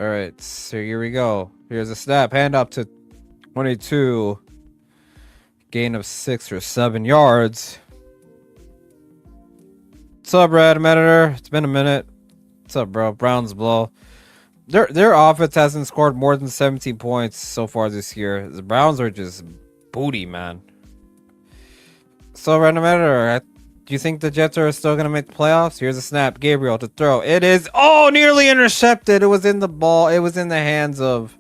All right, so here we go. Here's a snap. Hand up to 22. Gain of 6 or 7 yards. What's up, Brad Editor? It's been a minute. What's up, bro? Browns blow. Their offense hasn't scored more than 17 points so far this year. The Browns are just booty, man. So, Random Editor, do you think the Jets are still going to make the playoffs? Here's a snap. Gabriel to throw. It is, nearly intercepted. It was in the ball. It was in the hands of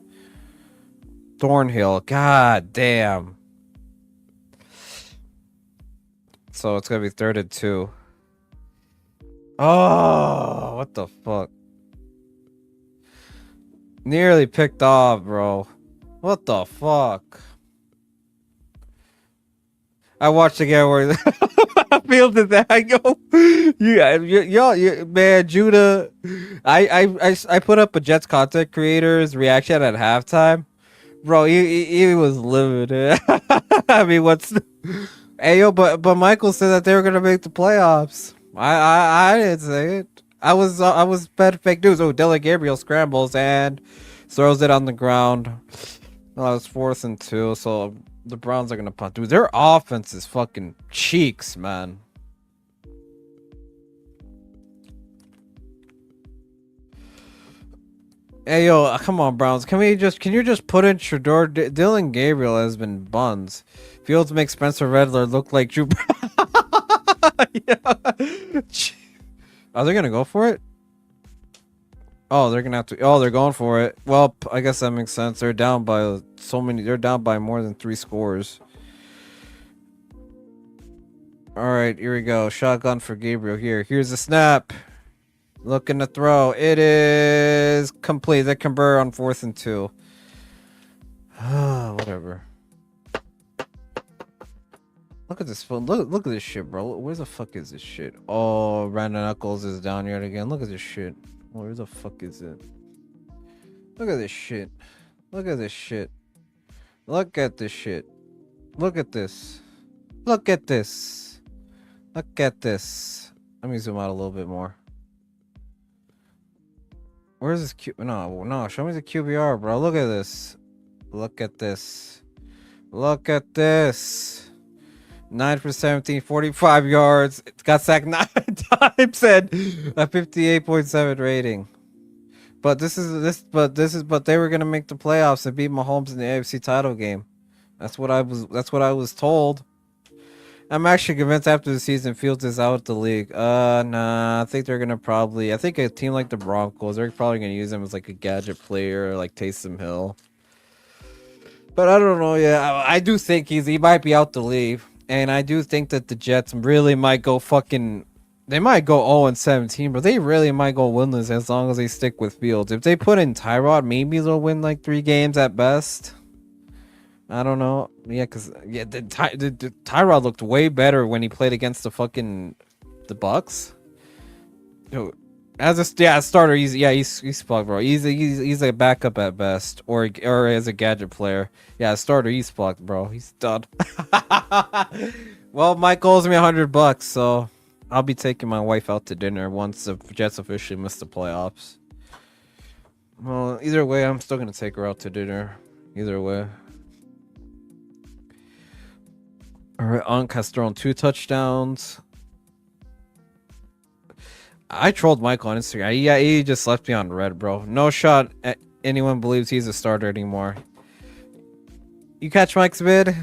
Thornhill. God damn. So it's going to be 3rd and 2. Oh, what the fuck? Nearly picked off, bro. What the fuck? I watched again where I fielded that. I go, man, Judah. I put up a Jets content creator's reaction at halftime, bro. He was livid. I mean, hey yo, but Michael said that they were gonna make the playoffs. I didn't say it. I was bad fake news. Oh, Dylan Gabriel scrambles and throws it on the ground. Well, it's 4th and 2, so the Browns are gonna punt. Dude, their offense is fucking cheeks, man. Hey yo, come on, Browns. Can you just put in Shador? Dylan Gabriel has been buns. Fields makes Spencer Rattler look like Drew. Yeah. Are they gonna go for it? Oh, they're gonna have to. Oh, they're going for it. Well, I guess that makes sense. They're down by so many. They're down by more than 3 scores. All right, here we go. Shotgun for Gabriel. Here's the snap. Looking to throw. It is complete. They convert on 4th and 2. Whatever. Look at this phone. Look at this shit, bro. Where the fuck is this shit? Oh, Brandon Knuckles is down yet again. Look at this shit. Where the fuck is it? Look at this shit. Look at this shit. Look at this shit. Look at this. Look at this. Look at this. Let me zoom out a little bit more. Where's this Q? No, show me the QBR, bro. Look at this. Look at this. Look at this. 9 for 17, 45 yards. It got sacked 9 times and a 58.7 rating. But they were gonna make the playoffs and beat Mahomes in the AFC title game. That's what I was told. I'm actually convinced after the season Fields is out of the league. Nah, I think they're gonna I think a team like the Broncos, they're probably gonna use him as like a gadget player, like Taysom Hill. But I don't know. Yeah, I do think he might be out the league, and I do think that the Jets really might go They might go 0-17, but they really might go winless as long as they stick with Fields. If they put in Tyrod, maybe they'll win like 3 games at best. I don't know. Yeah, because the Tyrod looked way better when he played against the Bucks. Yo, as a starter, he's fucked, bro. He's a backup at best, or as a gadget player. Yeah, starter, he's fucked, bro. He's done. Well, Mike owes me $100, so I'll be taking my wife out to dinner once the Jets officially miss the playoffs. Well, either way, I'm still gonna take her out to dinner. Either way. All right, Unk has thrown 2 touchdowns. I trolled Mike on Instagram. Yeah, he just left me on red, bro. No shot at anyone believes he's a starter anymore. You catch Mike's vid?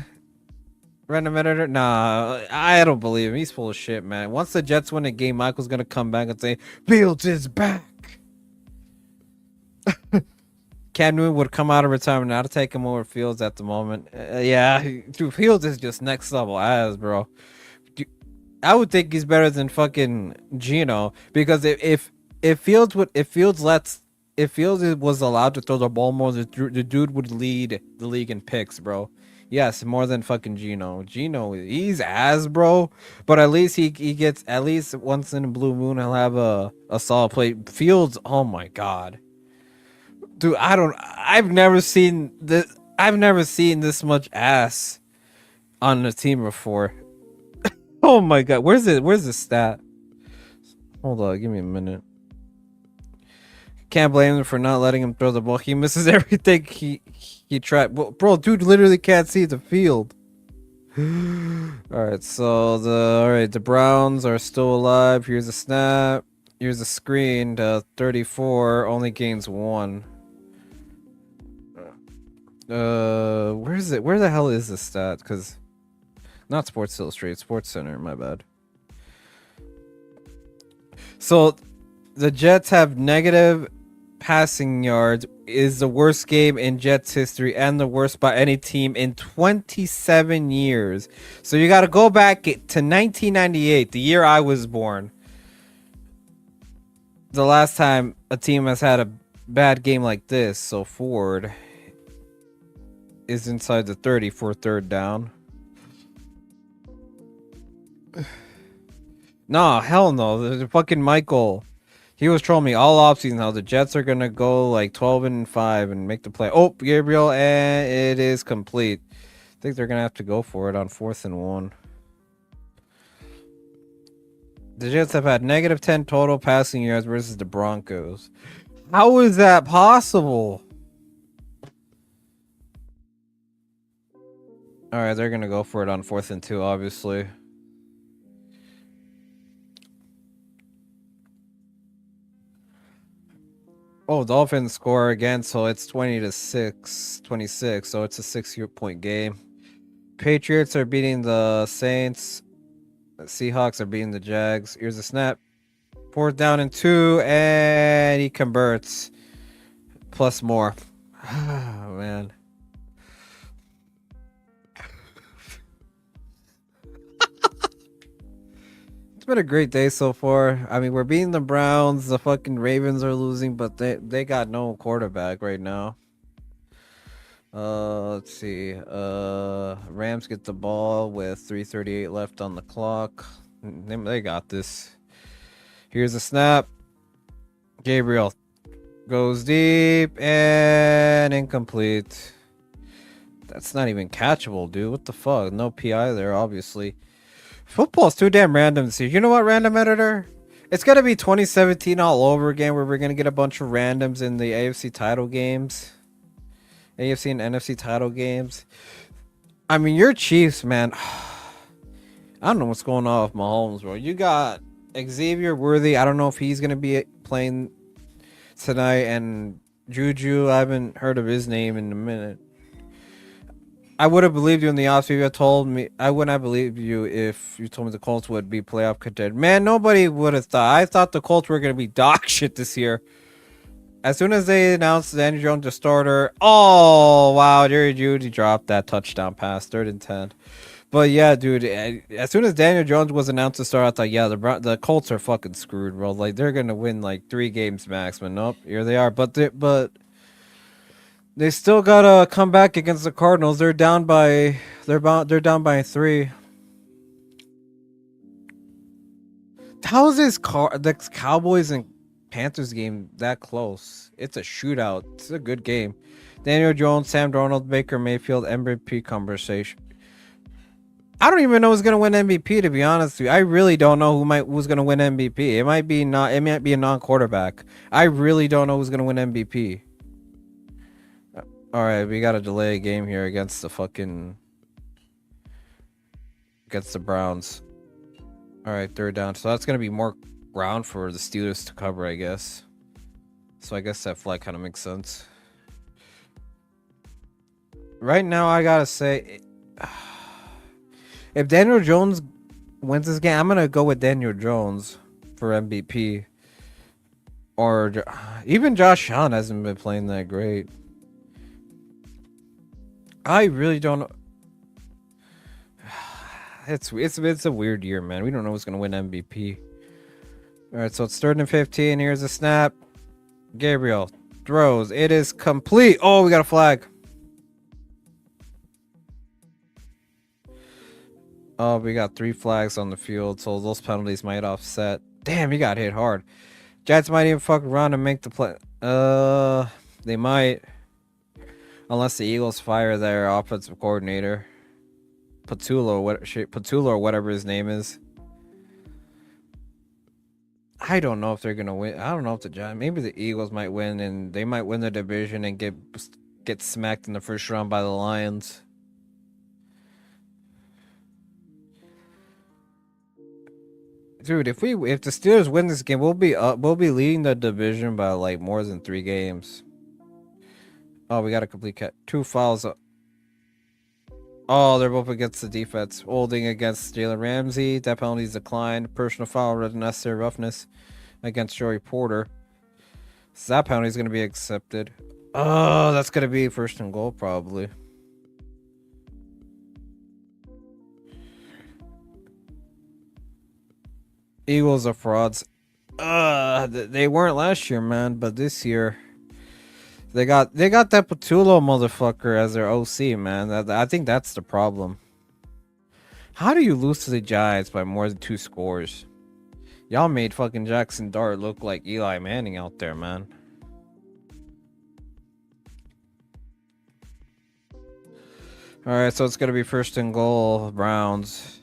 Random editor? Nah, I don't believe him. He's full of shit, man. Once the Jets win a game, Michael's gonna come back and say, Fields is back. Cam Newton would come out of retirement now to take him over Fields at the moment. Yeah, dude, Fields is just next level ass, bro. I would think he's better than fucking Gino, because if Fields was allowed to throw the ball more, the dude would lead the league in picks, bro. Yes, more than fucking Gino. Gino, he's ass, bro. But at least he gets, at least once in a blue moon, he'll have a solid play. Fields, oh my god, dude, I've never seen this much ass on the team before. Oh my god, where's the stat? Hold on, give me a minute. Can't blame him for not letting him throw the ball. He misses everything he tried. Bro, dude literally can't see the field. Alright, so the Browns are still alive. Here's a snap. Here's a screen. 34 only gains 1. Where is it? Where the hell is this stat? Because not Sports Illustrated, Sports Center, my bad. So the Jets have negative passing yards, is the worst game in Jets history and the worst by any team in 27 years. So you got to go back to 1998, the year I was born. The last time a team has had a bad game like this. So Ford is inside the 30 for 3rd down. No, hell no. The fucking Michael, he was trolling me all offseason how the Jets are gonna go like 12-5 and make the play. Oh, Gabriel, and it is complete. I think they're gonna have to go for it on 4th and 1. The Jets have had negative 10 total passing yards versus the Broncos. How is that possible? All right, they're gonna go for it on 4th and 2, obviously. Oh, Dolphins score again, so it's 26, so it's a 6-point game. Patriots are beating the Saints. The Seahawks are beating the Jags. Here's a snap. 4th down and 2, and he converts. Plus more. Oh, man. It's been a great day so far. I mean, we're beating the Browns. The fucking Ravens are losing, but they got no quarterback right now. Let's see. Rams get the ball with 3:38 left on the clock. They got this. Here's a snap. Gabriel goes deep and incomplete. That's not even catchable, dude. What the fuck? No PI there, obviously. Football's too damn random this year. You know what, random editor? It's gonna be 2017 all over again, where we're gonna get a bunch of randoms in the AFC title games, AFC and NFC title games. I mean, your Chiefs, man. I don't know what's going on with Mahomes, bro. You got Xavier Worthy. I don't know if he's gonna be playing tonight, and Juju. I haven't heard of his name in a minute. I would have believed you in the offseason. If you told me, I wouldn't have believed you if you told me the Colts would be playoff contender. Man, nobody would have thought. I thought the Colts were gonna be dog shit this year. As soon as they announced Daniel Jones the starter, oh wow, Jerry Jeudy dropped that touchdown pass, 3rd and 10. But yeah, dude, as soon as Daniel Jones was announced to start, I thought, yeah, the Colts are fucking screwed, bro. Like they're gonna win like 3 games max, but nope, here they are. But they still gotta come back against the Cardinals. They're down by 3. How is the Cowboys and Panthers game that close? It's a shootout. It's a good game. Daniel Jones, Sam Darnold, Baker Mayfield, MVP conversation. I don't even know who's gonna win MVP, to be honest with you. I really don't know who's gonna win MVP. It might be a non-quarterback. I really don't know who's gonna win MVP. All right, we got to delay a game here against the Browns. All right, 3rd down. So that's gonna be more ground for the Steelers to cover, I guess. So I guess that flag kind of makes sense. Right now, I gotta say, if Daniel Jones wins this game, I'm gonna go with Daniel Jones for MVP. Or even Josh Allen hasn't been playing that great. I really don't know. It's a weird year, man. We don't know who's gonna win MVP. All right, so it's 3rd and 15. Here's a snap. Gabriel throws. It is complete. Oh, we got a flag. Oh, we got 3 flags on the field, so those penalties might offset. Damn, he got hit hard. Jets might even fuck around and make the play. They might. Unless the Eagles fire their offensive coordinator. Patullo or whatever his name is. I don't know if they're gonna win. I don't know if the Giants. Maybe the Eagles might win, and they might win the division and get smacked in the first round by the Lions. Dude, if the Steelers win this game, we'll be leading the division by like more than 3 games. Oh, we got a complete 2 fouls. Oh, they're both against the defense. Holding against Jalen Ramsey. That penalty's declined. Personal foul with unnecessary roughness against Joey Porter. So that penalty's going to be accepted. Oh, that's going to be 1st and goal probably. Eagles are frauds. They weren't last year, man, but this year they got that Patullo motherfucker as their OC, man. I think that's the problem. How do you lose to the Giants by more than 2 scores? Y'all made fucking Jackson Dart look like Eli Manning out there, man. All right, so it's gonna be 1st and goal, Browns.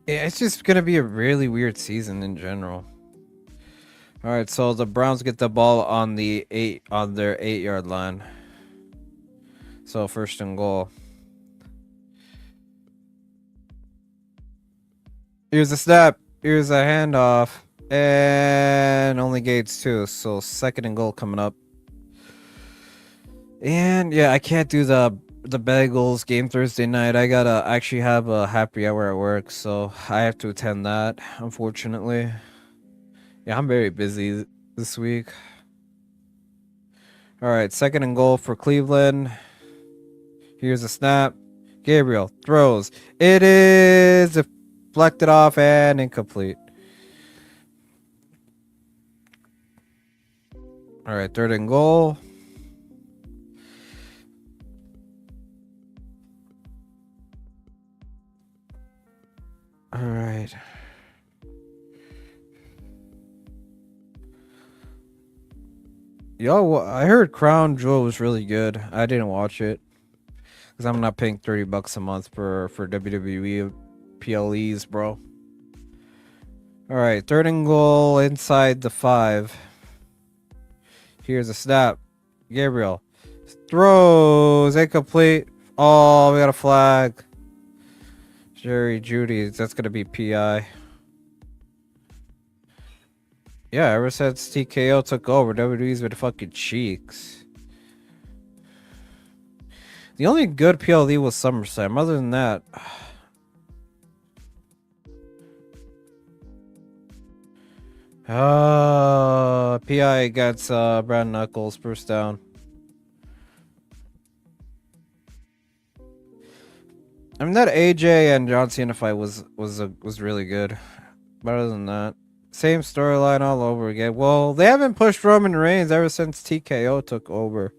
Yeah, it's just gonna be a really weird season in general. All right, so the Browns get the ball on their 8-yard line. So 1st and goal. Here's a snap. Here's a handoff, and only Gates 2. So 2nd and goal coming up. And yeah, I can't do the Bengals game Thursday night. I gotta actually have a happy hour at work, so I have to attend that, unfortunately. Yeah, I'm very busy this week. All right, 2nd and goal for Cleveland. Here's a snap. Gabriel throws. It is deflected off and incomplete. All right, 3rd and goal. All right. Yo, I heard Crown Jewel was really good. I didn't watch it because I'm not paying $30 a month for WWE PLEs, bro. All right, third and goal inside the 5. Here's a snap. Gabriel throws incomplete. Oh, we got a flag. Jerry Judy, that's gonna be PI. Yeah, ever since TKO took over, WWE's been fucking cheeks. The only good PLE was SummerSlam. Other than that, PI against Brad Knuckles, first down. I mean, that AJ and John Cena fight was really good. But other than that, same storyline all over again. Well, they haven't pushed Roman Reigns ever since TKO took over.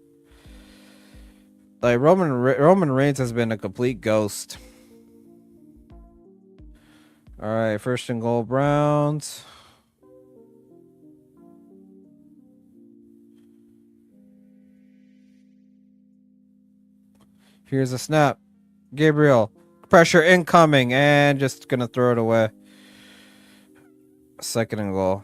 Like Roman Reigns has been a complete ghost. All right, first and goal, Browns. Here's a snap. Gabriel, pressure incoming, and just gonna throw it away. Second and goal.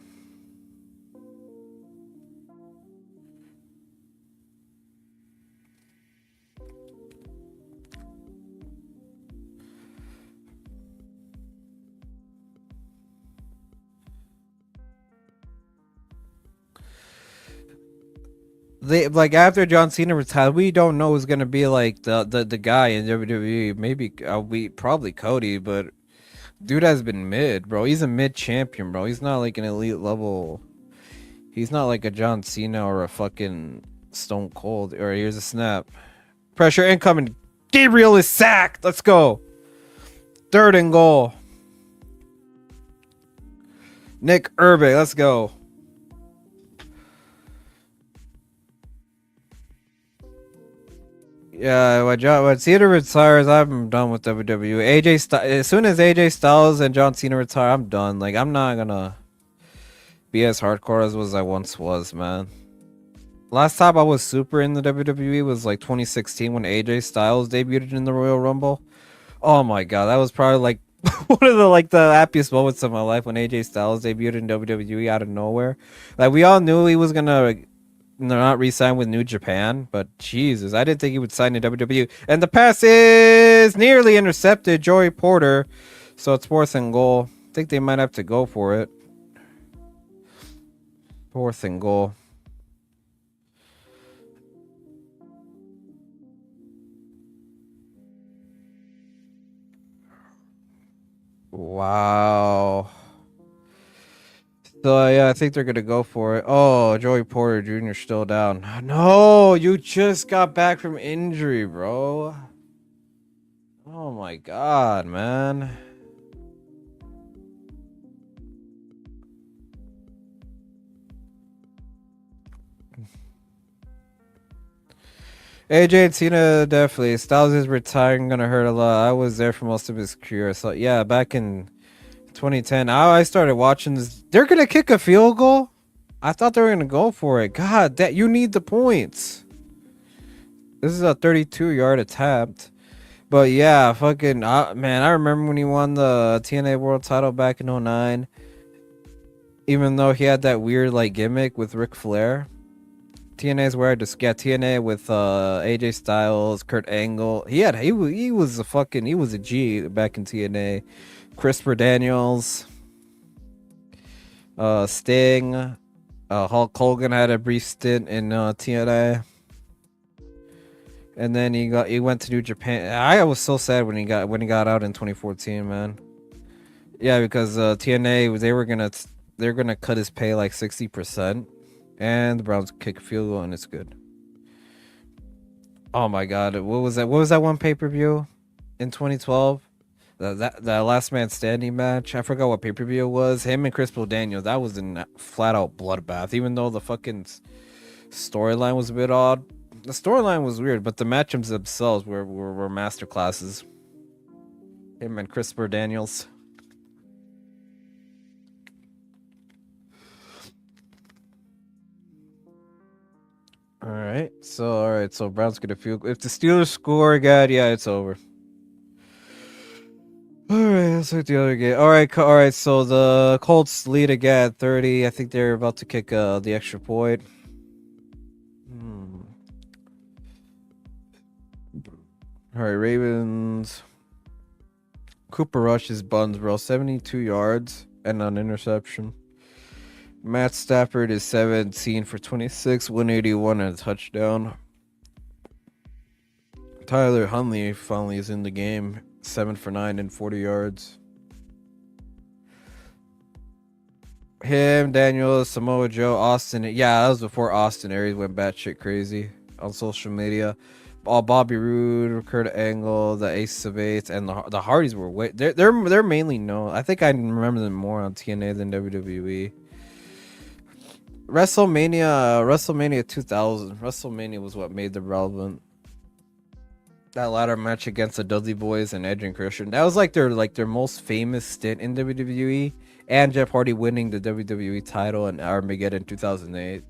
They like after John Cena retired, we don't know who's gonna be like the guy in WWE. Maybe we probably Cody, but dude has been mid, bro. He's a mid champion, bro. He's not like an elite level. He's not like a John Cena or a fucking Stone Cold. Or here's a snap. Pressure incoming. Gabriel is sacked. Let's go. Third and goal. Nick Herbig. Let's go. Yeah, when Cena retires, I'm done with WWE. As soon as AJ Styles and John Cena retire, I'm done. Like, I'm not gonna be as hardcore as I once was, man. Last time I was super in the WWE was like 2016 when AJ Styles debuted in the Royal Rumble. Oh my god, that was probably like one of the happiest moments of my life when AJ Styles debuted in WWE out of nowhere. Like, we all knew he was gonna not re-sign with New Japan, but Jesus, I didn't think he would sign in WWE. And the pass is nearly intercepted, Joey Porter. So it's 4th and goal. I think they might have to go for it. 4th and goal. Wow. So yeah, I think they're gonna go for it. Oh, Joey Porter Jr. still down. No, you just got back from injury, bro. Oh my god, man. AJ and Cena definitely. Styles is retiring, gonna hurt a lot. I was there for most of his career. So yeah, back in 2010, I started watching this. They're gonna kick a field goal. I thought they were gonna go for it. God, that you need the points. This is a 32-yard attempt. But yeah, fucking man, I remember when he won the TNA World Title back in 2009. Even though he had that weird like gimmick with Ric Flair. TNA's where I just get TNA with AJ Styles, Kurt Angle. He was a G back in TNA. Christopher Daniels, Sting, Hulk Hogan had a brief stint in TNA, and then he went to New Japan. I was so sad when he got out in 2014, man. Yeah, because TNA they're gonna cut his pay like 60%, and the Browns kick a field goal and it's good. Oh my god, what was that? What was that one pay-per-view in 2012? That last man standing match. I forgot what pay-per-view it was. Him and Crystal Daniels. That was a flat out bloodbath. Even though the fucking storyline was a bit odd. The storyline was weird, but the matchups themselves were masterclasses. Him and Christopher Daniels. All right. So Browns get a field. If the Steelers score again, yeah, it's over. All right, let's look at the other game. All right. So the Colts lead again, 30. I think they're about to kick the extra point. All right, Ravens. Cooper rushes buns, bro. 72 yards and an interception. Matt Stafford is 17 for 26, 181 and a touchdown. Tyler Huntley finally is in the game, 7 for 9 and 40 yards. Him, Daniel, Samoa Joe, Austin. Yeah, that was before Austin Aries went batshit crazy on social media. Bobby Roode, Kurt Angle, the Ace of Eights, and the Hardys were way. They're mainly known. I think I remember them more on TNA than WWE. WrestleMania 2000. WrestleMania was what made them relevant. That ladder match against the Dudley Boys and Edge and Christian. That was like their most famous stint in WWE. And Jeff Hardy winning the WWE title in Armageddon 2008.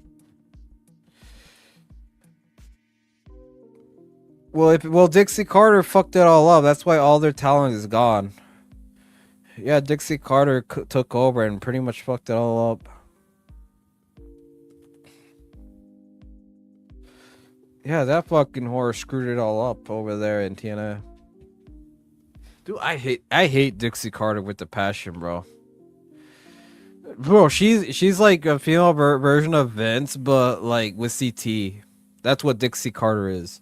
Well, Dixie Carter fucked it all up. That's why all their talent is gone. Yeah, Dixie Carter took over and pretty much fucked it all up. Yeah, that fucking whore screwed it all up over there in TNA. Dude, I hate Dixie Carter with the passion, bro. Bro, she's like a female version of Vince, but like with CT. That's what Dixie Carter is.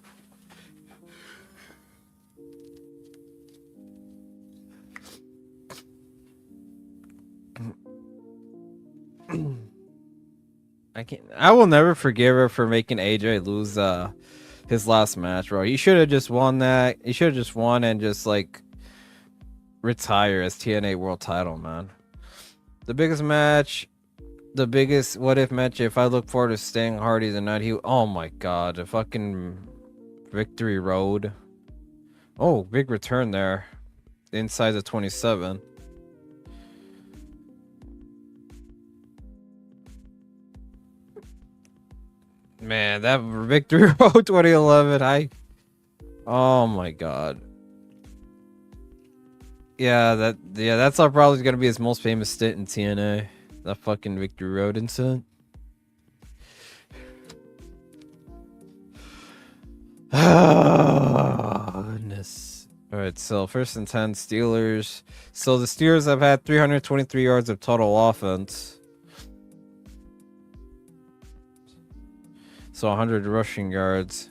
I will never forgive her for making AJ lose his last match, bro. He should have just won that. He should have just won and just like retire as TNA World Title, man. The biggest match, the biggest what if match. If I look forward to staying Hardy the night he. Oh my god, the fucking Victory Road. Oh, big return there, inside the 27. Man, that Victory Road 2011. Oh my god. Yeah, that's probably gonna be his most famous stint in TNA. That fucking Victory Road incident. Oh, goodness. All right, so 1st and 10 Steelers. So the Steelers have had 323 yards of total offense. So 100 rushing yards.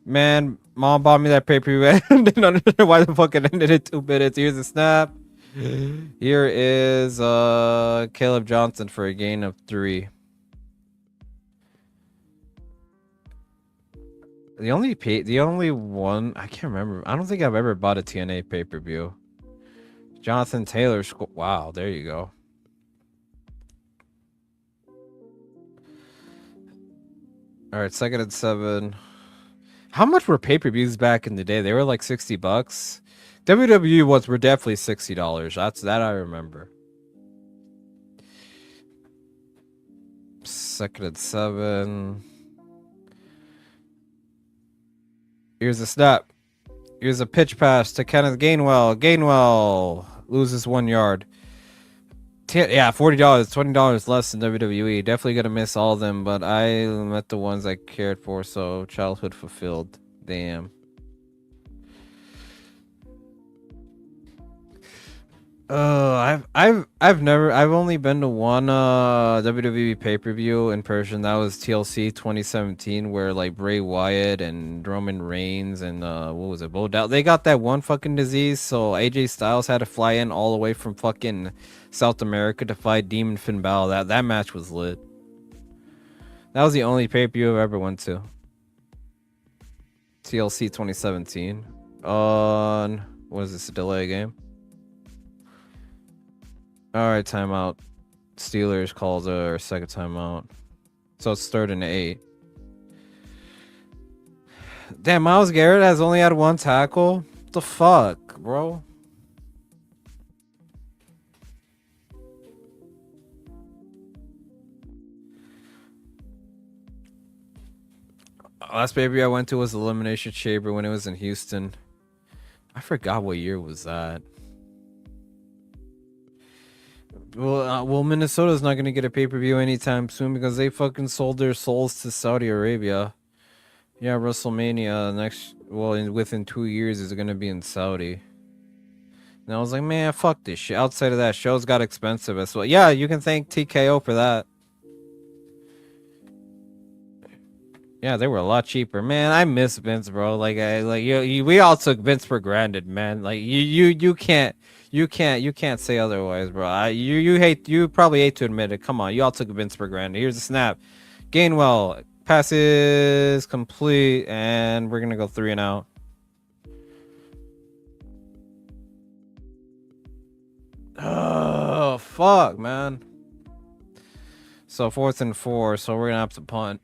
Man, mom bought me that pay-per-view and didn't understand why the fuck it ended in 2 minutes. Here's a snap. Here is Caleb Johnson for a gain of 3. The only one I can't remember. I don't think I've ever bought a TNA pay-per-view. Jonathan Taylor. Wow, there you go. All right, 2nd and 7. How much were pay-per-views back in the day? They were like $60. WWE were definitely $60. That I remember. 2nd and 7. Here's a snap. Here's a pitch pass to Kenneth Gainwell. Gainwell loses 1 yard. Yeah, $40, $20 less than WWE. Definitely gonna miss all of them, but I met the ones I cared for, so childhood fulfilled. Damn. I've only been to one WWE pay-per-view in person. That was TLC 2017, where like Bray Wyatt and Roman Reigns and what was it, Bo Dallas, they got that one fucking disease, so AJ Styles had to fly in all the way from fucking South America to fight Demon Finn Balor. That match was lit. That was the only pay-per-view I've ever went to. TLC 2017 on what is this, a delay game? All right, timeout. Steelers calls a 2nd timeout. So it's 3rd and 8. Damn, Myles Garrett has only had 1 tackle? What the fuck, bro? Last baby I went to was Elimination Chamber when it was in Houston. I forgot what year was that. Well, Minnesota's not gonna get a pay-per-view anytime soon because they fucking sold their souls to Saudi Arabia. Yeah, WrestleMania within 2 years is gonna be in Saudi. And I was like, man, fuck this shit. Outside of that, shows got expensive as well. Yeah, you can thank TKO for that. Yeah, they were a lot cheaper, man. I miss Vince, bro. We all took Vince for granted, man. Like you can't say otherwise, bro. You probably hate to admit it. Come on, you all took Vince for granted. Here's a snap. Gainwell passes complete, and we're gonna go 3 and out. Oh fuck, man. So 4th and 4, so we're gonna have to punt.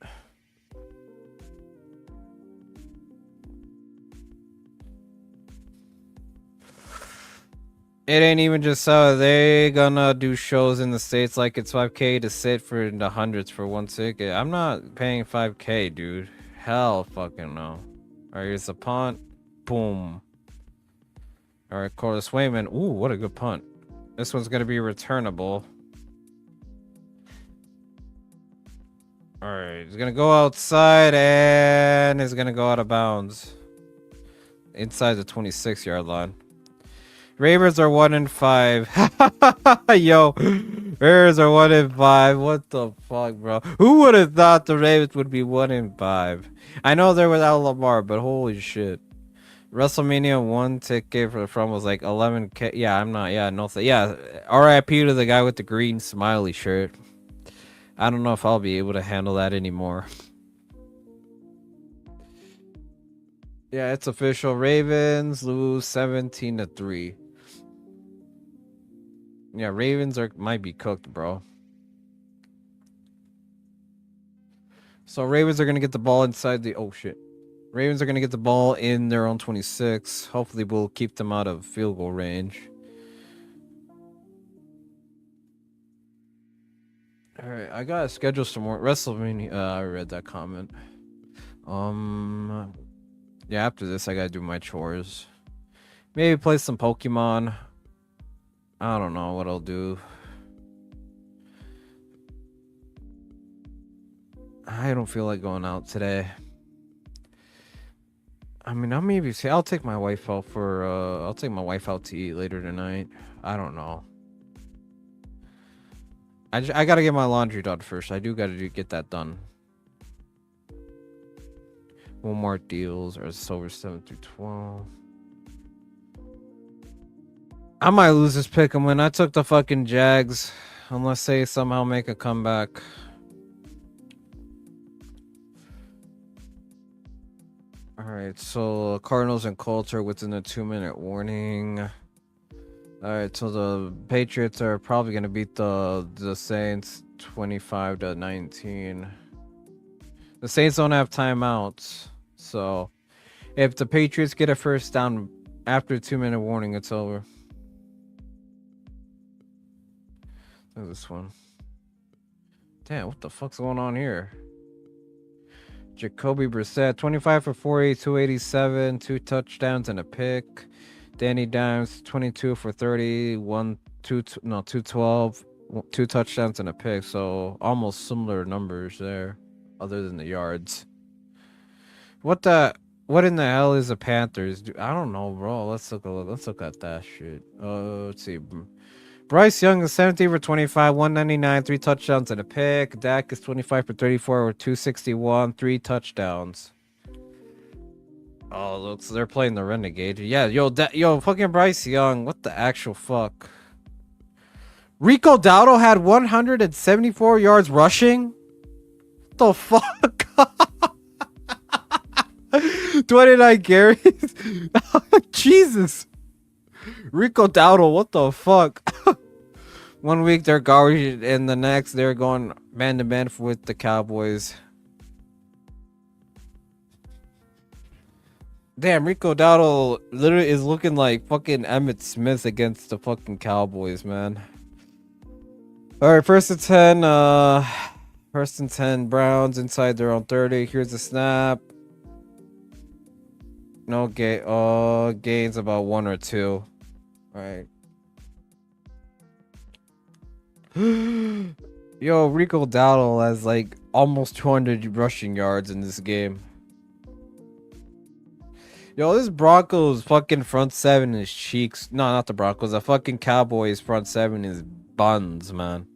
It ain't even just so they gonna do shows in the States like it's 5K to sit for the hundreds for one ticket. I'm not paying 5K, dude. Hell fucking no. Alright, here's the punt. Boom. Alright, Corliss Wayman. Ooh, what a good punt. This one's gonna be returnable. Alright, he's gonna go outside and he's gonna go out of bounds. Inside the 26-yard line. Ravens are 1 and 5. Yo, Ravens are 1 and 5. What the fuck, bro? Who would have thought the Ravens would be 1 and 5? I know they're without Lamar, but holy shit. WrestleMania 1 ticket from was like 11K. Yeah, I'm not. Yeah, no. Yeah, RIP to the guy with the green smiley shirt. I don't know if I'll be able to handle that anymore. Yeah, it's official. Ravens lose 17-3. Yeah, Ravens might be cooked, bro. So Ravens are gonna get the ball inside the Ravens are gonna get the ball in their own 26. Hopefully we'll keep them out of field goal range. Alright, I gotta schedule some more WrestleMania. I read that comment. Yeah, after this I gotta do my chores. Maybe play some Pokemon. I don't know what I'll do. I don't feel like going out today. I mean, I'll take my wife out to eat later tonight. I don't know. I gotta get my laundry done first. I do gotta get that done. Walmart deals are Silver 7 through 12. I might lose this pick and win. I took the fucking Jags. Unless they somehow make a comeback. Alright, so Cardinals and Colts are within a 2-minute warning. Alright, so the Patriots are probably going to beat the Saints 25-19. The Saints don't have timeouts. So if the Patriots get a first down after a 2-minute warning, it's over. Look at this one. Damn, what the fuck's going on here? Jacoby Brissett, 25 for 48, 287, 2 touchdowns and a pick. Danny Dimes, 22 for 30, 212, 2 touchdowns and a pick. So almost similar numbers there, other than the yards. What in the hell is the Panthers? I don't know, bro. Let's look at that shit. Let's see. Bryce Young is 17 for 25, 199, 3 touchdowns and a pick. Dak is 25 for 34 with 261, 3 touchdowns. Oh, looks they're playing the Renegade. Yeah, yo, fucking Bryce Young. What the actual fuck? Rico Dowdle had 174 yards rushing. What the fuck? 29 carries. Jesus. Rico Dowdle, what the fuck? 1 week they're garbage, and the next they're going man to man with the Cowboys. Damn, Rico Dowdle literally is looking like fucking Emmitt Smith against the fucking Cowboys, man. All right, 1st and 10. First and 10, Browns inside their own 30. Here's a snap. No gain. Oh, gains about 1 or 2. All right. Yo, Rico Dowdle has like almost 200 rushing yards in this game. Yo, this Broncos fucking front seven is cheeks. No, not the Broncos. The fucking Cowboys front seven is buns, man.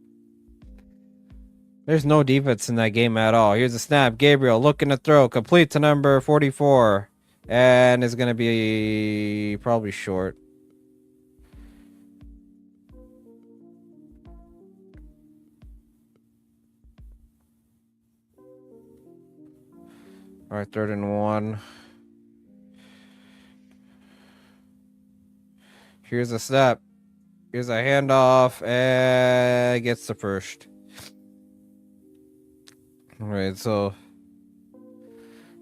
There's no defense in that game at all. Here's a snap. Gabriel looking to throw. Complete to number 44. And it's going to be probably short. All right, 3rd and 1. Here's a snap. Here's a handoff. And gets the first. All right, so...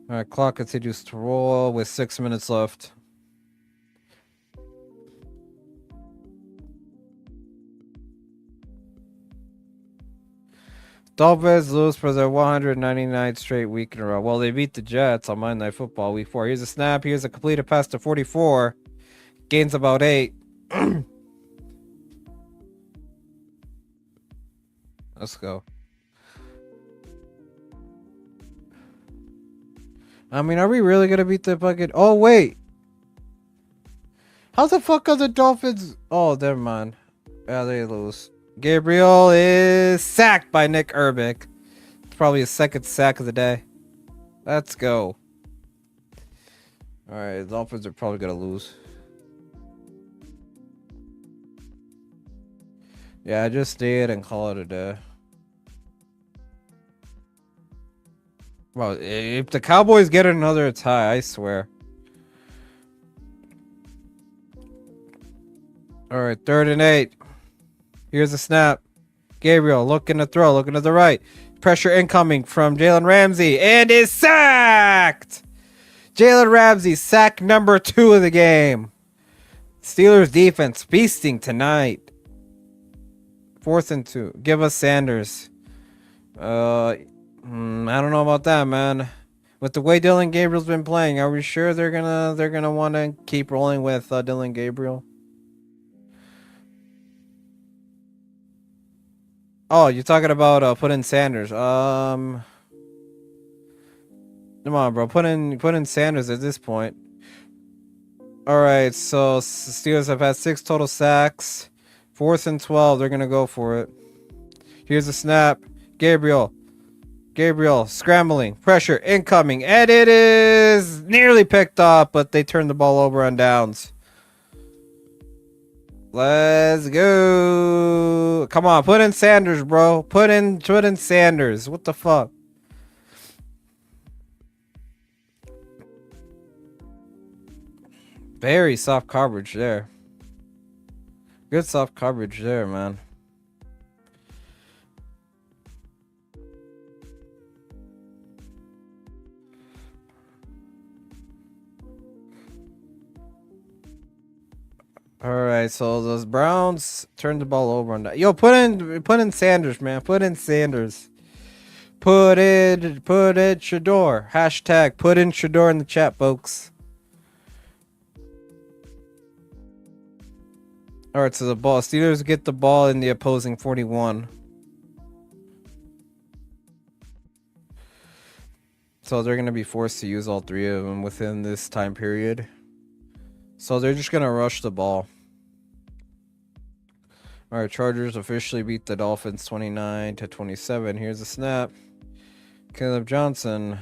All right, clock continues to roll with 6 minutes left. Dolphins lose for their 199th straight week in a row. Well, they beat the Jets on Monday Night Football Week 4. Here's a snap. Here's a completed pass to 44. Gains about 8. Let's go. I mean, are we really gonna beat the fucking... Oh, wait. How the fuck are the Dolphins... Oh, never mind. Yeah, they lose. Gabriel is sacked by Nick Urbick. It's probably his 2nd sack of the day. Let's go. Alright, the Dolphins are probably gonna lose. Yeah, just stay it and call it a day. Well, if the Cowboys get another tie, I swear. All right, 3rd and 8. Here's a snap. Gabriel looking to throw, looking to the right. Pressure incoming from Jalen Ramsey and is sacked. Jalen Ramsey, sack number 2 of the game. Steelers defense feasting tonight. 4th and 2. Give us Sanders. I don't know about that, man. With the way Dylan Gabriel's been playing, are we sure they're gonna want to keep rolling with Dylan Gabriel? Oh, you're talking about put in Sanders. Come on, bro. Put in Sanders at this point. All right, so Steelers have had 6 total sacks. 4th and 12. They're gonna go for it. Here's a snap. Gabriel scrambling, pressure incoming, and it is nearly picked up, but they turned the ball over on downs. Let's go. Come on, put in Sanders, bro. Put in Sanders. What the fuck? Very soft coverage there. Good soft coverage there, man. All right, so those Browns turned the ball over on that. Yo, put in Sanders, man. Put in Sanders. Put in Shador. Hashtag put in Shador in the chat, folks. All right, so the ball. Steelers get the ball in the opposing 41. So they're going to be forced to use all 3 of them within this time period. So they're just going to rush the ball. All right, Chargers officially beat the Dolphins 29-27. Here's a snap. Caleb Johnson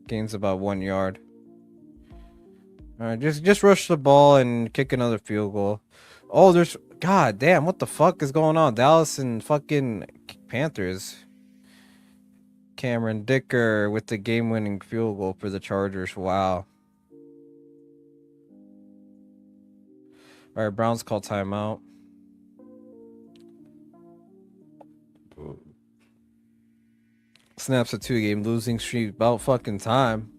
gains about 1 yard. All right, just rush the ball and kick another field goal. Oh, there's... God damn, what the fuck is going on? Dallas and fucking Panthers. Cameron Dicker with the game-winning field goal for the Chargers. Wow. All right, Browns call timeout. Snaps a 2-game losing streak. About fucking time.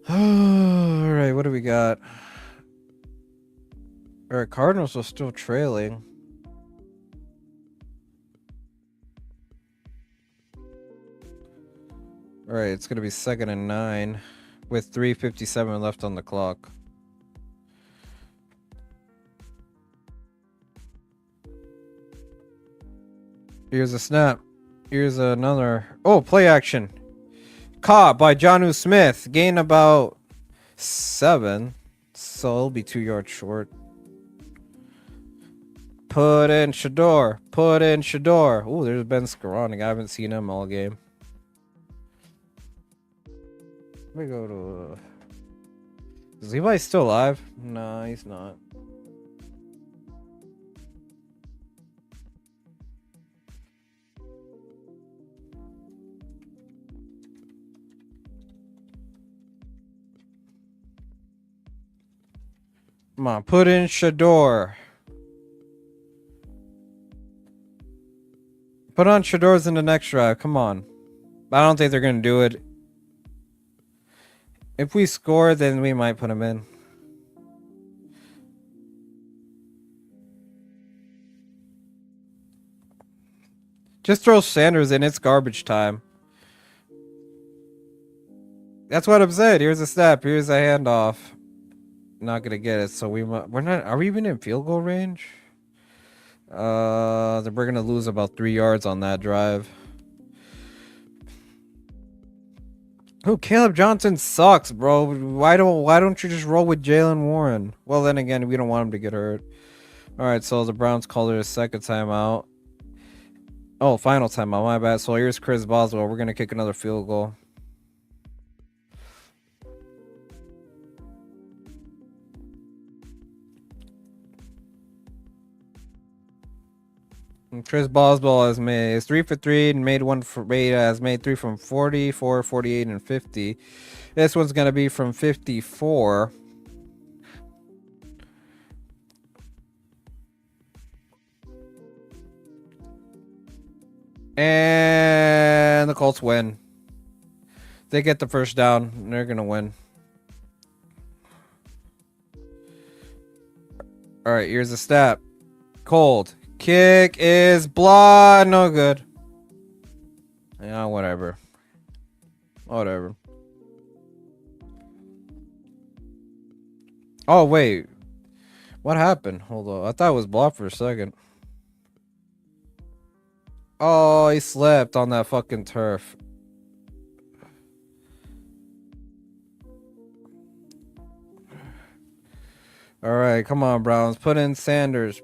All right, what do we got? All right, Cardinals are still trailing. All right, it's gonna be 2nd and 9 with 3:57 left on the clock. Here's a snap. Here's another. Oh, play action. Caught by Jonnu Smith. Gain about 7. So it'll be 2 yards short. Put in Shador. Put in Shador. Oh, there's Ben Skoranek. I haven't seen him all game. Let me go to... Is Levi still alive? No, he's not. Come on, put in Shador. Put on Shador's in the next drive. Come on. I don't think they're going to do it. If we score, then we might put him in. Just throw Sanders in. It's garbage time. That's what I'm saying. Here's a snap. Here's a handoff. Not gonna get it. So we're not. Are we even in field goal range? We're gonna lose about 3 yards on that drive. Oh, Caleb Johnson sucks, bro. Why don't you just roll with Jalen Warren? Well, then again, we don't want him to get hurt. All right, so the Browns called it a second timeout. Oh, final timeout. My bad. So here's Chris Boswell. We're gonna kick another field goal. And Chris Boswell is 3 for 3 and has made 3 from 44, 48, and 50. This one's gonna be from 54. And the Colts win. They get the first down. And they're gonna win. All right, here's the stat. Cold. Kick is blocked. No good. Yeah, whatever. Whatever. Oh, wait. What happened? Hold on. I thought it was blocked for a second. Oh, he slept on that fucking turf. All right, come on, Browns. Put in Sanders.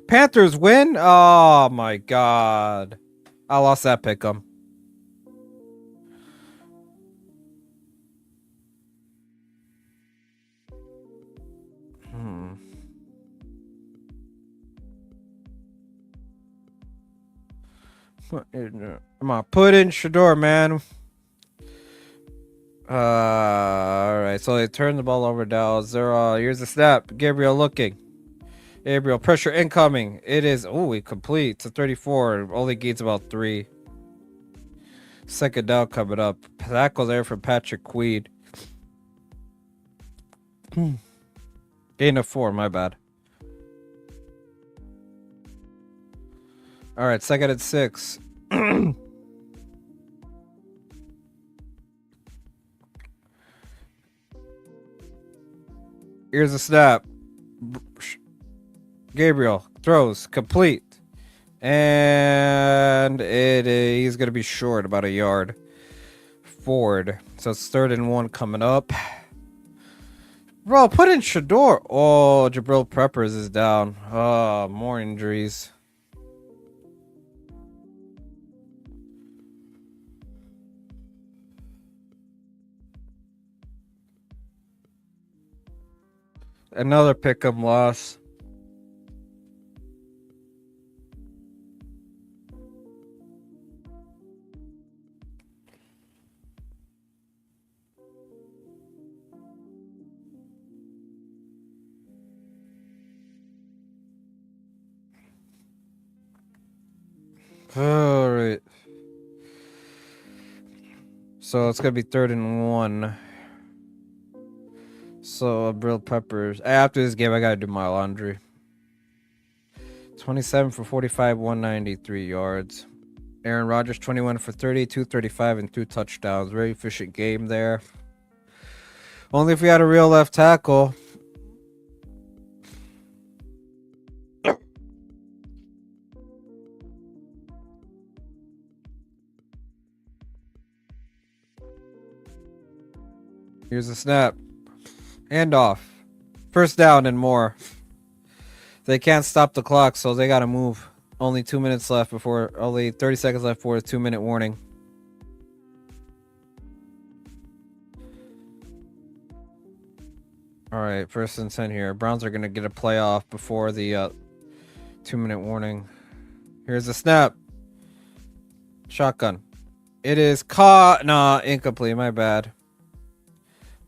Panthers win? Oh my god. I lost that pick'em. Come on, put in Shador, man. Alright, so they turned the ball over down. Here's the snap. Gabriel looking. Gabriel, pressure incoming. It is. Oh, he completes. It's a 34. Only gains about 3. Second down coming up. Tackle there from Patrick Queen. Gain of 4, my bad. Alright, 2nd and 6. Here's a snap. Gabriel throws complete. And he's going to be short about a yard forward. So it's 3rd and 1 coming up. Bro, put in Shador. Oh, Jabril Peppers is down. Oh, more injuries. Another pick'em loss. All right. So it's gonna be 3rd and 1. So grilled peppers. After this game, I gotta do my laundry. 27 for 45, 193 yards. Aaron Rodgers, 21 for 30, 235, and 2 touchdowns. Very efficient game there. Only if we had a real left tackle. Here's a snap. Hand off. First down and more. They can't stop the clock, so they gotta move. Only 2 minutes left before, only 30 seconds left for a 2-minute warning. All right, 1st and 10 here. Browns are gonna get a playoff before the 2-minute warning. Here's the snap. Shotgun. It is caught. Nah, incomplete. My bad.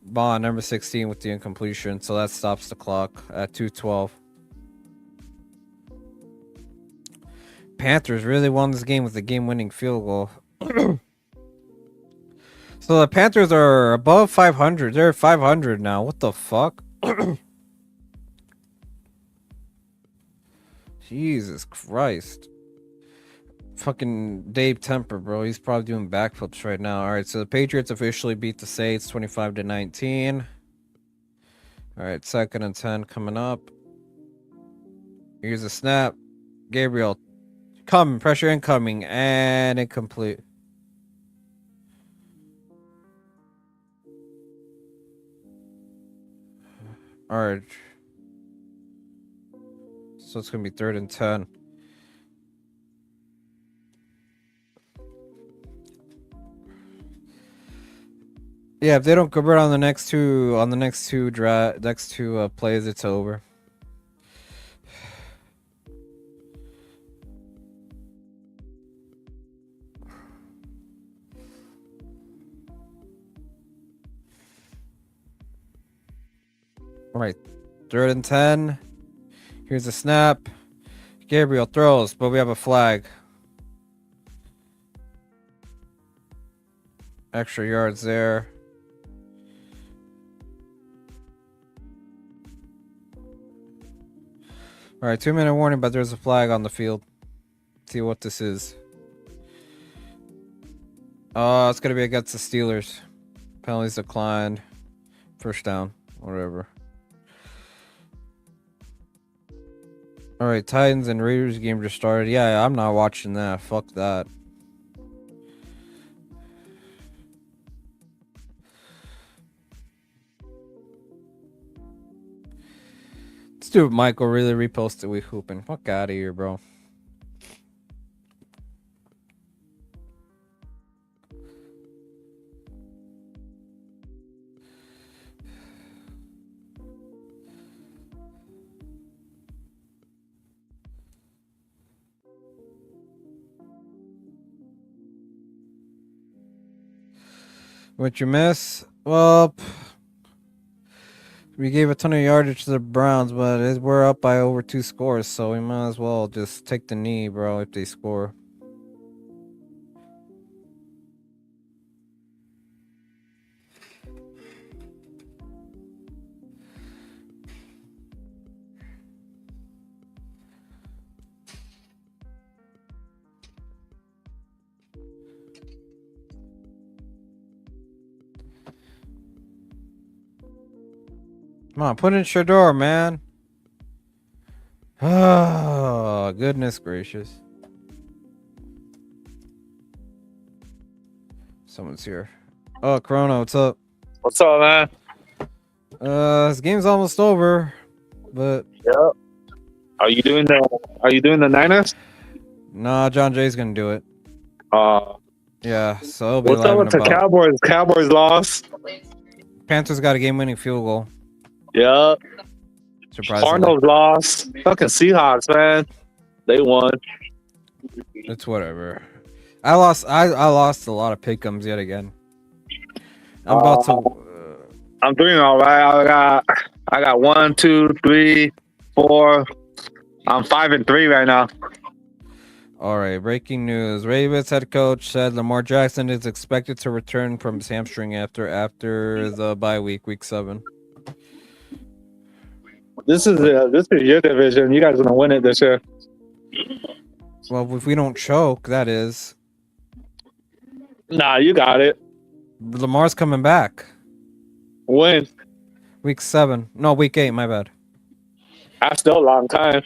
Bond, number 16 with the incompletion, so that stops the clock at 2:12. Panthers really won this game with a game-winning field goal. So the Panthers are above 500. They're 500 now. What the fuck? Jesus Christ. Fucking Dave Temper, bro. He's probably doing backflips right now. All right, so the Patriots officially beat the Saints 25-19. All right, 2nd and 10 coming up. Here's a snap. Gabriel, come, pressure incoming, and incomplete. All right. So it's going to be 3rd and 10. Yeah, if they don't convert on the next two plays, it's over. All right, 3rd and 10. Here's a snap. Gabriel throws, but we have a flag. Extra yards there. All right, 2-minute warning, but there's a flag on the field. See what this is. Oh, it's gonna be against the Steelers. Penalties declined. First down, whatever. All right, Titans and Raiders game just started. Yeah, I'm not watching that. Fuck that. Dude, Michael really reposted we hooping. Fuck out of here, bro. What you miss? Well, we gave a ton of yardage to the Browns, but we're up by over 2 scores, so we might as well just take the knee, bro, if they score. Come on, put in Shador, man. Oh, goodness gracious. Someone's here. Oh, Chrono, what's up? What's up, man? This game's almost over, but Yeah. Are you doing the Niners? nah, John Jay's gonna do it. Yeah, so it'll be What's live up in with the about. Cowboys? Cowboys lost. Panthers got a game-winning field goal. Yeah. Surprisingly, Cardinals lost. Fucking Seahawks, man. They won. it's whatever. I lost a lot of pick'ems yet again. I'm about to. I'm doing all right. I got 1, 2, 3, 4. I'm 5-3 right now. All right, breaking news. Ravens head coach said Lamar Jackson is expected to return from his hamstring after the bye week 7. This is your division. You guys are gonna win it this year. Well, if we don't choke, that is. Nah, you got it. Lamar's coming back. Win. Week 7. No, week 8, my bad. That's still a long time.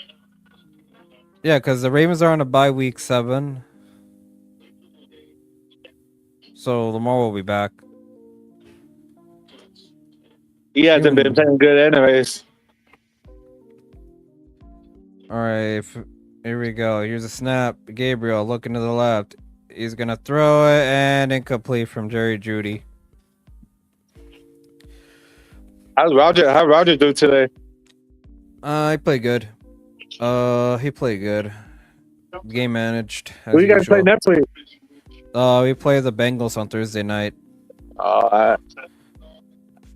Yeah, because the Ravens are on a bye week 7. So Lamar will be back. He hasn't been playing good anyways. All right, here we go. Here's a snap. Gabriel looking to the left. He's going to throw it and incomplete from Jerry Jeudy. How's Roger do today? He played good. He played good. Game managed. Who you guys play next week? We play the Bengals on Thursday night.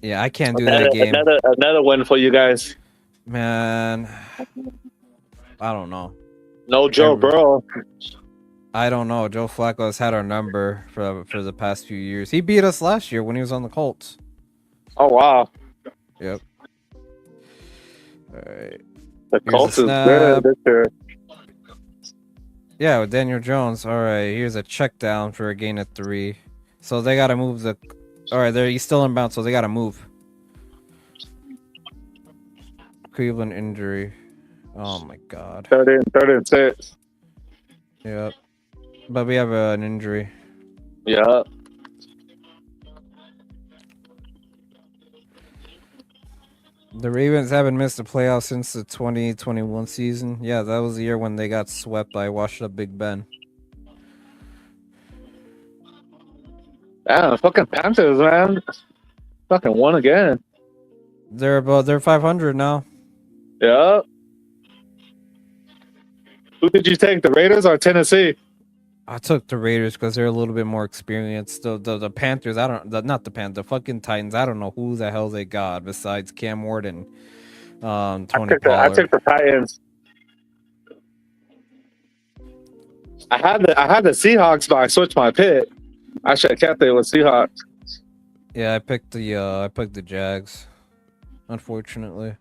Yeah, I can't do that game. Another win for you guys. Man, I don't know. No Joe Burrow. I don't know. Joe Flacco has had our number for the past few years. He beat us last year when he was on the Colts. Oh wow. Yep. All right. The Colts is good this year. Yeah, with Daniel Jones. All right, here's a check down for a gain of 3. So they got to move the... All right, he's still inbound, so they got to move. Cleveland injury. Oh, my God. Third and 6. Yep. But we have an injury. Yeah. The Ravens haven't missed the playoffs since the 2021 season. Yeah, that was the year when they got swept by washed up Big Ben. Yeah, fucking Panthers, man. Fucking won again. They're 500 now. Yeah. Who did you take, the Raiders or Tennessee? I took the Raiders because they're a little bit more experienced. The Panthers, the fucking Titans. I don't know who the hell they got besides Cam Ward and Tony Pollard. I took the Titans. I had the Seahawks, but I switched my pick. I should have kept it with Seahawks. Yeah, I picked the Jags. Unfortunately.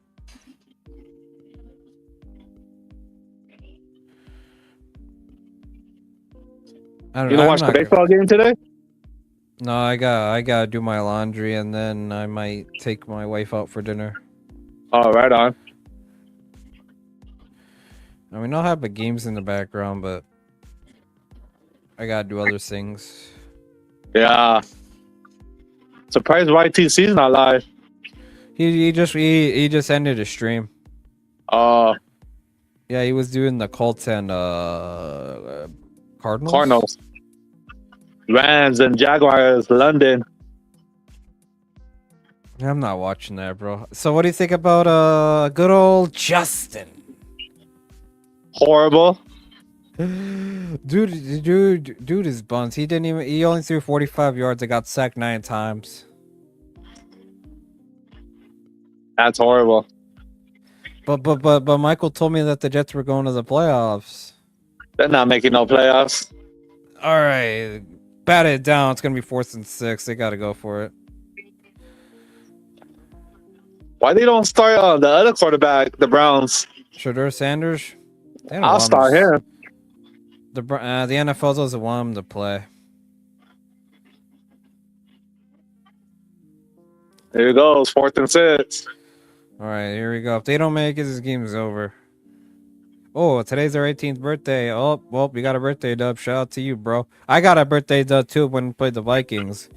You gonna watch the baseball game today? No, I gotta do my laundry and then I might take my wife out for dinner. Oh, right on. I mean, I'll have the games in the background, but I gotta do other things. Yeah. Surprised YTC's not live. He just ended his stream. Oh. Yeah, he was doing the Colts and Cardinals. Rams and Jaguars, London. I'm not watching that, bro. So what do you think about good old Justin? Horrible. Dude is buns. He only threw 45 yards. I got sacked 9 times. That's horrible. But Michael told me that the Jets were going to the playoffs. They're not making no playoffs. All right, bat it down. It's gonna be 4th and 6. They gotta go for it. Why they don't start the other quarterback, the Browns? Shedeur Sanders. I'll start him. The NFL doesn't want him to play. There you go. It's 4th and 6. All right, here we go. If they don't make it, this game is over. Oh, today's their 18th birthday. Oh, well, we got a birthday dub. Shout out to you, bro. I got a birthday dub too when we played the Vikings.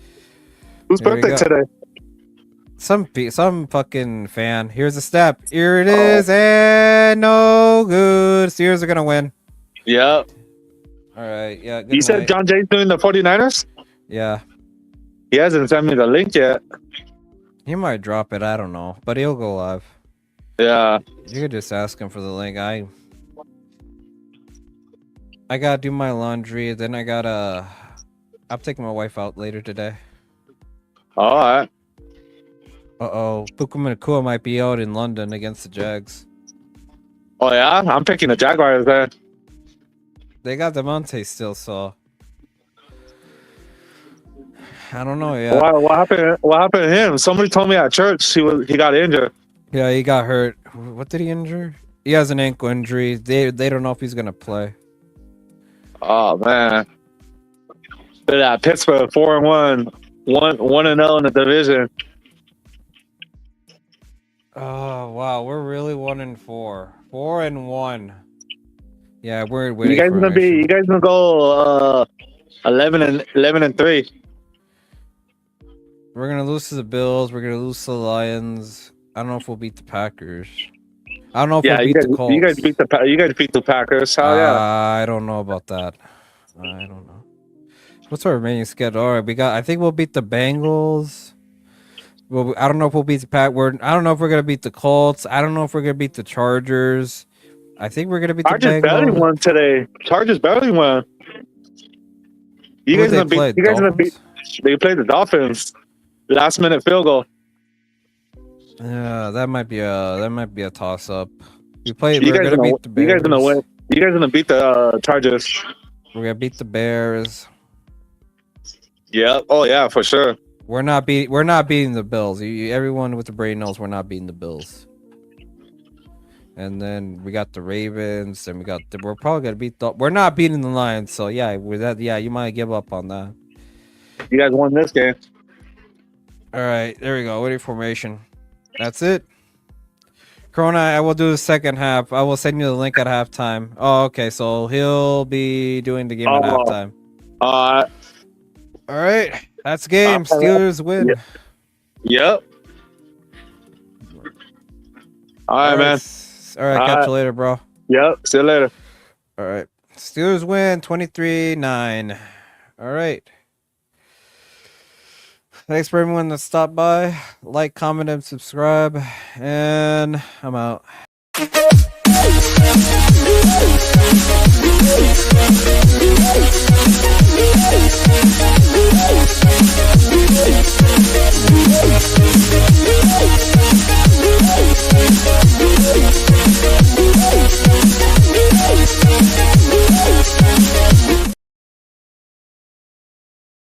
Whose birthday today? Some fucking fan. Here's a step. Here it is, and no good. Steelers are gonna win. Yep. All right, yeah. You said John Jay's doing the 49ers? Yeah. He hasn't sent me the link yet. He might drop it. I don't know, but he'll go live. Yeah. You could just ask him for the link. I gotta do my laundry. Then I'm taking my wife out later today. All right. Puka Nakua might be out in London against the Jags. Oh yeah, I'm picking the Jaguars there. They got Demonte still, so I don't know yet. What happened? What happened to him? Somebody told me at church he got injured. Yeah, he got hurt. What did he injure? He has an ankle injury. They don't know if he's gonna play. Oh man. But at Pittsburgh 4-1, 1-0 in the division. Oh wow, we're really 1-4, 4-1. Yeah, we're waiting. You guys gonna go 11-3. We're gonna lose to the Bills. We're gonna lose to the Lions. I don't know if we'll beat the Packers. I don't know if we'll beat the Colts. You guys beat the Packers. Hell yeah. I don't know about that. I don't know. What's our remaining schedule? All right, I think we'll beat the Bengals. Well, I don't know if we'll beat the Pack. I don't know if we're gonna beat the Colts. I don't know if we're gonna beat the Chargers. I think we're gonna beat the Bengals. Chargers barely won today. Chargers barely won. You guys gonna beat? They played the Dolphins. Last minute field goal. Yeah, that might be a toss up. We're gonna beat the Bears. You guys gonna win. You guys gonna beat the Chargers. We're gonna beat the Bears. Yeah. Oh yeah, for sure. We're not beating the Bills. Everyone with the brain knows we're not beating the Bills. And then we got the Ravens, and we're probably gonna beat we're not beating the Lions. So yeah, with that, yeah, you might give up on that. You guys won this game. All right, there we go. Waiting formation. That's it. Corona, I will do the second half. I will send you the link at halftime. Oh, okay. So he'll be doing the game at halftime. All right. That's game. Steelers win. Yep. All right, man. All right. Catch you later, bro. Yep. See you later. All right. Steelers win 23-9. All right. Thanks for everyone that stopped by. Like, comment, and subscribe. And I'm out.